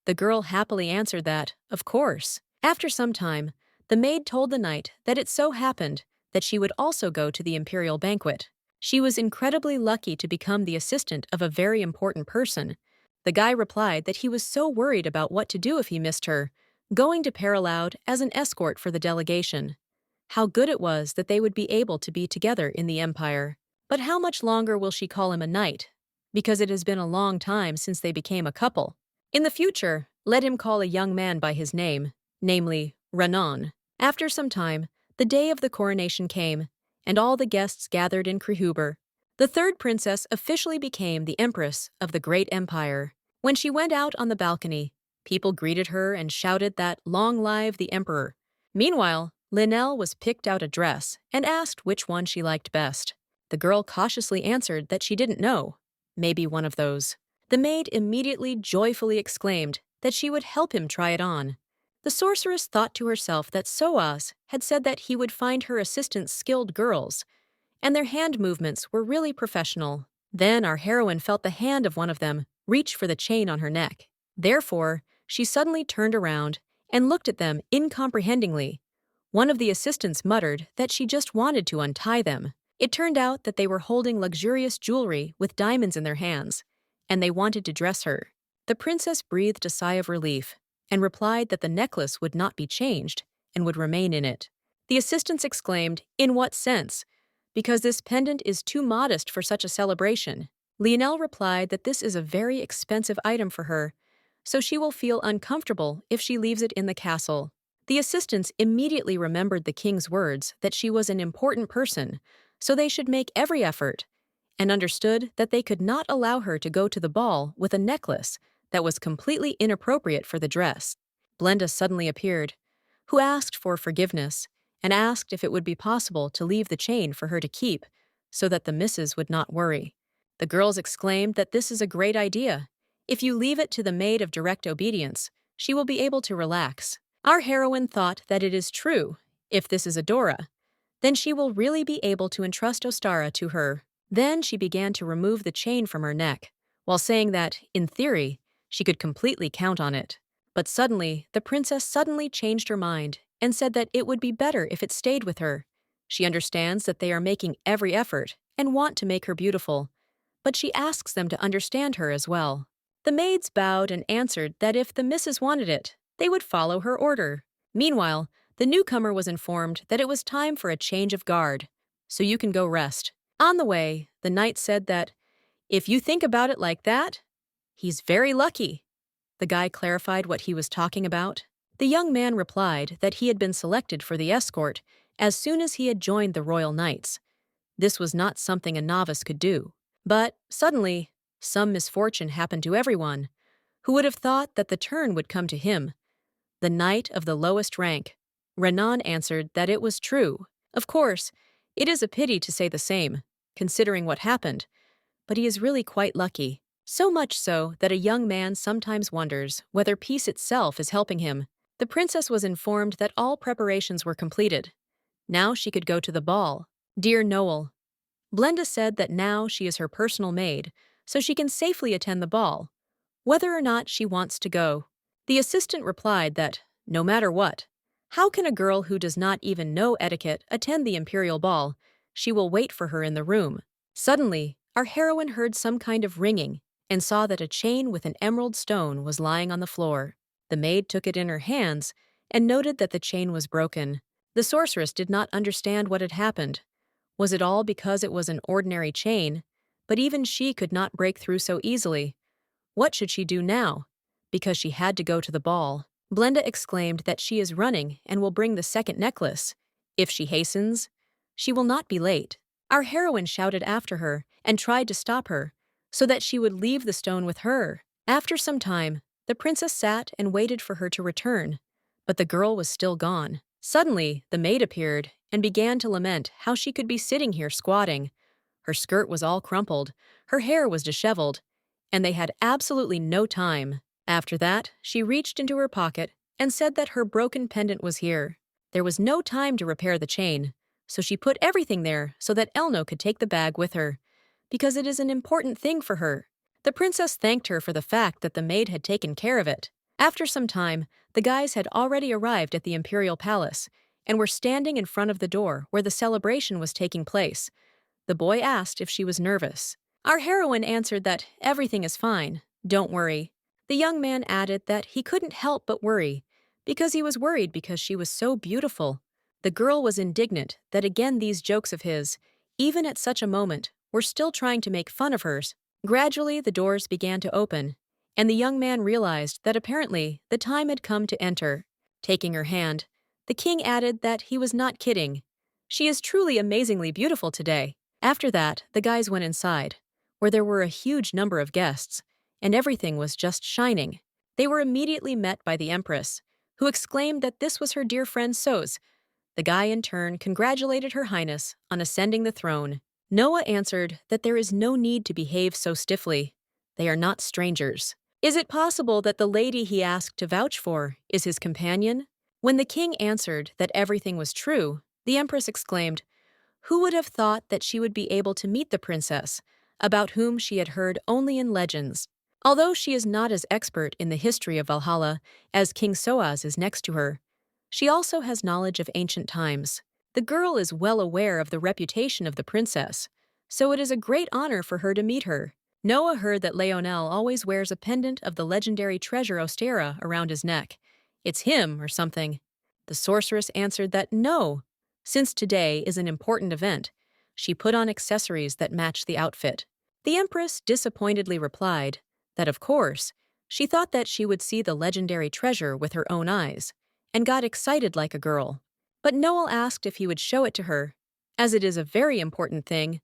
The girl happily answered that, of course. After some time, the maid told the knight that it so happened that she would also go to the imperial banquet. She was incredibly lucky to become the assistant of a very important person. The guy replied that he was so worried about what to do if he missed her, going to Paraloud as an escort for the delegation. How good it was that they would be able to be together in the empire. But how much longer will she call him a knight? Because it has been a long time since they became a couple. In the future, let him call a young man by his name, namely, Renan. After some time, the day of the coronation came, and all the guests gathered in Krehuber. The third princess officially became the empress of the great empire. When she went out on the balcony, people greeted her and shouted that "Long live the emperor." Meanwhile, Linnell was picked out a dress and asked which one she liked best. The girl cautiously answered that she didn't know. Maybe one of those. The maid immediately joyfully exclaimed that she would help him try it on. The sorceress thought to herself that Soaz had said that he would find her assistants skilled girls, and their hand movements were really professional. Then our heroine felt the hand of one of them reach for the chain on her neck. Therefore, she suddenly turned around and looked at them incomprehendingly. One of the assistants muttered that she just wanted to untie them. It turned out that they were holding luxurious jewelry with diamonds in their hands, and they wanted to dress her. The princess breathed a sigh of relief and replied that the necklace would not be changed and would remain in it. The assistants exclaimed, "In what sense? Because this pendant is too modest for such a celebration." Lionel replied that this is a very expensive item for her, so she will feel uncomfortable if she leaves it in the castle. The assistants immediately remembered the king's words that she was an important person, so they should make every effort, and understood that they could not allow her to go to the ball with a necklace that was completely inappropriate for the dress. Blenda suddenly appeared, who asked for forgiveness and asked if it would be possible to leave the chain for her to keep so that the missus would not worry. The girls exclaimed that this is a great idea. If you leave it to the maid of direct obedience, she will be able to relax. Our heroine thought that it is true. If this is Adora, then she will really be able to entrust Ostara to her. Then she began to remove the chain from her neck, while saying that, in theory, she could completely count on it. But suddenly, the princess suddenly changed her mind and said that it would be better if it stayed with her. She understands that they are making every effort and want to make her beautiful, but she asks them to understand her as well. The maids bowed and answered that if the missus wanted it, they would follow her order. Meanwhile, the newcomer was informed that it was time for a change of guard, so you can go rest. On the way, the knight said that, "If you think about it like that, he's very lucky." The guy clarified what he was talking about. The young man replied that he had been selected for the escort as soon as he had joined the Royal Knights. This was not something a novice could do. But, suddenly, some misfortune happened to everyone. Who would have thought that the turn would come to him? The knight of the lowest rank. Renan answered that it was true. Of course, it is a pity to say the same, considering what happened, but he is really quite lucky. So much so that a young man sometimes wonders whether peace itself is helping him. The princess was informed that all preparations were completed. Now she could go to the ball. Dear Noel, Blenda said that now she is her personal maid, so she can safely attend the ball, whether or not she wants to go. The assistant replied that, no matter what, how can a girl who does not even know etiquette attend the imperial ball? She will wait for her in the room. Suddenly, our heroine heard some kind of ringing and saw that a chain with an emerald stone was lying on the floor. The maid took it in her hands and noted that the chain was broken. The sorceress did not understand what had happened. Was it all because it was an ordinary chain? But even she could not break through so easily. What should she do now? Because she had to go to the ball. Blenda exclaimed that she is running and will bring the second necklace. If she hastens, she will not be late. Our heroine shouted after her and tried to stop her, so that she would leave the stone with her. After some time, the princess sat and waited for her to return, but the girl was still gone. Suddenly, the maid appeared and began to lament how she could be sitting here squatting. Her skirt was all crumpled, her hair was disheveled, and they had absolutely no time. After that, she reached into her pocket and said that her broken pendant was here. There was no time to repair the chain, so she put everything there so that Elno could take the bag with her, because it is an important thing for her. The princess thanked her for the fact that the maid had taken care of it. After some time, the guys had already arrived at the imperial palace and were standing in front of the door where the celebration was taking place. The boy asked if she was nervous. Our heroine answered that everything is fine, don't worry. The young man added that he couldn't help but worry, because he was worried because she was so beautiful. The girl was indignant that again these jokes of his, even at such a moment, were still trying to make fun of hers. Gradually, the doors began to open, and the young man realized that apparently the time had come to enter. Taking her hand, the king added that he was not kidding. She is truly amazingly beautiful today. After that, the guys went inside, where there were a huge number of guests, and everything was just shining. They were immediately met by the empress, who exclaimed that this was her dear friend Soz. The guy in turn congratulated Her Highness on ascending the throne. Noah answered that there is no need to behave so stiffly. They are not strangers. Is it possible that the lady he asked to vouch for is his companion? When the king answered that everything was true, the empress exclaimed, "Who would have thought that she would be able to meet the princess, about whom she had heard only in legends?" Although she is not as expert in the history of Valhalla as King Soaz is next to her, she also has knowledge of ancient times. The girl is well aware of the reputation of the princess, so it is a great honor for her to meet her. Noah heard that Leonel always wears a pendant of the legendary treasure Ostera around his neck. It's him or something. The sorceress answered that no. Since today is an important event, she put on accessories that match the outfit. The empress disappointedly replied that, of course, she thought that she would see the legendary treasure with her own eyes, and got excited like a girl. But Noel asked if he would show it to her, as it is a very important thing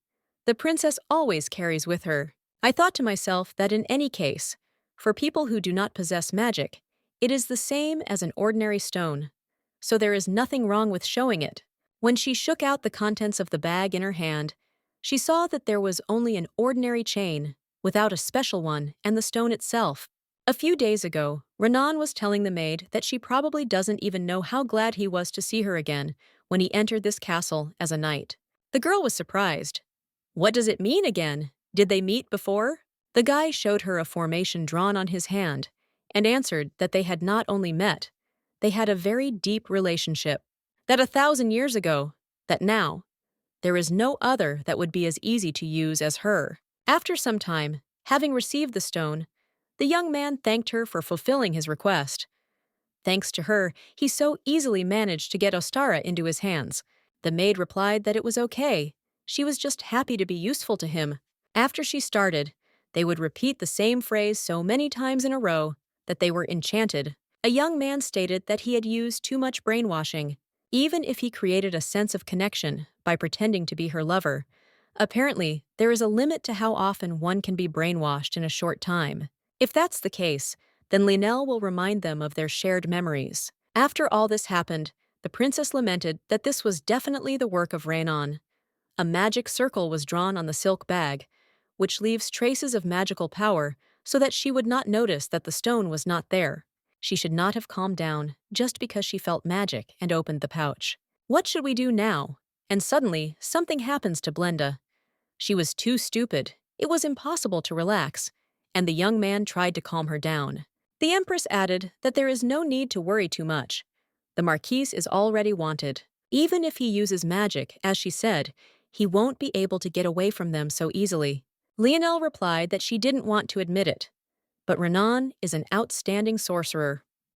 the princess always carries with her. I thought to myself that in any case, for people who do not possess magic, it is the same as an ordinary stone, so there is nothing wrong with showing it. When she shook out the contents of the bag in her hand, she saw that there was only an ordinary chain, without a special one, and the stone itself. A few days ago, Renan was telling the maid that she probably doesn't even know how glad he was to see her again when he entered this castle as a knight. The girl was surprised. What does it mean again? Did they meet before? The guy showed her a formation drawn on his hand and answered that they had not only met, they had a very deep relationship. That 1,000 years ago, that now, there is no other that would be as easy to use as her. After some time, having received the stone, the young man thanked her for fulfilling his request. Thanks to her, he so easily managed to get Ostara into his hands. The maid replied that it was okay. She was just happy to be useful to him. After she started, they would repeat the same phrase so many times in a row that they were enchanted. A young man stated that he had used too much brainwashing, even if he created a sense of connection by pretending to be her lover. Apparently, there is a limit to how often one can be brainwashed in a short time. If that's the case, then Linnell will remind them of their shared memories. After all this happened, the princess lamented that this was definitely the work of Rhaenon. A magic circle was drawn on the silk bag, which leaves traces of magical power so that she would not notice that the stone was not there. She should not have calmed down just because she felt magic and opened the pouch. What should we do now? And suddenly, something happens to Blenda. She was too stupid. It was impossible to relax, and the young man tried to calm her down. The Empress added that there is no need to worry too much. The Marquise is already wanted. Even if he uses magic, as she said, he won't be able to get away from them so easily. Leonel replied that she didn't want to admit it, but Renan is an outstanding sorcerer.